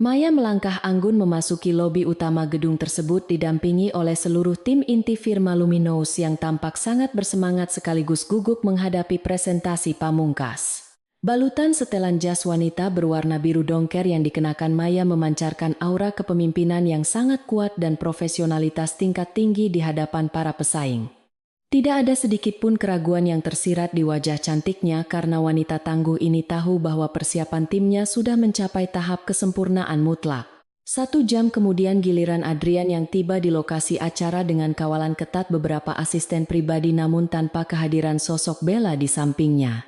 Maya melangkah anggun memasuki lobi utama gedung tersebut didampingi oleh seluruh tim inti firma Luminos yang tampak sangat bersemangat sekaligus gugup menghadapi presentasi pamungkas. Balutan setelan jas wanita berwarna biru dongker yang dikenakan Maya memancarkan aura kepemimpinan yang sangat kuat dan profesionalitas tingkat tinggi di hadapan para pesaing. Tidak ada sedikit pun keraguan yang tersirat di wajah cantiknya karena wanita tangguh ini tahu bahwa persiapan timnya sudah mencapai tahap kesempurnaan mutlak. 1 jam kemudian giliran Adrian yang tiba di lokasi acara dengan kawalan ketat beberapa asisten pribadi namun tanpa kehadiran sosok Bella di sampingnya.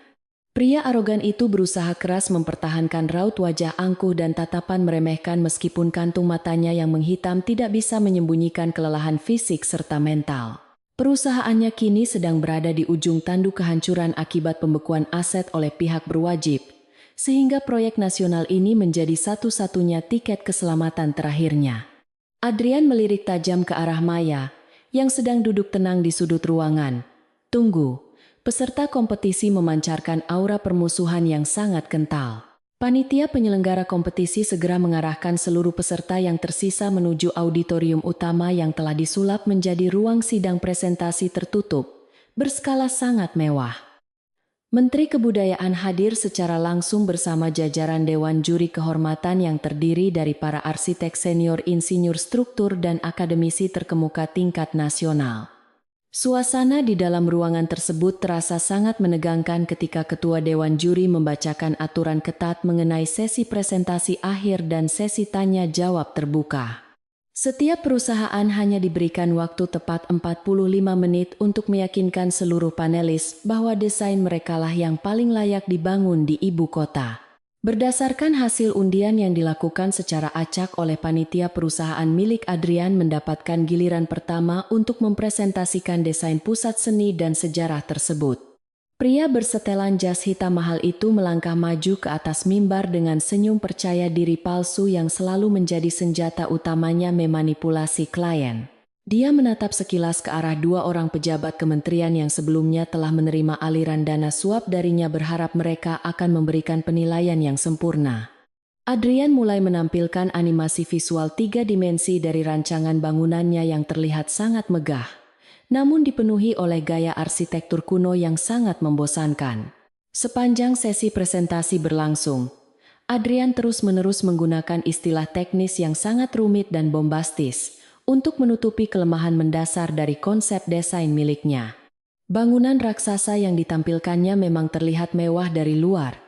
Pria arogan itu berusaha keras mempertahankan raut wajah angkuh dan tatapan meremehkan meskipun kantung matanya yang menghitam tidak bisa menyembunyikan kelelahan fisik serta mental. Perusahaannya kini sedang berada di ujung tanduk kehancuran akibat pembekuan aset oleh pihak berwajib, sehingga proyek nasional ini menjadi satu-satunya tiket keselamatan terakhirnya. Adrian melirik tajam ke arah Maya, yang sedang duduk tenang di sudut ruangan. Tunggu, peserta kompetisi memancarkan aura permusuhan yang sangat kental. Panitia penyelenggara kompetisi segera mengarahkan seluruh peserta yang tersisa menuju auditorium utama yang telah disulap menjadi ruang sidang presentasi tertutup, berskala sangat mewah. Menteri Kebudayaan hadir secara langsung bersama jajaran Dewan Juri Kehormatan yang terdiri dari para arsitek senior, insinyur struktur, dan akademisi terkemuka tingkat nasional. Suasana di dalam ruangan tersebut terasa sangat menegangkan ketika Ketua Dewan Juri membacakan aturan ketat mengenai sesi presentasi akhir dan sesi tanya-jawab terbuka. Setiap perusahaan hanya diberikan waktu tepat 45 menit untuk meyakinkan seluruh panelis bahwa desain merekalah yang paling layak dibangun di ibu kota. Berdasarkan hasil undian yang dilakukan secara acak oleh panitia, perusahaan milik Adrian mendapatkan giliran pertama untuk mempresentasikan desain pusat seni dan sejarah tersebut. Pria bersetelan jas hitam mahal itu melangkah maju ke atas mimbar dengan senyum percaya diri palsu yang selalu menjadi senjata utamanya memanipulasi klien. Dia menatap sekilas ke arah 2 orang pejabat kementerian yang sebelumnya telah menerima aliran dana suap darinya, berharap mereka akan memberikan penilaian yang sempurna. Adrian mulai menampilkan animasi visual 3 dimensi dari rancangan bangunannya yang terlihat sangat megah, namun dipenuhi oleh gaya arsitektur kuno yang sangat membosankan. Sepanjang sesi presentasi berlangsung, Adrian terus-menerus menggunakan istilah teknis yang sangat rumit dan bombastis untuk menutupi kelemahan mendasar dari konsep desain miliknya. Bangunan raksasa yang ditampilkannya memang terlihat mewah dari luar,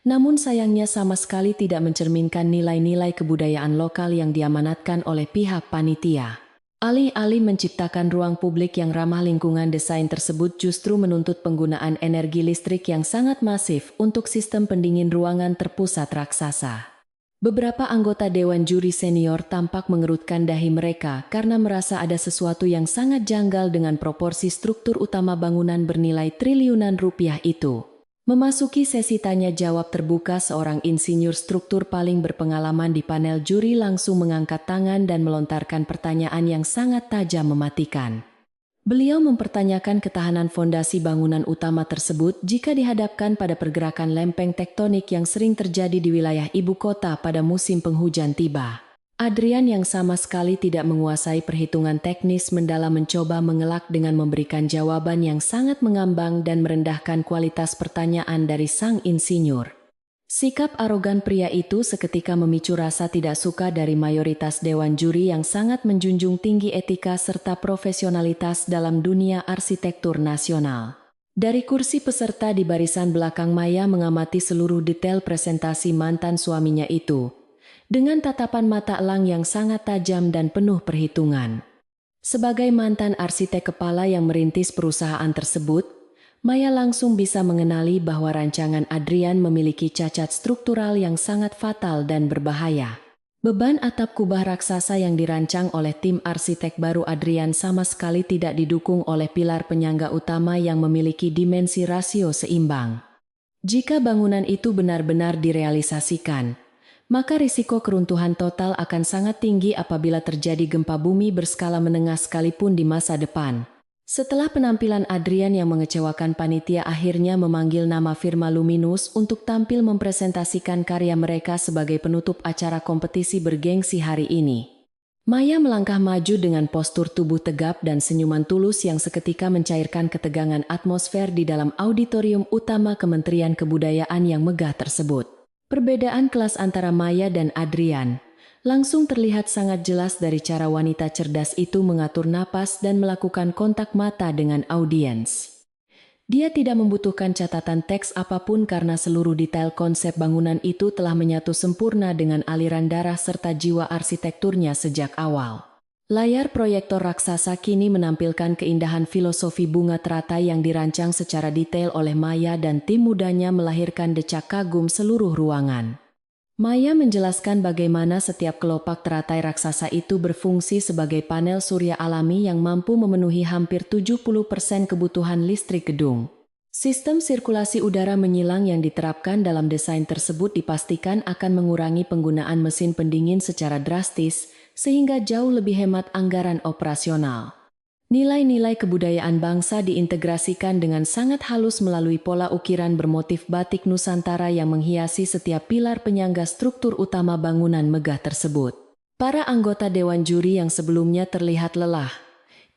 namun sayangnya sama sekali tidak mencerminkan nilai-nilai kebudayaan lokal yang diamanatkan oleh pihak panitia. Alih-alih menciptakan ruang publik yang ramah lingkungan, desain tersebut justru menuntut penggunaan energi listrik yang sangat masif untuk sistem pendingin ruangan terpusat raksasa. Beberapa anggota Dewan Juri senior tampak mengerutkan dahi mereka karena merasa ada sesuatu yang sangat janggal dengan proporsi struktur utama bangunan bernilai triliunan rupiah itu. Memasuki sesi tanya-jawab terbuka, seorang insinyur struktur paling berpengalaman di panel juri langsung mengangkat tangan dan melontarkan pertanyaan yang sangat tajam mematikan. Beliau mempertanyakan ketahanan fondasi bangunan utama tersebut jika dihadapkan pada pergerakan lempeng tektonik yang sering terjadi di wilayah ibu kota pada musim penghujan tiba. Adrian yang sama sekali tidak menguasai perhitungan teknis mendalam mencoba mengelak dengan memberikan jawaban yang sangat mengambang dan merendahkan kualitas pertanyaan dari sang insinyur. Sikap arogan pria itu seketika memicu rasa tidak suka dari mayoritas dewan juri yang sangat menjunjung tinggi etika serta profesionalitas dalam dunia arsitektur nasional. Dari kursi peserta di barisan belakang, Maya mengamati seluruh detail presentasi mantan suaminya itu, dengan tatapan mata elang yang sangat tajam dan penuh perhitungan. Sebagai mantan arsitek kepala yang merintis perusahaan tersebut, Maya langsung bisa mengenali bahwa rancangan Adrian memiliki cacat struktural yang sangat fatal dan berbahaya. Beban atap kubah raksasa yang dirancang oleh tim arsitek baru Adrian sama sekali tidak didukung oleh pilar penyangga utama yang memiliki dimensi rasio seimbang. Jika bangunan itu benar-benar direalisasikan, maka risiko keruntuhan total akan sangat tinggi apabila terjadi gempa bumi berskala menengah sekalipun di masa depan. Setelah penampilan Adrian yang mengecewakan, panitia akhirnya memanggil nama firma Luminous untuk tampil mempresentasikan karya mereka sebagai penutup acara kompetisi bergengsi hari ini. Maya melangkah maju dengan postur tubuh tegap dan senyuman tulus yang seketika mencairkan ketegangan atmosfer di dalam auditorium utama Kementerian Kebudayaan yang megah tersebut. Perbedaan kelas antara Maya dan Adrian Langsung terlihat sangat jelas dari cara wanita cerdas itu mengatur napas dan melakukan kontak mata dengan audiens. Dia tidak membutuhkan catatan teks apapun karena seluruh detail konsep bangunan itu telah menyatu sempurna dengan aliran darah serta jiwa arsitekturnya sejak awal. Layar proyektor raksasa kini menampilkan keindahan filosofi bunga teratai yang dirancang secara detail oleh Maya dan tim mudanya melahirkan decak kagum seluruh ruangan. Maya menjelaskan bagaimana setiap kelopak teratai raksasa itu berfungsi sebagai panel surya alami yang mampu memenuhi hampir 70% kebutuhan listrik gedung. Sistem sirkulasi udara menyilang yang diterapkan dalam desain tersebut dipastikan akan mengurangi penggunaan mesin pendingin secara drastis, sehingga jauh lebih hemat anggaran operasional. Nilai-nilai kebudayaan bangsa diintegrasikan dengan sangat halus melalui pola ukiran bermotif batik Nusantara yang menghiasi setiap pilar penyangga struktur utama bangunan megah tersebut. Para anggota Dewan Juri yang sebelumnya terlihat lelah,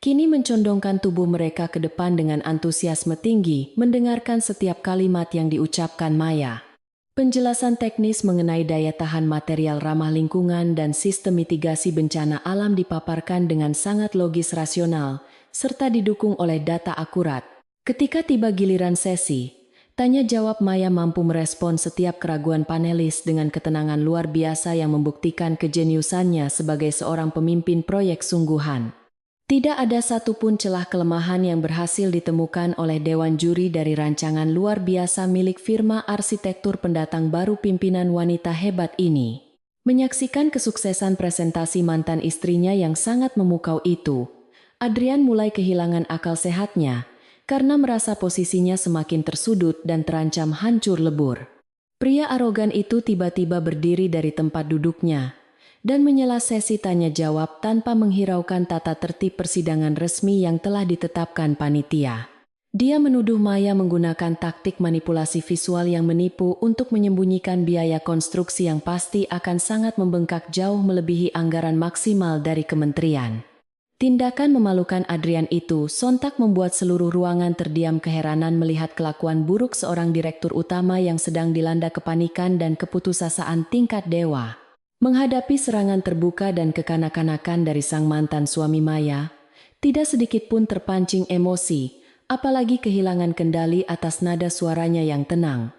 kini mencondongkan tubuh mereka ke depan dengan antusiasme tinggi mendengarkan setiap kalimat yang diucapkan Maya. Penjelasan teknis mengenai daya tahan material ramah lingkungan dan sistem mitigasi bencana alam dipaparkan dengan sangat logis rasional, serta didukung oleh data akurat. Ketika tiba giliran sesi, tanya jawab Maya mampu merespon setiap keraguan panelis dengan ketenangan luar biasa yang membuktikan kejeniusannya sebagai seorang pemimpin proyek sungguhan. Tidak ada satupun celah kelemahan yang berhasil ditemukan oleh Dewan Juri dari rancangan luar biasa milik firma arsitektur pendatang baru pimpinan wanita hebat ini. Menyaksikan kesuksesan presentasi mantan istrinya yang sangat memukau itu, Adrian mulai kehilangan akal sehatnya karena merasa posisinya semakin tersudut dan terancam hancur lebur. Pria arogan itu tiba-tiba berdiri dari tempat duduknya dan menyela sesi tanya jawab tanpa menghiraukan tata tertib persidangan resmi yang telah ditetapkan panitia. Dia menuduh Maya menggunakan taktik manipulasi visual yang menipu untuk menyembunyikan biaya konstruksi yang pasti akan sangat membengkak jauh melebihi anggaran maksimal dari kementerian. Tindakan memalukan Adrian itu sontak membuat seluruh ruangan terdiam keheranan melihat kelakuan buruk seorang direktur utama yang sedang dilanda kepanikan dan keputusasaan tingkat dewa. Menghadapi serangan terbuka dan kekanak-kanakan dari sang mantan suami Maya, tidak sedikit pun terpancing emosi, apalagi kehilangan kendali atas nada suaranya yang tenang.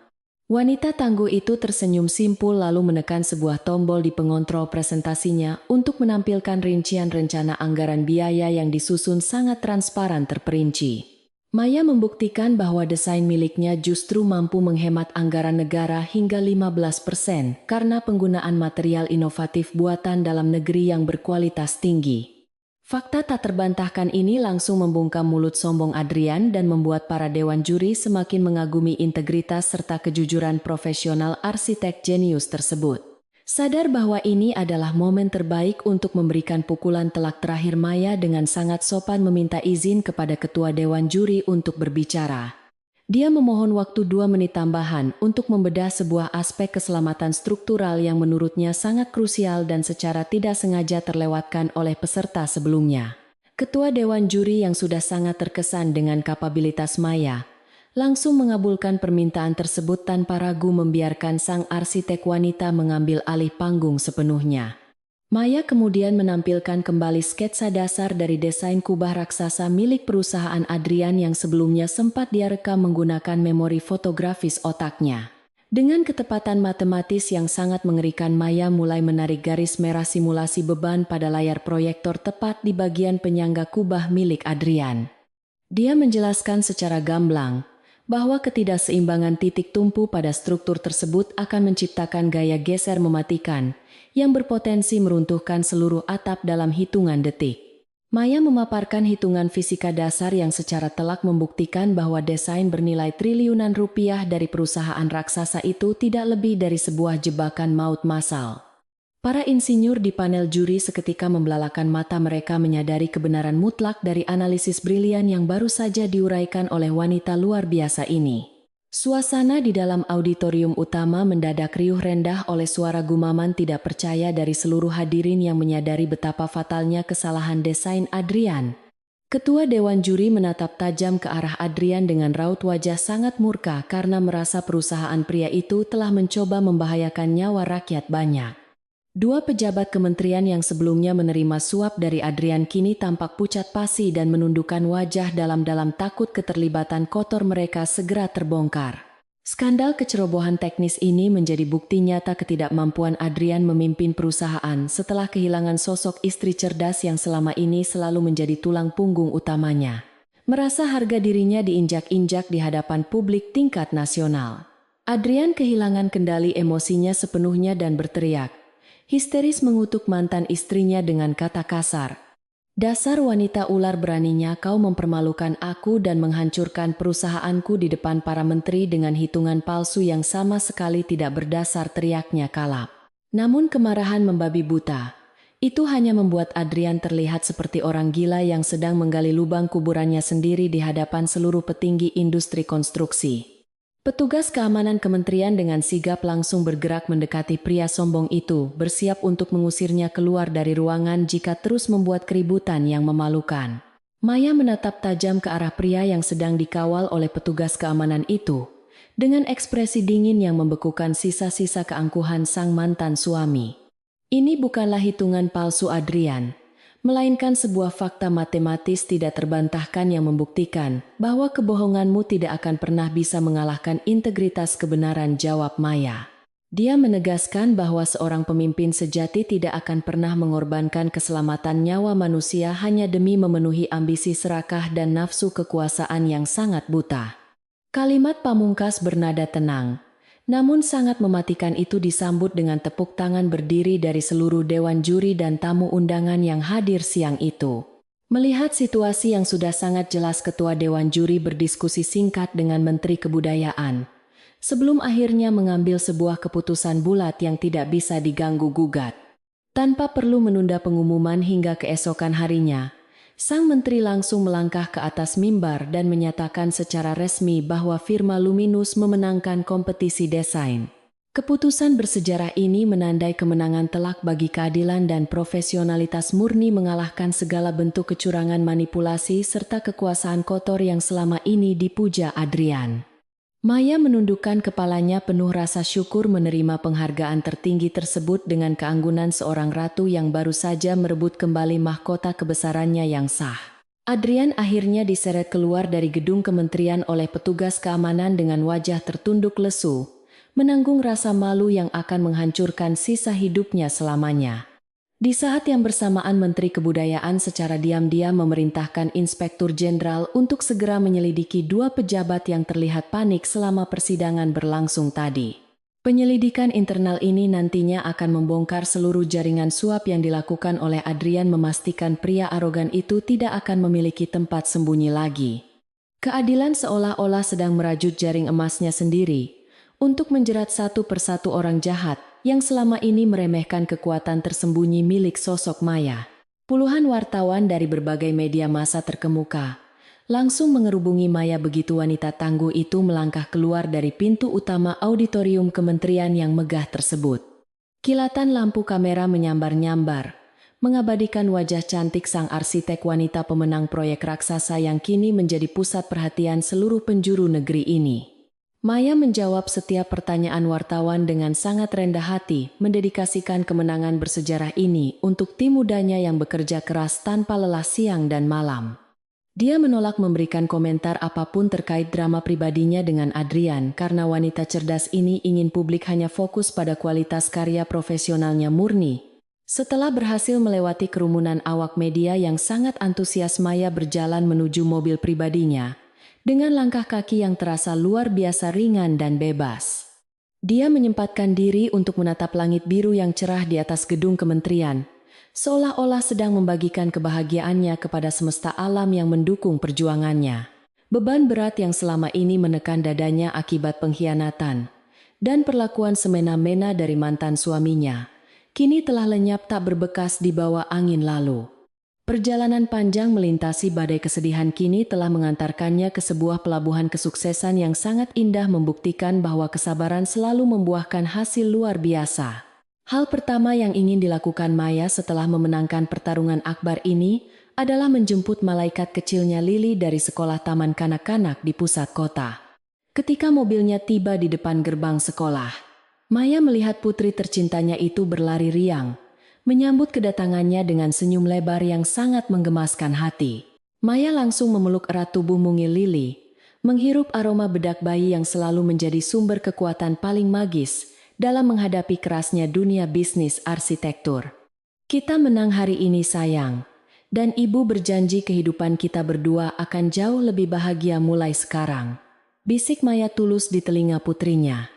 Wanita tangguh itu tersenyum simpul lalu menekan sebuah tombol di pengontrol presentasinya untuk menampilkan rincian rencana anggaran biaya yang disusun sangat transparan terperinci. Maya membuktikan bahwa desain miliknya justru mampu menghemat anggaran negara hingga 15% karena penggunaan material inovatif buatan dalam negeri yang berkualitas tinggi. Fakta tak terbantahkan ini langsung membungkam mulut sombong Adrian dan membuat para dewan juri semakin mengagumi integritas serta kejujuran profesional arsitek jenius tersebut. Sadar bahwa ini adalah momen terbaik untuk memberikan pukulan telak terakhir, Maya dengan sangat sopan meminta izin kepada ketua dewan juri untuk berbicara. Dia memohon waktu 2 menit tambahan untuk membedah sebuah aspek keselamatan struktural yang menurutnya sangat krusial dan secara tidak sengaja terlewatkan oleh peserta sebelumnya. Ketua dewan juri yang sudah sangat terkesan dengan kapabilitas Maya langsung mengabulkan permintaan tersebut tanpa ragu membiarkan sang arsitek wanita mengambil alih panggung sepenuhnya. Maya kemudian menampilkan kembali sketsa dasar dari desain kubah raksasa milik perusahaan Adrian yang sebelumnya sempat dia rekam menggunakan memori fotografis otaknya. Dengan ketepatan matematis yang sangat mengerikan, Maya mulai menarik garis merah simulasi beban pada layar proyektor tepat di bagian penyangga kubah milik Adrian. Dia menjelaskan secara gamblang bahwa ketidakseimbangan titik tumpu pada struktur tersebut akan menciptakan gaya geser mematikan yang berpotensi meruntuhkan seluruh atap dalam hitungan detik. Maya memaparkan hitungan fisika dasar yang secara telak membuktikan bahwa desain bernilai triliunan rupiah dari perusahaan raksasa itu tidak lebih dari sebuah jebakan maut massal. Para insinyur di panel juri seketika membelalakan mata, mereka menyadari kebenaran mutlak dari analisis brilian yang baru saja diuraikan oleh wanita luar biasa ini. Suasana di dalam auditorium utama mendadak riuh rendah oleh suara gumaman tidak percaya dari seluruh hadirin yang menyadari betapa fatalnya kesalahan desain Adrian. Ketua dewan juri menatap tajam ke arah Adrian dengan raut wajah sangat murka karena merasa perusahaan pria itu telah mencoba membahayakan nyawa rakyat banyak. Dua pejabat kementerian yang sebelumnya menerima suap dari Adrian kini tampak pucat pasi dan menundukkan wajah dalam-dalam takut keterlibatan kotor mereka segera terbongkar. Skandal kecerobohan teknis ini menjadi bukti nyata ketidakmampuan Adrian memimpin perusahaan setelah kehilangan sosok istri cerdas yang selama ini selalu menjadi tulang punggung utamanya. Merasa harga dirinya diinjak-injak di hadapan publik tingkat nasional. Adrian kehilangan kendali emosinya sepenuhnya dan berteriak, histeris mengutuk mantan istrinya dengan kata kasar. Dasar wanita ular, beraninya kau mempermalukan aku dan menghancurkan perusahaanku di depan para menteri dengan hitungan palsu yang sama sekali tidak berdasar, teriaknya kalap. Namun kemarahan membabi buta. Itu hanya membuat Adrian terlihat seperti orang gila yang sedang menggali lubang kuburannya sendiri di hadapan seluruh petinggi industri konstruksi. Petugas keamanan kementerian dengan sigap langsung bergerak mendekati pria sombong itu, bersiap untuk mengusirnya keluar dari ruangan jika terus membuat keributan yang memalukan. Maya menatap tajam ke arah pria yang sedang dikawal oleh petugas keamanan itu, dengan ekspresi dingin yang membekukan sisa-sisa keangkuhan sang mantan suami. Ini bukanlah hitungan palsu Adrian, melainkan sebuah fakta matematis tidak terbantahkan yang membuktikan bahwa kebohonganmu tidak akan pernah bisa mengalahkan integritas kebenaran, jawab Maya. Dia menegaskan bahwa seorang pemimpin sejati tidak akan pernah mengorbankan keselamatan nyawa manusia hanya demi memenuhi ambisi serakah dan nafsu kekuasaan yang sangat buta. Kalimat pamungkas bernada tenang, namun sangat mematikan itu disambut dengan tepuk tangan berdiri dari seluruh dewan juri dan tamu undangan yang hadir siang itu. Melihat situasi yang sudah sangat jelas, ketua dewan juri berdiskusi singkat dengan Menteri Kebudayaan, sebelum akhirnya mengambil sebuah keputusan bulat yang tidak bisa diganggu-gugat. Tanpa perlu menunda pengumuman hingga keesokan harinya, sang menteri langsung melangkah ke atas mimbar dan menyatakan secara resmi bahwa firma Luminus memenangkan kompetisi desain. Keputusan bersejarah ini menandai kemenangan telak bagi keadilan dan profesionalitas murni, mengalahkan segala bentuk kecurangan, manipulasi, serta kekuasaan kotor yang selama ini dipuja Adrian. Maya menundukkan kepalanya penuh rasa syukur menerima penghargaan tertinggi tersebut dengan keanggunan seorang ratu yang baru saja merebut kembali mahkota kebesarannya yang sah. Adrian akhirnya diseret keluar dari gedung kementerian oleh petugas keamanan dengan wajah tertunduk lesu, menanggung rasa malu yang akan menghancurkan sisa hidupnya selamanya. Di saat yang bersamaan, Menteri Kebudayaan secara diam-diam memerintahkan Inspektur Jenderal untuk segera menyelidiki dua pejabat yang terlihat panik selama persidangan berlangsung tadi. Penyelidikan internal ini nantinya akan membongkar seluruh jaringan suap yang dilakukan oleh Adrian, memastikan pria arogan itu tidak akan memiliki tempat sembunyi lagi. Keadilan seolah-olah sedang merajut jaring emasnya sendiri untuk menjerat satu persatu orang jahat yang selama ini meremehkan kekuatan tersembunyi milik sosok Maya. Puluhan wartawan dari berbagai media massa terkemuka langsung mengerubungi Maya begitu wanita tangguh itu melangkah keluar dari pintu utama auditorium kementerian yang megah tersebut. Kilatan lampu kamera menyambar-nyambar, mengabadikan wajah cantik sang arsitek wanita pemenang proyek raksasa yang kini menjadi pusat perhatian seluruh penjuru negeri ini. Maya menjawab setiap pertanyaan wartawan dengan sangat rendah hati, mendedikasikan kemenangan bersejarah ini untuk tim mudanya yang bekerja keras tanpa lelah siang dan malam. Dia menolak memberikan komentar apapun terkait drama pribadinya dengan Adrian karena wanita cerdas ini ingin publik hanya fokus pada kualitas karya profesionalnya murni. Setelah berhasil melewati kerumunan awak media yang sangat antusias, Maya berjalan menuju mobil pribadinya dengan langkah kaki yang terasa luar biasa ringan dan bebas. Dia menyempatkan diri untuk menatap langit biru yang cerah di atas gedung kementerian, seolah-olah sedang membagikan kebahagiaannya kepada semesta alam yang mendukung perjuangannya. Beban berat yang selama ini menekan dadanya akibat pengkhianatan dan perlakuan semena-mena dari mantan suaminya, kini telah lenyap tak berbekas di bawah angin lalu. Perjalanan panjang melintasi badai kesedihan kini telah mengantarkannya ke sebuah pelabuhan kesuksesan yang sangat indah, membuktikan bahwa kesabaran selalu membuahkan hasil luar biasa. Hal pertama yang ingin dilakukan Maya setelah memenangkan pertarungan akbar ini adalah menjemput malaikat kecilnya Lily dari sekolah taman kanak-kanak di pusat kota. Ketika mobilnya tiba di depan gerbang sekolah, Maya melihat putri tercintanya itu berlari riang, menyambut kedatangannya dengan senyum lebar yang sangat menggemaskan hati. Maya langsung memeluk erat tubuh mungil Lily, menghirup aroma bedak bayi yang selalu menjadi sumber kekuatan paling magis dalam menghadapi kerasnya dunia bisnis arsitektur. Kita menang hari ini sayang, dan ibu berjanji kehidupan kita berdua akan jauh lebih bahagia mulai sekarang. Bisik Maya tulus di telinga putrinya.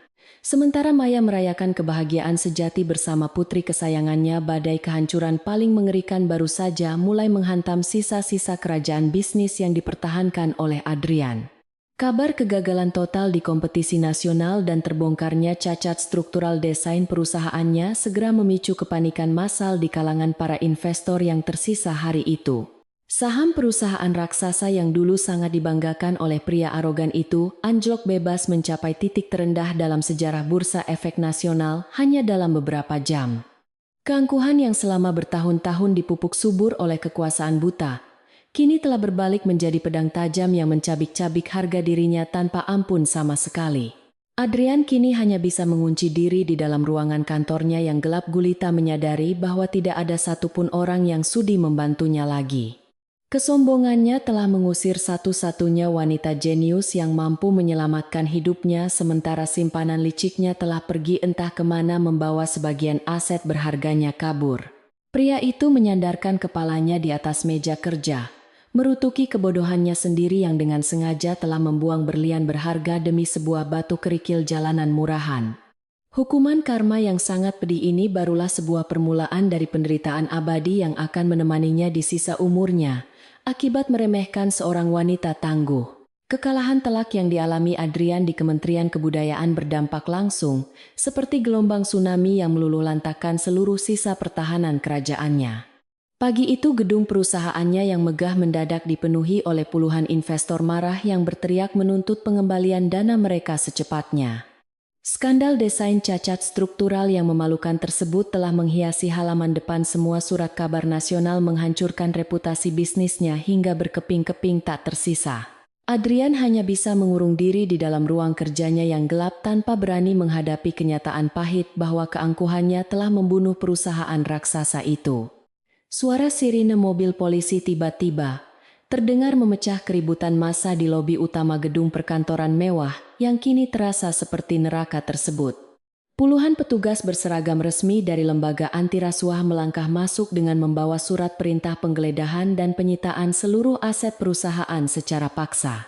Sementara Maya merayakan kebahagiaan sejati bersama putri kesayangannya, badai kehancuran paling mengerikan baru saja mulai menghantam sisa-sisa kerajaan bisnis yang dipertahankan oleh Adrian. Kabar kegagalan total di kompetisi nasional dan terbongkarnya cacat struktural desain perusahaannya segera memicu kepanikan massal di kalangan para investor yang tersisa hari itu. Saham perusahaan raksasa yang dulu sangat dibanggakan oleh pria arogan itu anjlok bebas mencapai titik terendah dalam sejarah bursa efek nasional hanya dalam beberapa jam. Keangkuhan yang selama bertahun-tahun dipupuk subur oleh kekuasaan buta, kini telah berbalik menjadi pedang tajam yang mencabik-cabik harga dirinya tanpa ampun sama sekali. Adrian kini hanya bisa mengunci diri di dalam ruangan kantornya yang gelap gulita, menyadari bahwa tidak ada satupun orang yang sudi membantunya lagi. Kesombongannya telah mengusir satu-satunya wanita jenius yang mampu menyelamatkan hidupnya, sementara simpanan liciknya telah pergi entah kemana membawa sebagian aset berharganya kabur. Pria itu menyandarkan kepalanya di atas meja kerja, merutuki kebodohannya sendiri yang dengan sengaja telah membuang berlian berharga demi sebuah batu kerikil jalanan murahan. Hukuman karma yang sangat pedih ini barulah sebuah permulaan dari penderitaan abadi yang akan menemaninya di sisa umurnya, akibat meremehkan seorang wanita tangguh. Kekalahan telak yang dialami Adrian di Kementerian Kebudayaan berdampak langsung, seperti gelombang tsunami yang meluluhlantakkan seluruh sisa pertahanan kerajaannya. Pagi itu gedung perusahaannya yang megah mendadak dipenuhi oleh puluhan investor marah yang berteriak menuntut pengembalian dana mereka secepatnya. Skandal desain cacat struktural yang memalukan tersebut telah menghiasi halaman depan semua surat kabar nasional, menghancurkan reputasi bisnisnya hingga berkeping-keping tak tersisa. Adrian hanya bisa mengurung diri di dalam ruang kerjanya yang gelap tanpa berani menghadapi kenyataan pahit bahwa keangkuhannya telah membunuh perusahaan raksasa itu. Suara sirine mobil polisi tiba-tiba terdengar memecah keributan massa di lobi utama gedung perkantoran mewah yang kini terasa seperti neraka tersebut. Puluhan petugas berseragam resmi dari lembaga anti rasuah melangkah masuk dengan membawa surat perintah penggeledahan dan penyitaan seluruh aset perusahaan secara paksa.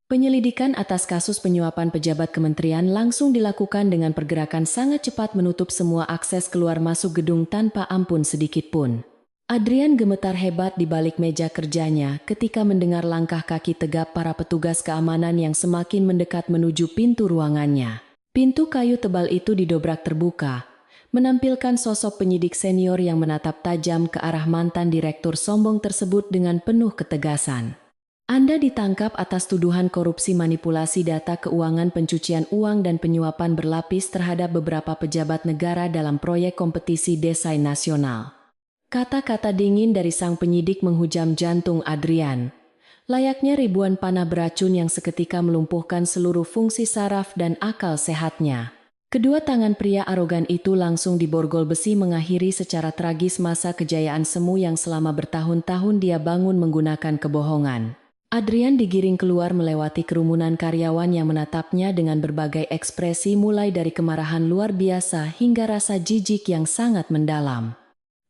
Penyelidikan atas kasus penyuapan pejabat kementerian langsung dilakukan dengan pergerakan sangat cepat, menutup semua akses keluar masuk gedung tanpa ampun sedikit pun. Adrian gemetar hebat di balik meja kerjanya ketika mendengar langkah kaki tegap para petugas keamanan yang semakin mendekat menuju pintu ruangannya. Pintu kayu tebal itu didobrak terbuka, menampilkan sosok penyidik senior yang menatap tajam ke arah mantan direktur sombong tersebut dengan penuh ketegasan. Anda ditangkap atas tuduhan korupsi, manipulasi data keuangan, pencucian uang, dan penyuapan berlapis terhadap beberapa pejabat negara dalam proyek kompetisi desain nasional. Kata-kata dingin dari sang penyidik menghujam jantung Adrian. Layaknya ribuan panah beracun yang seketika melumpuhkan seluruh fungsi saraf dan akal sehatnya. Kedua tangan pria arogan itu langsung diborgol besi, mengakhiri secara tragis masa kejayaan semu yang selama bertahun-tahun dia bangun menggunakan kebohongan. Adrian digiring keluar melewati kerumunan karyawan yang menatapnya dengan berbagai ekspresi, mulai dari kemarahan luar biasa hingga rasa jijik yang sangat mendalam.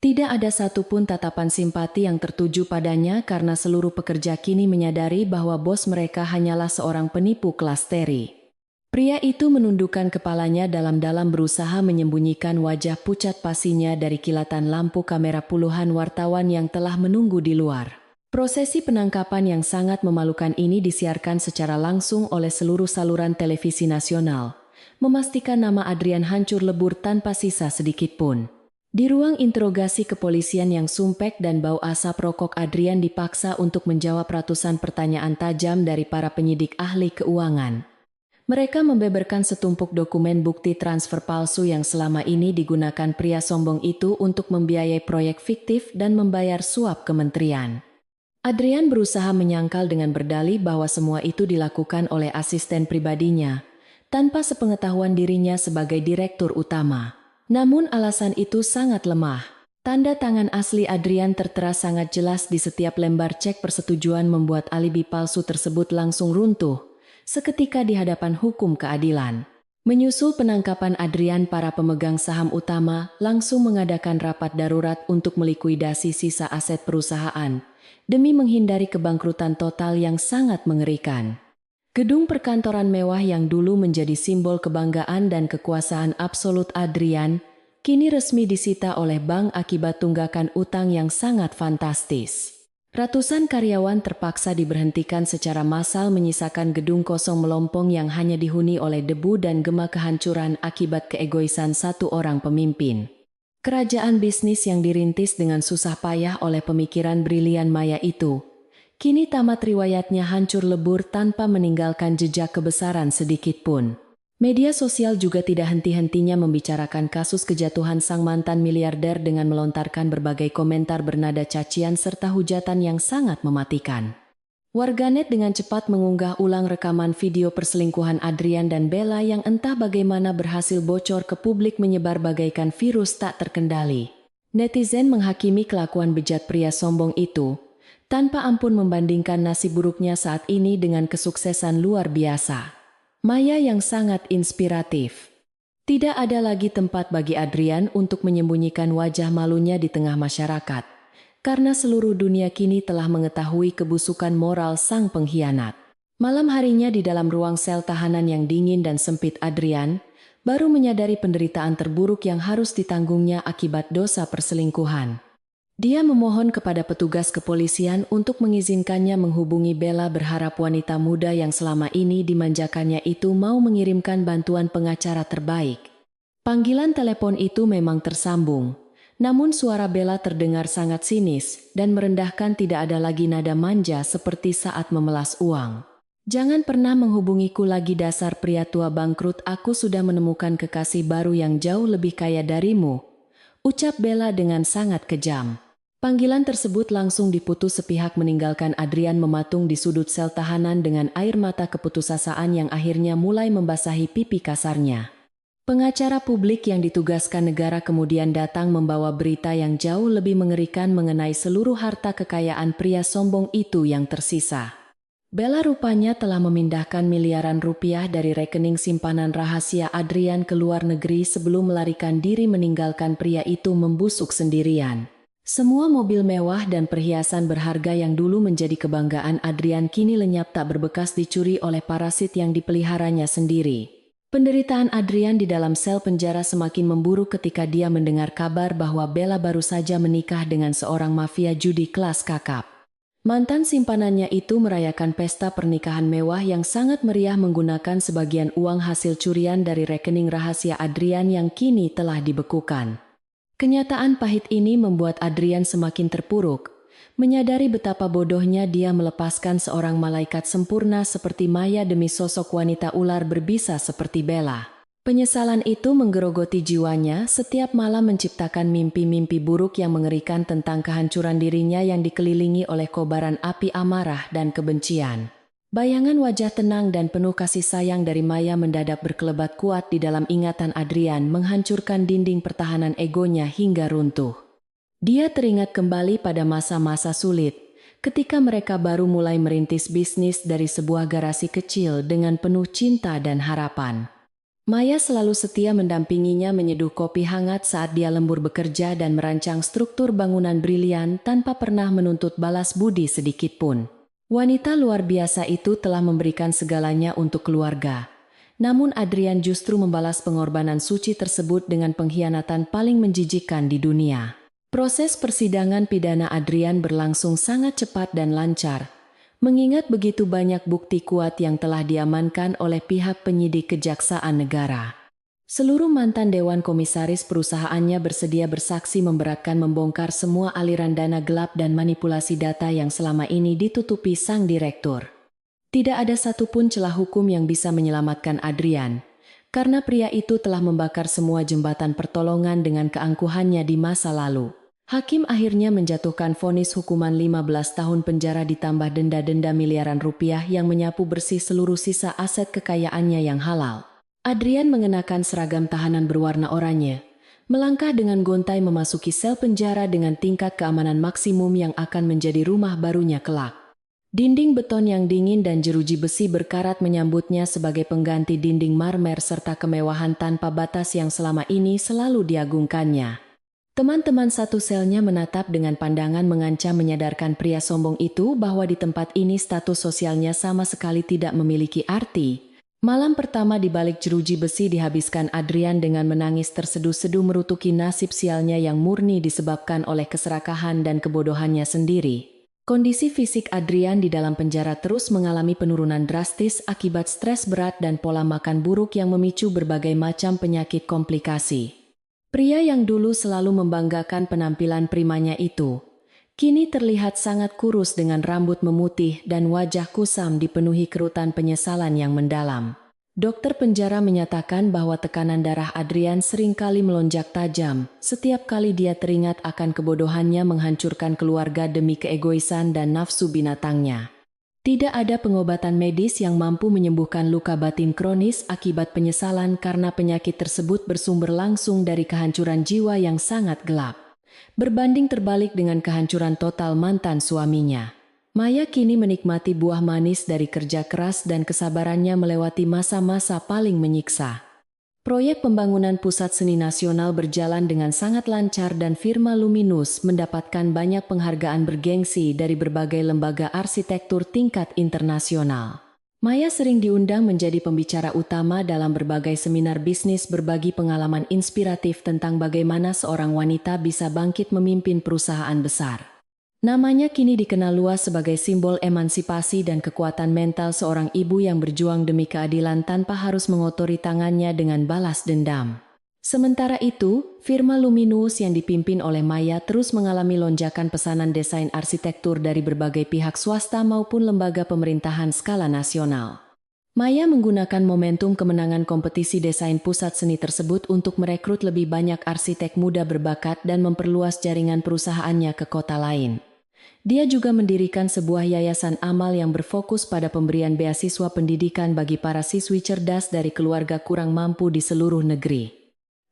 Tidak ada satupun tatapan simpati yang tertuju padanya karena seluruh pekerja kini menyadari bahwa bos mereka hanyalah seorang penipu kelas teri. Pria itu menundukkan kepalanya dalam-dalam, berusaha menyembunyikan wajah pucat pasinya dari kilatan lampu kamera puluhan wartawan yang telah menunggu di luar. Prosesi penangkapan yang sangat memalukan ini disiarkan secara langsung oleh seluruh saluran televisi nasional, memastikan nama Adrian hancur lebur tanpa sisa sedikit pun. Di ruang interogasi kepolisian yang sumpek dan bau asap rokok, Adrian dipaksa untuk menjawab ratusan pertanyaan tajam dari para penyidik ahli keuangan. Mereka membeberkan setumpuk dokumen bukti transfer palsu yang selama ini digunakan pria sombong itu untuk membiayai proyek fiktif dan membayar suap kementerian. Adrian berusaha menyangkal dengan berdalih bahwa semua itu dilakukan oleh asisten pribadinya, tanpa sepengetahuan dirinya sebagai direktur utama. Namun alasan itu sangat lemah. Tanda tangan asli Adrian tertera sangat jelas di setiap lembar cek persetujuan membuat alibi palsu tersebut langsung runtuh, seketika di hadapan hukum keadilan. Menyusul penangkapan Adrian, para pemegang saham utama langsung mengadakan rapat darurat untuk melikuidasi sisa aset perusahaan, demi menghindari kebangkrutan total yang sangat mengerikan. Gedung perkantoran mewah yang dulu menjadi simbol kebanggaan dan kekuasaan absolut Adrian, kini resmi disita oleh bank akibat tunggakan utang yang sangat fantastis. Ratusan karyawan terpaksa diberhentikan secara massal, menyisakan gedung kosong melompong yang hanya dihuni oleh debu dan gema kehancuran akibat keegoisan satu orang pemimpin. Kerajaan bisnis yang dirintis dengan susah payah oleh pemikiran brilian Maya itu, kini tamat riwayatnya hancur lebur tanpa meninggalkan jejak kebesaran sedikitpun. Media sosial juga tidak henti-hentinya membicarakan kasus kejatuhan sang mantan miliarder dengan melontarkan berbagai komentar bernada cacian serta hujatan yang sangat mematikan. Warganet dengan cepat mengunggah ulang rekaman video perselingkuhan Adrian dan Bella yang entah bagaimana berhasil bocor ke publik, menyebar bagaikan virus tak terkendali. Netizen menghakimi kelakuan bejat pria sombong itu, tanpa ampun membandingkan nasib buruknya saat ini dengan kesuksesan luar biasa Maya yang sangat inspiratif. Tidak ada lagi tempat bagi Adrian untuk menyembunyikan wajah malunya di tengah masyarakat, karena seluruh dunia kini telah mengetahui kebusukan moral sang pengkhianat. Malam harinya di dalam ruang sel tahanan yang dingin dan sempit, Adrian baru menyadari penderitaan terburuk yang harus ditanggungnya akibat dosa perselingkuhan. Dia memohon kepada petugas kepolisian untuk mengizinkannya menghubungi Bella, berharap wanita muda yang selama ini dimanjakannya itu mau mengirimkan bantuan pengacara terbaik. Panggilan telepon itu memang tersambung, namun suara Bella terdengar sangat sinis dan merendahkan, tidak ada lagi nada manja seperti saat memelas uang. "Jangan pernah menghubungiku lagi, dasar pria tua bangkrut, aku sudah menemukan kekasih baru yang jauh lebih kaya darimu," ucap Bella dengan sangat kejam. Panggilan tersebut langsung diputus sepihak, meninggalkan Adrian mematung di sudut sel tahanan dengan air mata keputusasaan yang akhirnya mulai membasahi pipi kasarnya. Pengacara publik yang ditugaskan negara kemudian datang membawa berita yang jauh lebih mengerikan mengenai seluruh harta kekayaan pria sombong itu yang tersisa. Bella rupanya telah memindahkan miliaran rupiah dari rekening simpanan rahasia Adrian ke luar negeri sebelum melarikan diri meninggalkan pria itu membusuk sendirian. Semua mobil mewah dan perhiasan berharga yang dulu menjadi kebanggaan Adrian kini lenyap tak berbekas, dicuri oleh parasit yang dipeliharanya sendiri. Penderitaan Adrian di dalam sel penjara semakin memburuk ketika dia mendengar kabar bahwa Bella baru saja menikah dengan seorang mafia judi kelas kakap. Mantan simpanannya itu merayakan pesta pernikahan mewah yang sangat meriah menggunakan sebagian uang hasil curian dari rekening rahasia Adrian yang kini telah dibekukan. Kenyataan pahit ini membuat Adrian semakin terpuruk, menyadari betapa bodohnya dia melepaskan seorang malaikat sempurna seperti Maya demi sosok wanita ular berbisa seperti Bella. Penyesalan itu menggerogoti jiwanya, setiap malam menciptakan mimpi-mimpi buruk yang mengerikan tentang kehancuran dirinya yang dikelilingi oleh kobaran api amarah dan kebencian. Bayangan wajah tenang dan penuh kasih sayang dari Maya mendadak berkelebat kuat di dalam ingatan Adrian, menghancurkan dinding pertahanan egonya hingga runtuh. Dia teringat kembali pada masa-masa sulit, ketika mereka baru mulai merintis bisnis dari sebuah garasi kecil dengan penuh cinta dan harapan. Maya selalu setia mendampinginya, menyeduh kopi hangat saat dia lembur bekerja dan merancang struktur bangunan brilian tanpa pernah menuntut balas budi sedikitpun. Wanita luar biasa itu telah memberikan segalanya untuk keluarga. Namun Adrian justru membalas pengorbanan suci tersebut dengan pengkhianatan paling menjijikkan di dunia. Proses persidangan pidana Adrian berlangsung sangat cepat dan lancar, mengingat begitu banyak bukti kuat yang telah diamankan oleh pihak penyidik kejaksaan negara. Seluruh mantan dewan komisaris perusahaannya bersedia bersaksi memberatkan, membongkar semua aliran dana gelap dan manipulasi data yang selama ini ditutupi sang direktur. Tidak ada satupun celah hukum yang bisa menyelamatkan Adrian, karena pria itu telah membakar semua jembatan pertolongan dengan keangkuhannya di masa lalu. Hakim akhirnya menjatuhkan vonis hukuman 15 tahun penjara ditambah denda-denda miliaran rupiah yang menyapu bersih seluruh sisa aset kekayaannya yang halal. Adrian mengenakan seragam tahanan berwarna oranye, melangkah dengan gontai memasuki sel penjara dengan tingkat keamanan maksimum yang akan menjadi rumah barunya kelak. Dinding beton yang dingin dan jeruji besi berkarat menyambutnya sebagai pengganti dinding marmer serta kemewahan tanpa batas yang selama ini selalu diagungkannya. Teman-teman satu selnya menatap dengan pandangan mengancam menyadarkan pria sombong itu bahwa di tempat ini status sosialnya sama sekali tidak memiliki arti. Malam pertama di balik jeruji besi dihabiskan Adrian dengan menangis terseduh-seduh merutuki nasib sialnya yang murni disebabkan oleh keserakahan dan kebodohannya sendiri. Kondisi fisik Adrian di dalam penjara terus mengalami penurunan drastis akibat stres berat dan pola makan buruk yang memicu berbagai macam penyakit komplikasi. Pria yang dulu selalu membanggakan penampilan primanya itu, kini terlihat sangat kurus dengan rambut memutih dan wajah kusam dipenuhi kerutan penyesalan yang mendalam. Dokter penjara menyatakan bahwa tekanan darah Adrian seringkali melonjak tajam setiap kali dia teringat akan kebodohannya menghancurkan keluarga demi keegoisan dan nafsu binatangnya. Tidak ada pengobatan medis yang mampu menyembuhkan luka batin kronis akibat penyesalan karena penyakit tersebut bersumber langsung dari kehancuran jiwa yang sangat gelap. Berbanding terbalik dengan kehancuran total mantan suaminya. Maya kini menikmati buah manis dari kerja keras dan kesabarannya melewati masa-masa paling menyiksa. Proyek pembangunan Pusat Seni Nasional berjalan dengan sangat lancar dan firma Luminus mendapatkan banyak penghargaan bergengsi dari berbagai lembaga arsitektur tingkat internasional. Maya sering diundang menjadi pembicara utama dalam berbagai seminar bisnis berbagi pengalaman inspiratif tentang bagaimana seorang wanita bisa bangkit memimpin perusahaan besar. Namanya kini dikenal luas sebagai simbol emansipasi dan kekuatan mental seorang ibu yang berjuang demi keadilan tanpa harus mengotori tangannya dengan balas dendam. Sementara itu, firma Luminus yang dipimpin oleh Maya terus mengalami lonjakan pesanan desain arsitektur dari berbagai pihak swasta maupun lembaga pemerintahan skala nasional. Maya menggunakan momentum kemenangan kompetisi desain pusat seni tersebut untuk merekrut lebih banyak arsitek muda berbakat dan memperluas jaringan perusahaannya ke kota lain. Dia juga mendirikan sebuah yayasan amal yang berfokus pada pemberian beasiswa pendidikan bagi para siswi cerdas dari keluarga kurang mampu di seluruh negeri.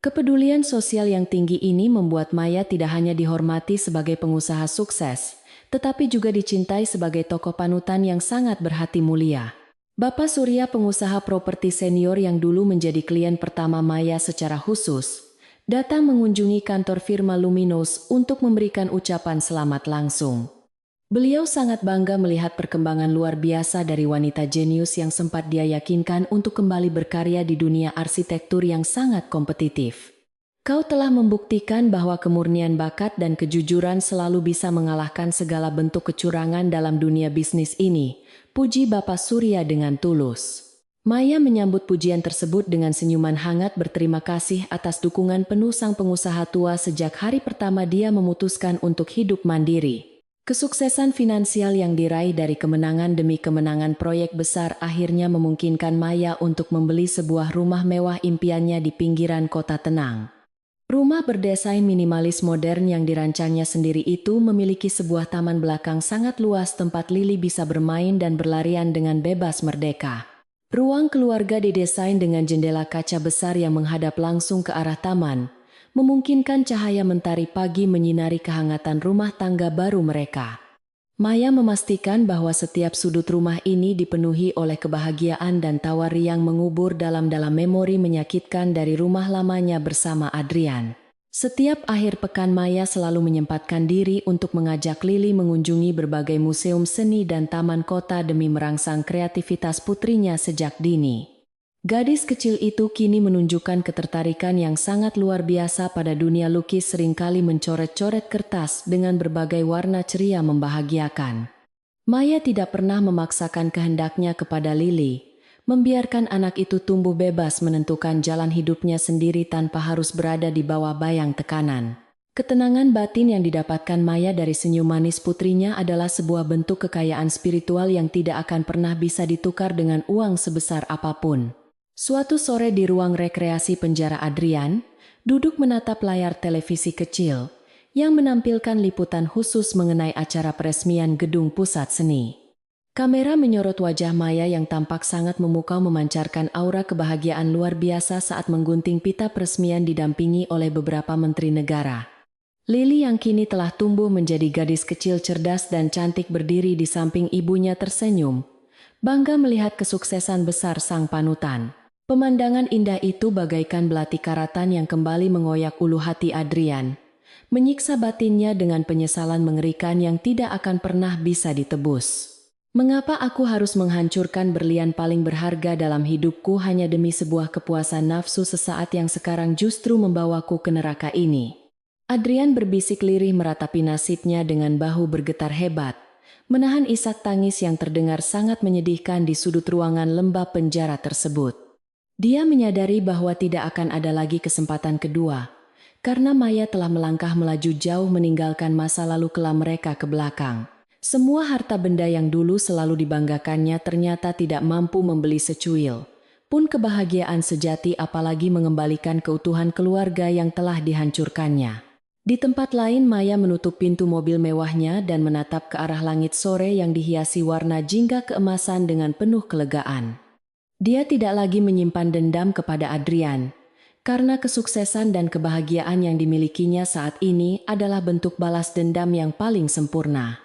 Kepedulian sosial yang tinggi ini membuat Maya tidak hanya dihormati sebagai pengusaha sukses, tetapi juga dicintai sebagai tokoh panutan yang sangat berhati mulia. Bapak Surya, pengusaha properti senior yang dulu menjadi klien pertama Maya secara khusus, datang mengunjungi kantor firma Luminus untuk memberikan ucapan selamat langsung. Beliau sangat bangga melihat perkembangan luar biasa dari wanita jenius yang sempat dia yakinkan untuk kembali berkarya di dunia arsitektur yang sangat kompetitif. Kau telah membuktikan bahwa kemurnian bakat dan kejujuran selalu bisa mengalahkan segala bentuk kecurangan dalam dunia bisnis ini, puji Bapak Surya dengan tulus. Maya menyambut pujian tersebut dengan senyuman hangat berterima kasih atas dukungan penuh sang pengusaha tua sejak hari pertama dia memutuskan untuk hidup mandiri. Kesuksesan finansial yang diraih dari kemenangan demi kemenangan proyek besar akhirnya memungkinkan Maya untuk membeli sebuah rumah mewah impiannya di pinggiran kota tenang. Rumah berdesain minimalis modern yang dirancangnya sendiri itu memiliki sebuah taman belakang sangat luas tempat Lily bisa bermain dan berlarian dengan bebas merdeka. Ruang keluarga didesain dengan jendela kaca besar yang menghadap langsung ke arah taman, memungkinkan cahaya mentari pagi menyinari kehangatan rumah tangga baru mereka. Maya memastikan bahwa setiap sudut rumah ini dipenuhi oleh kebahagiaan dan tawa riang mengubur dalam-dalam memori menyakitkan dari rumah lamanya bersama Adrian. Setiap akhir pekan Maya selalu menyempatkan diri untuk mengajak Lily mengunjungi berbagai museum seni dan taman kota demi merangsang kreativitas putrinya sejak dini. Gadis kecil itu kini menunjukkan ketertarikan yang sangat luar biasa pada dunia lukis, seringkali mencoret-coret kertas dengan berbagai warna ceria membahagiakan. Maya tidak pernah memaksakan kehendaknya kepada Lily, membiarkan anak itu tumbuh bebas menentukan jalan hidupnya sendiri tanpa harus berada di bawah bayang tekanan. Ketenangan batin yang didapatkan Maya dari senyum manis putrinya adalah sebuah bentuk kekayaan spiritual yang tidak akan pernah bisa ditukar dengan uang sebesar apapun. Suatu sore di ruang rekreasi penjara, Adrian duduk menatap layar televisi kecil yang menampilkan liputan khusus mengenai acara peresmian gedung pusat seni. Kamera menyorot wajah Maya yang tampak sangat memukau memancarkan aura kebahagiaan luar biasa saat menggunting pita peresmian didampingi oleh beberapa menteri negara. Lily yang kini telah tumbuh menjadi gadis kecil cerdas dan cantik berdiri di samping ibunya tersenyum, bangga melihat kesuksesan besar sang panutan. Pemandangan indah itu bagaikan belati karatan yang kembali mengoyak ulu hati Adrian, menyiksa batinnya dengan penyesalan mengerikan yang tidak akan pernah bisa ditebus. Mengapa aku harus menghancurkan berlian paling berharga dalam hidupku hanya demi sebuah kepuasan nafsu sesaat yang sekarang justru membawaku ke neraka ini? Adrian berbisik lirih meratapi nasibnya dengan bahu bergetar hebat, menahan isak tangis yang terdengar sangat menyedihkan di sudut ruangan lembab penjara tersebut. Dia menyadari bahwa tidak akan ada lagi kesempatan kedua, karena Maya telah melangkah melaju jauh meninggalkan masa lalu kelam mereka ke belakang. Semua harta benda yang dulu selalu dibanggakannya ternyata tidak mampu membeli secuil pun kebahagiaan sejati, apalagi mengembalikan keutuhan keluarga yang telah dihancurkannya. Di tempat lain, Maya menutup pintu mobil mewahnya dan menatap ke arah langit sore yang dihiasi warna jingga keemasan dengan penuh kelegaan. Dia tidak lagi menyimpan dendam kepada Adrian, karena kesuksesan dan kebahagiaan yang dimilikinya saat ini adalah bentuk balas dendam yang paling sempurna.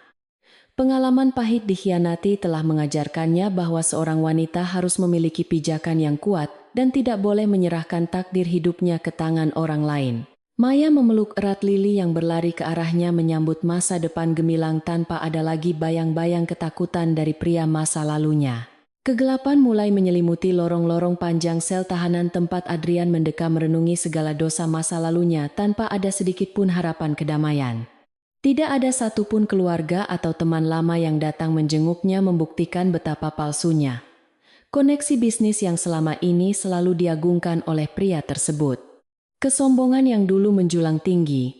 Pengalaman pahit dikhianati telah mengajarkannya bahwa seorang wanita harus memiliki pijakan yang kuat dan tidak boleh menyerahkan takdir hidupnya ke tangan orang lain. Maya memeluk erat Lily yang berlari ke arahnya menyambut masa depan gemilang tanpa ada lagi bayang-bayang ketakutan dari pria masa lalunya. Kegelapan mulai menyelimuti lorong-lorong panjang sel tahanan tempat Adrian mendekam merenungi segala dosa masa lalunya tanpa ada sedikit pun harapan kedamaian. Tidak ada satupun keluarga atau teman lama yang datang menjenguknya membuktikan betapa palsunya koneksi bisnis yang selama ini selalu diagungkan oleh pria tersebut. Kesombongan yang dulu menjulang tinggi,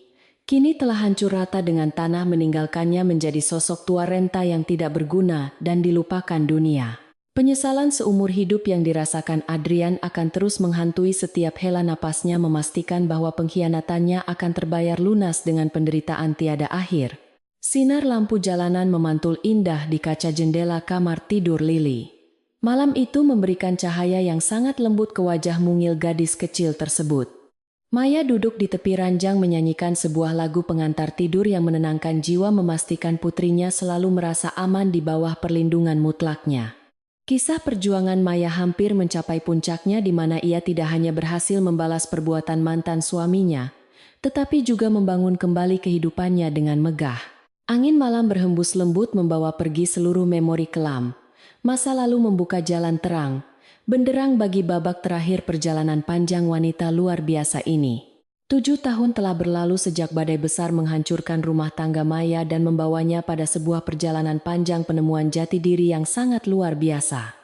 kini telah hancur rata dengan tanah meninggalkannya menjadi sosok tua renta yang tidak berguna dan dilupakan dunia. Penyesalan seumur hidup yang dirasakan Adrian akan terus menghantui setiap hela napasnya, memastikan bahwa pengkhianatannya akan terbayar lunas dengan penderitaan tiada akhir. Sinar lampu jalanan memantul indah di kaca jendela kamar tidur Lily. Malam itu memberikan cahaya yang sangat lembut ke wajah mungil gadis kecil tersebut. Maya duduk di tepi ranjang menyanyikan sebuah lagu pengantar tidur yang menenangkan jiwa, memastikan putrinya selalu merasa aman di bawah perlindungan mutlaknya. Kisah perjuangan Maya hampir mencapai puncaknya, di mana ia tidak hanya berhasil membalas perbuatan mantan suaminya, tetapi juga membangun kembali kehidupannya dengan megah. Angin malam berhembus lembut membawa pergi seluruh memori kelam. Masa lalu membuka jalan terang, benderang bagi babak terakhir perjalanan panjang wanita luar biasa ini. 7 tahun telah berlalu sejak badai besar menghancurkan rumah tangga Maya dan membawanya pada sebuah perjalanan panjang penemuan jati diri yang sangat luar biasa.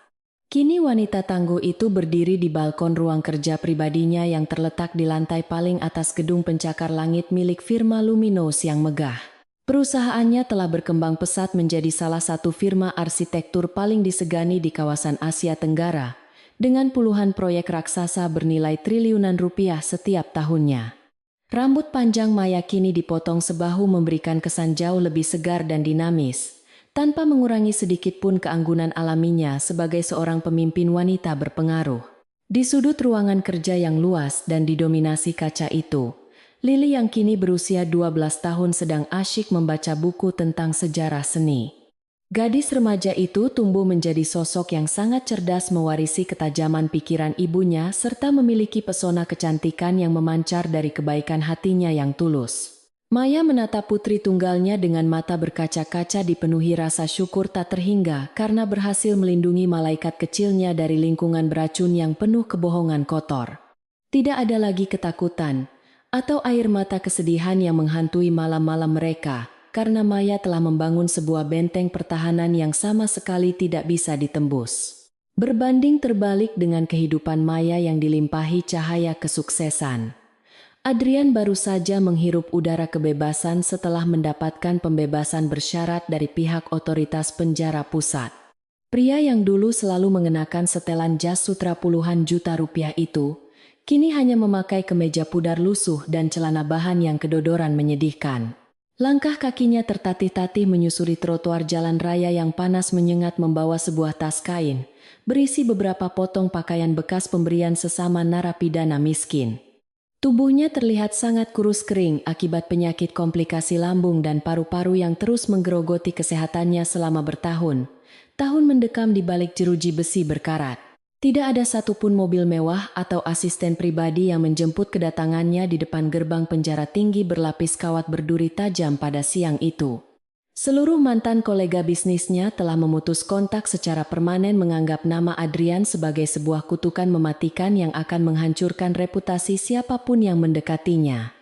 Kini wanita tangguh itu berdiri di balkon ruang kerja pribadinya yang terletak di lantai paling atas gedung pencakar langit milik firma Luminous yang megah. Perusahaannya telah berkembang pesat menjadi salah satu firma arsitektur paling disegani di kawasan Asia Tenggara, dengan puluhan proyek raksasa bernilai triliunan rupiah setiap tahunnya. Rambut panjang Maya kini dipotong sebahu memberikan kesan jauh lebih segar dan dinamis, tanpa mengurangi sedikit pun keanggunan alaminya sebagai seorang pemimpin wanita berpengaruh. Di sudut ruangan kerja yang luas dan didominasi kaca itu, Lily yang kini berusia 12 tahun sedang asyik membaca buku tentang sejarah seni. Gadis remaja itu tumbuh menjadi sosok yang sangat cerdas, mewarisi ketajaman pikiran ibunya serta memiliki pesona kecantikan yang memancar dari kebaikan hatinya yang tulus. Maya menatap putri tunggalnya dengan mata berkaca-kaca dipenuhi rasa syukur tak terhingga karena berhasil melindungi malaikat kecilnya dari lingkungan beracun yang penuh kebohongan kotor. Tidak ada lagi ketakutan atau air mata kesedihan yang menghantui malam-malam mereka, karena Maya telah membangun sebuah benteng pertahanan yang sama sekali tidak bisa ditembus. Berbanding terbalik dengan kehidupan Maya yang dilimpahi cahaya kesuksesan, Adrian baru saja menghirup udara kebebasan setelah mendapatkan pembebasan bersyarat dari pihak otoritas penjara pusat. Pria yang dulu selalu mengenakan setelan jas sutra puluhan juta rupiah itu, kini hanya memakai kemeja pudar lusuh dan celana bahan yang kedodoran menyedihkan. Langkah kakinya tertatih-tatih menyusuri trotoar jalan raya yang panas menyengat membawa sebuah tas kain, berisi beberapa potong pakaian bekas pemberian sesama narapidana miskin. Tubuhnya terlihat sangat kurus kering akibat penyakit komplikasi lambung dan paru-paru yang terus menggerogoti kesehatannya selama bertahun-tahun mendekam di balik jeruji besi berkarat. Tidak ada satupun mobil mewah atau asisten pribadi yang menjemput kedatangannya di depan gerbang penjara tinggi berlapis kawat berduri tajam pada siang itu. Seluruh mantan kolega bisnisnya telah memutus kontak secara permanen menganggap nama Adrian sebagai sebuah kutukan mematikan yang akan menghancurkan reputasi siapapun yang mendekatinya.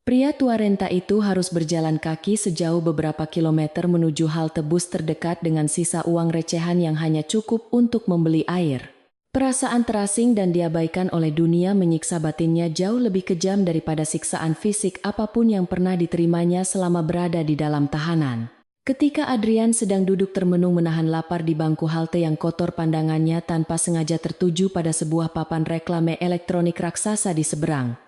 Pria tua renta itu harus berjalan kaki sejauh beberapa kilometer menuju halte bus terdekat dengan sisa uang recehan yang hanya cukup untuk membeli air. Perasaan terasing dan diabaikan oleh dunia menyiksa batinnya jauh lebih kejam daripada siksaan fisik apapun yang pernah diterimanya selama berada di dalam tahanan. Ketika Adrian sedang duduk termenung menahan lapar di bangku halte yang kotor, pandangannya tanpa sengaja tertuju pada sebuah papan reklame elektronik raksasa di seberang.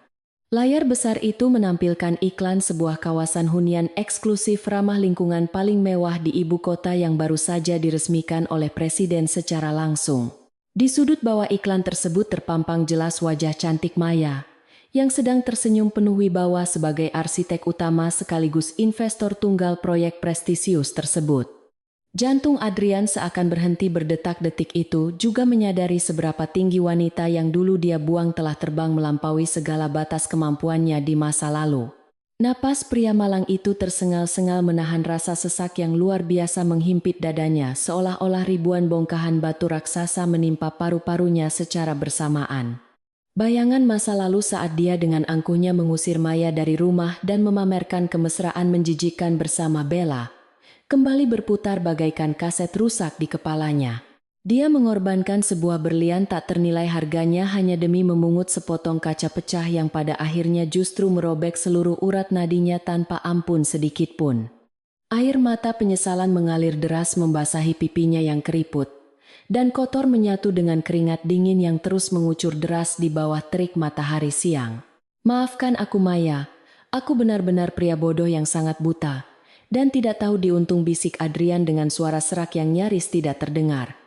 Layar besar itu menampilkan iklan sebuah kawasan hunian eksklusif ramah lingkungan paling mewah di ibu kota yang baru saja diresmikan oleh Presiden secara langsung. Di sudut bawah iklan tersebut terpampang jelas wajah cantik Maya, yang sedang tersenyum penuh wibawa sebagai arsitek utama sekaligus investor tunggal proyek prestisius tersebut. Jantung Adrian seakan berhenti berdetak detik itu, juga menyadari seberapa tinggi wanita yang dulu dia buang telah terbang melampaui segala batas kemampuannya di masa lalu. Napas pria malang itu tersengal-sengal menahan rasa sesak yang luar biasa menghimpit dadanya, seolah-olah ribuan bongkahan batu raksasa menimpa paru-parunya secara bersamaan. Bayangan masa lalu saat dia dengan angkuhnya mengusir Maya dari rumah dan memamerkan kemesraan menjijikkan bersama Bella, kembali berputar bagaikan kaset rusak di kepalanya. Dia mengorbankan sebuah berlian tak ternilai harganya hanya demi memungut sepotong kaca pecah yang pada akhirnya justru merobek seluruh urat nadinya tanpa ampun sedikitpun. Air mata penyesalan mengalir deras membasahi pipinya yang keriput dan kotor menyatu dengan keringat dingin yang terus mengucur deras di bawah terik matahari siang. Maafkan aku Maya, aku benar-benar pria bodoh yang sangat buta, dan tidak tahu diuntung, bisik Adrian dengan suara serak yang nyaris tidak terdengar.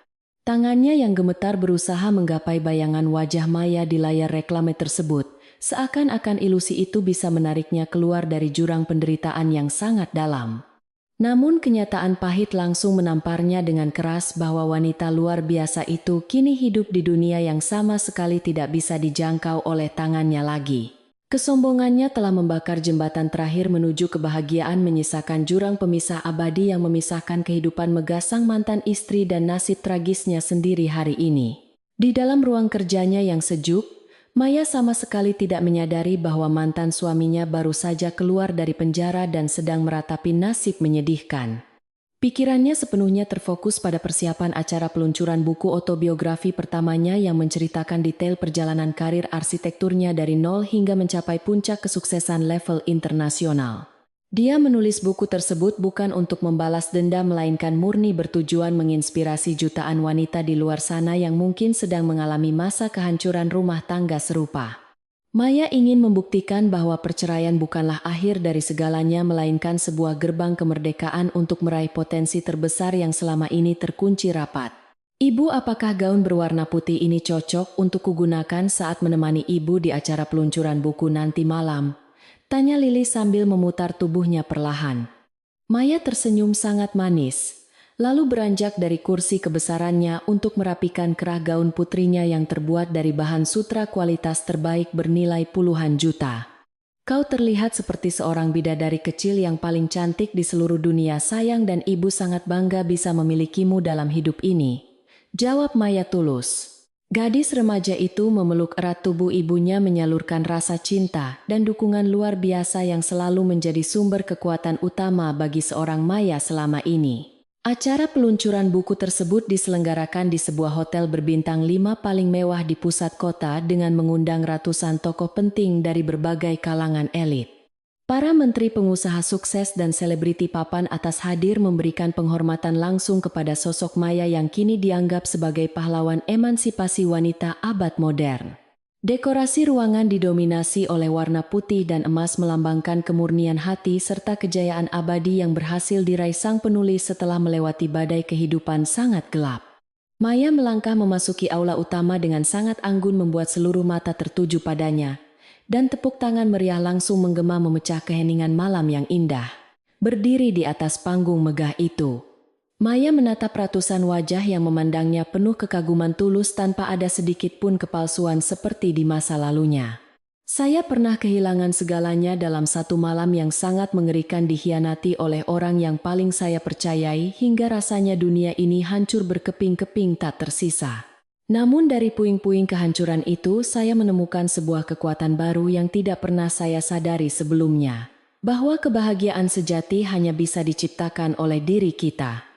Tangannya yang gemetar berusaha menggapai bayangan wajah Maya di layar reklame tersebut, seakan-akan ilusi itu bisa menariknya keluar dari jurang penderitaan yang sangat dalam. Namun kenyataan pahit langsung menamparnya dengan keras bahwa wanita luar biasa itu kini hidup di dunia yang sama sekali tidak bisa dijangkau oleh tangannya lagi. Kesombongannya telah membakar jembatan terakhir menuju kebahagiaan, menyisakan jurang pemisah abadi yang memisahkan kehidupan megah sang mantan istri dan nasib tragisnya sendiri hari ini. Di dalam ruang kerjanya yang sejuk, Maya sama sekali tidak menyadari bahwa mantan suaminya baru saja keluar dari penjara dan sedang meratapi nasib menyedihkan. Pikirannya sepenuhnya terfokus pada persiapan acara peluncuran buku autobiografi pertamanya yang menceritakan detail perjalanan karir arsitekturnya dari nol hingga mencapai puncak kesuksesan level internasional. Dia menulis buku tersebut bukan untuk membalas dendam, melainkan murni bertujuan menginspirasi jutaan wanita di luar sana yang mungkin sedang mengalami masa kehancuran rumah tangga serupa. Maya ingin membuktikan bahwa perceraian bukanlah akhir dari segalanya, melainkan sebuah gerbang kemerdekaan untuk meraih potensi terbesar yang selama ini terkunci rapat. Ibu, apakah gaun berwarna putih ini cocok untuk kugunakan saat menemani ibu di acara peluncuran buku nanti malam? Tanya Lily sambil memutar tubuhnya perlahan. Maya tersenyum sangat manis, lalu beranjak dari kursi kebesarannya untuk merapikan kerah gaun putrinya yang terbuat dari bahan sutra kualitas terbaik bernilai puluhan juta. Kau terlihat seperti seorang bidadari kecil yang paling cantik di seluruh dunia, sayang, dan ibu sangat bangga bisa memilikimu dalam hidup ini, jawab Maya tulus. Gadis remaja itu memeluk erat tubuh ibunya, menyalurkan rasa cinta dan dukungan luar biasa yang selalu menjadi sumber kekuatan utama bagi seorang Maya selama ini. Acara peluncuran buku tersebut diselenggarakan di sebuah hotel berbintang 5 paling mewah di pusat kota dengan mengundang ratusan tokoh penting dari berbagai kalangan elit. Para menteri, pengusaha sukses, dan selebriti papan atas hadir memberikan penghormatan langsung kepada sosok Maya yang kini dianggap sebagai pahlawan emansipasi wanita abad modern. Dekorasi ruangan didominasi oleh warna putih dan emas melambangkan kemurnian hati serta kejayaan abadi yang berhasil diraih sang penulis setelah melewati badai kehidupan sangat gelap. Maya melangkah memasuki aula utama dengan sangat anggun membuat seluruh mata tertuju padanya, dan tepuk tangan meriah langsung menggema memecah keheningan malam yang indah. Berdiri di atas panggung megah itu, Maya menatap ratusan wajah yang memandangnya penuh kekaguman tulus tanpa ada sedikit pun kepalsuan seperti di masa lalunya. Saya pernah kehilangan segalanya dalam satu malam yang sangat mengerikan, dikhianati oleh orang yang paling saya percayai hingga rasanya dunia ini hancur berkeping-keping tak tersisa. Namun dari puing-puing kehancuran itu saya menemukan sebuah kekuatan baru yang tidak pernah saya sadari sebelumnya. Bahwa kebahagiaan sejati hanya bisa diciptakan oleh diri kita.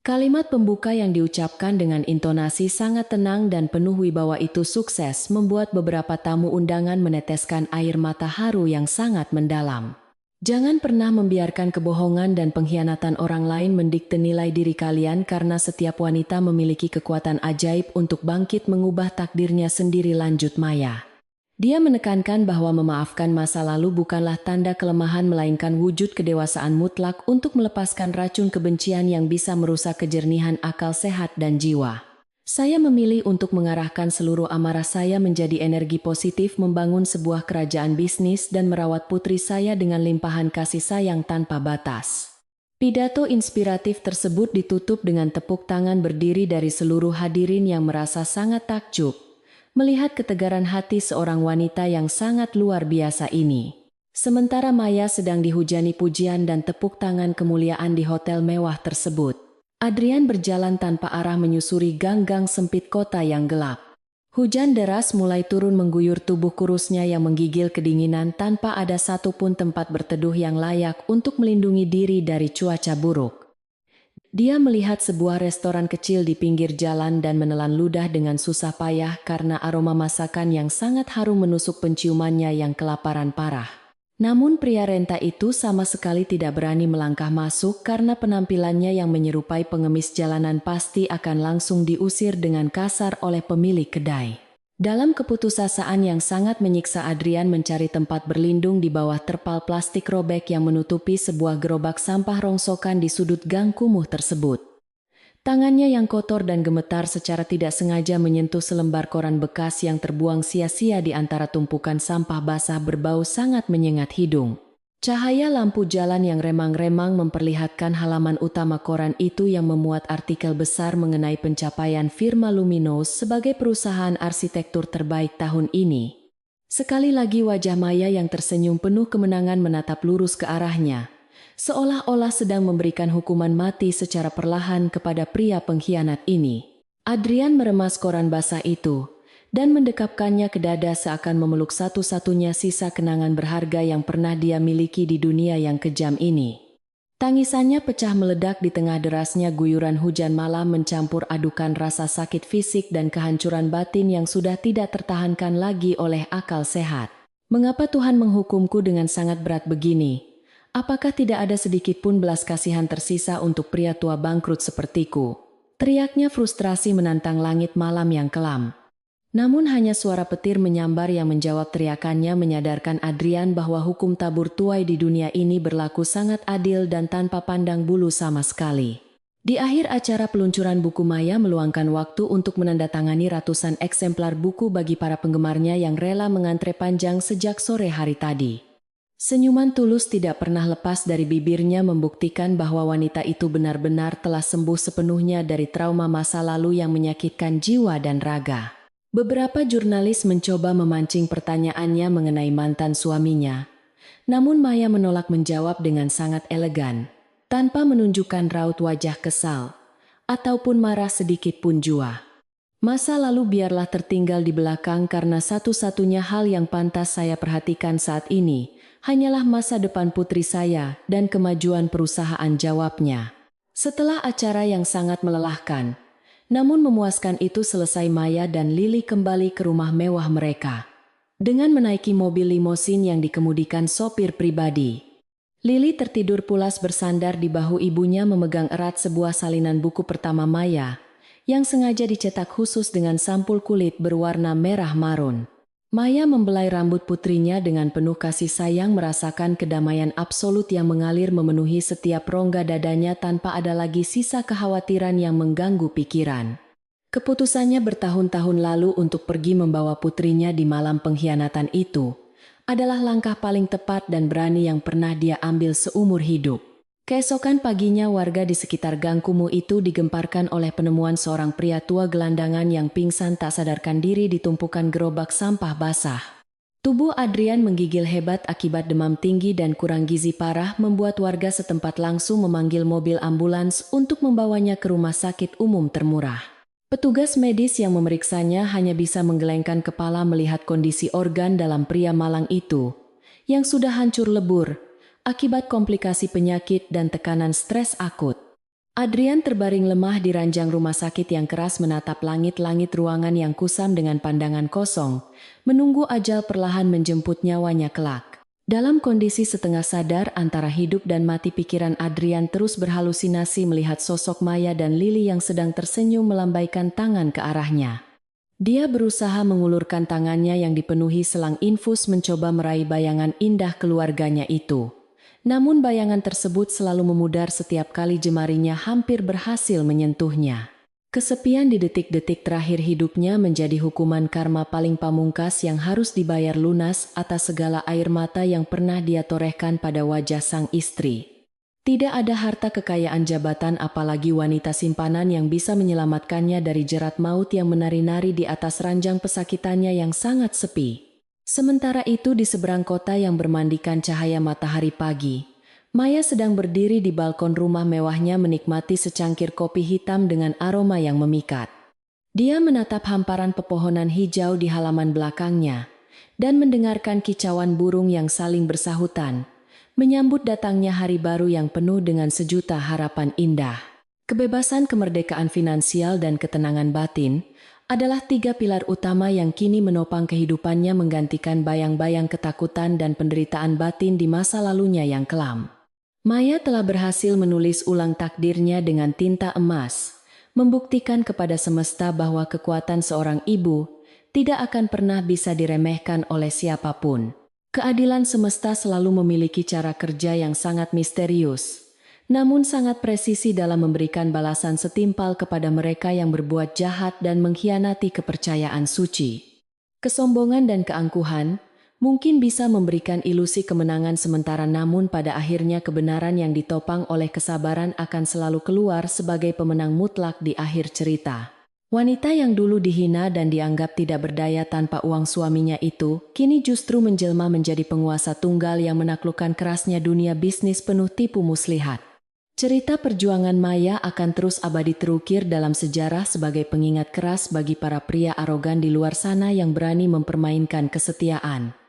Kalimat pembuka yang diucapkan dengan intonasi sangat tenang dan penuh wibawa itu sukses membuat beberapa tamu undangan meneteskan air mata haru yang sangat mendalam. Jangan pernah membiarkan kebohongan dan pengkhianatan orang lain mendikte nilai diri kalian, karena setiap wanita memiliki kekuatan ajaib untuk bangkit mengubah takdirnya sendiri, lanjut Maya. Dia menekankan bahwa memaafkan masa lalu bukanlah tanda kelemahan melainkan wujud kedewasaan mutlak untuk melepaskan racun kebencian yang bisa merusak kejernihan akal sehat dan jiwa. Saya memilih untuk mengarahkan seluruh amarah saya menjadi energi positif, membangun sebuah kerajaan bisnis dan merawat putri saya dengan limpahan kasih sayang tanpa batas. Pidato inspiratif tersebut ditutup dengan tepuk tangan berdiri dari seluruh hadirin yang merasa sangat takjub melihat ketegaran hati seorang wanita yang sangat luar biasa ini. Sementara Maya sedang dihujani pujian dan tepuk tangan kemuliaan di hotel mewah tersebut, Adrian berjalan tanpa arah menyusuri gang-gang sempit kota yang gelap. Hujan deras mulai turun mengguyur tubuh kurusnya yang menggigil kedinginan tanpa ada satupun tempat berteduh yang layak untuk melindungi diri dari cuaca buruk. Dia melihat sebuah restoran kecil di pinggir jalan dan menelan ludah dengan susah payah karena aroma masakan yang sangat harum menusuk penciumannya yang kelaparan parah. Namun pria renta itu sama sekali tidak berani melangkah masuk karena penampilannya yang menyerupai pengemis jalanan pasti akan langsung diusir dengan kasar oleh pemilik kedai. Dalam keputusasaan yang sangat menyiksa, Adrian mencari tempat berlindung di bawah terpal plastik robek yang menutupi sebuah gerobak sampah rongsokan di sudut gang kumuh tersebut. Tangannya yang kotor dan gemetar secara tidak sengaja menyentuh selembar koran bekas yang terbuang sia-sia di antara tumpukan sampah basah berbau sangat menyengat hidung. Cahaya lampu jalan yang remang-remang memperlihatkan halaman utama koran itu yang memuat artikel besar mengenai pencapaian firma Luminous sebagai perusahaan arsitektur terbaik tahun ini. Sekali lagi wajah Maya yang tersenyum penuh kemenangan menatap lurus ke arahnya, seolah-olah sedang memberikan hukuman mati secara perlahan kepada pria pengkhianat ini. Adrian meremas koran basah itu dan mendekapkannya ke dada seakan memeluk satu-satunya sisa kenangan berharga yang pernah dia miliki di dunia yang kejam ini. Tangisannya pecah meledak di tengah derasnya guyuran hujan malam, mencampur adukan rasa sakit fisik dan kehancuran batin yang sudah tidak tertahankan lagi oleh akal sehat. Mengapa Tuhan menghukumku dengan sangat berat begini? Apakah tidak ada sedikit pun belas kasihan tersisa untuk pria tua bangkrut sepertiku? Teriaknya frustrasi menantang langit malam yang kelam. Namun hanya suara petir menyambar yang menjawab teriakannya, menyadarkan Adrian bahwa hukum tabur tuai di dunia ini berlaku sangat adil dan tanpa pandang bulu sama sekali. Di akhir acara peluncuran buku, Maya meluangkan waktu untuk menandatangani ratusan eksemplar buku bagi para penggemarnya yang rela mengantre panjang sejak sore hari tadi. Senyuman tulus tidak pernah lepas dari bibirnya, membuktikan bahwa wanita itu benar-benar telah sembuh sepenuhnya dari trauma masa lalu yang menyakitkan jiwa dan raga. Beberapa jurnalis mencoba memancing pertanyaannya mengenai mantan suaminya, namun Maya menolak menjawab dengan sangat elegan, tanpa menunjukkan raut wajah kesal ataupun marah sedikit pun jua. Masa lalu biarlah tertinggal di belakang, karena satu-satunya hal yang pantas saya perhatikan saat ini hanyalah masa depan putri saya dan kemajuan perusahaan, jawabnya. Setelah acara yang sangat melelahkan namun memuaskan itu selesai, Maya dan Lily kembali ke rumah mewah mereka dengan menaiki mobil limosin yang dikemudikan sopir pribadi. Lily tertidur pulas bersandar di bahu ibunya, memegang erat sebuah salinan buku pertama Maya yang sengaja dicetak khusus dengan sampul kulit berwarna merah marun. Maya membelai rambut putrinya dengan penuh kasih sayang, merasakan kedamaian absolut yang mengalir memenuhi setiap rongga dadanya tanpa ada lagi sisa kekhawatiran yang mengganggu pikiran. Keputusannya bertahun-tahun lalu untuk pergi membawa putrinya di malam pengkhianatan itu adalah langkah paling tepat dan berani yang pernah dia ambil seumur hidup. Keesokan paginya warga di sekitar gang kumuh itu digemparkan oleh penemuan seorang pria tua gelandangan yang pingsan tak sadarkan diri di tumpukan gerobak sampah basah. Tubuh Adrian menggigil hebat akibat demam tinggi dan kurang gizi parah, membuat warga setempat langsung memanggil mobil ambulans untuk membawanya ke rumah sakit umum termurah. Petugas medis yang memeriksanya hanya bisa menggelengkan kepala melihat kondisi organ dalam pria malang itu yang sudah hancur lebur akibat komplikasi penyakit dan tekanan stres akut. Adrian terbaring lemah di ranjang rumah sakit yang keras menatap langit-langit ruangan yang kusam dengan pandangan kosong, menunggu ajal perlahan menjemput nyawanya kelak. Dalam kondisi setengah sadar antara hidup dan mati, pikiran Adrian terus berhalusinasi melihat sosok Maya dan Lily yang sedang tersenyum melambaikan tangan ke arahnya. Dia berusaha mengulurkan tangannya yang dipenuhi selang infus mencoba meraih bayangan indah keluarganya itu. Namun bayangan tersebut selalu memudar setiap kali jemarinya hampir berhasil menyentuhnya. Kesepian di detik-detik terakhir hidupnya menjadi hukuman karma paling pamungkas yang harus dibayar lunas atas segala air mata yang pernah dia torehkan pada wajah sang istri. Tidak ada harta kekayaan jabatan apalagi wanita simpanan yang bisa menyelamatkannya dari jerat maut yang menari-nari di atas ranjang pesakitannya yang sangat sepi. Sementara itu di seberang kota yang bermandikan cahaya matahari pagi, Maya sedang berdiri di balkon rumah mewahnya menikmati secangkir kopi hitam dengan aroma yang memikat. Dia menatap hamparan pepohonan hijau di halaman belakangnya dan mendengarkan kicauan burung yang saling bersahutan, menyambut datangnya hari baru yang penuh dengan sejuta harapan indah. Kebebasan, kemerdekaan finansial, dan ketenangan batin adalah tiga pilar utama yang kini menopang kehidupannya, menggantikan bayang-bayang ketakutan dan penderitaan batin di masa lalunya yang kelam. Maya telah berhasil menulis ulang takdirnya dengan tinta emas, membuktikan kepada semesta bahwa kekuatan seorang ibu tidak akan pernah bisa diremehkan oleh siapapun. Keadilan semesta selalu memiliki cara kerja yang sangat misterius, namun sangat presisi dalam memberikan balasan setimpal kepada mereka yang berbuat jahat dan mengkhianati kepercayaan suci. Kesombongan dan keangkuhan mungkin bisa memberikan ilusi kemenangan sementara, namun pada akhirnya kebenaran yang ditopang oleh kesabaran akan selalu keluar sebagai pemenang mutlak di akhir cerita. Wanita yang dulu dihina dan dianggap tidak berdaya tanpa uang suaminya itu, kini justru menjelma menjadi penguasa tunggal yang menaklukkan kerasnya dunia bisnis penuh tipu muslihat. Cerita perjuangan Maya akan terus abadi terukir dalam sejarah sebagai pengingat keras bagi para pria arogan di luar sana yang berani mempermainkan kesetiaan.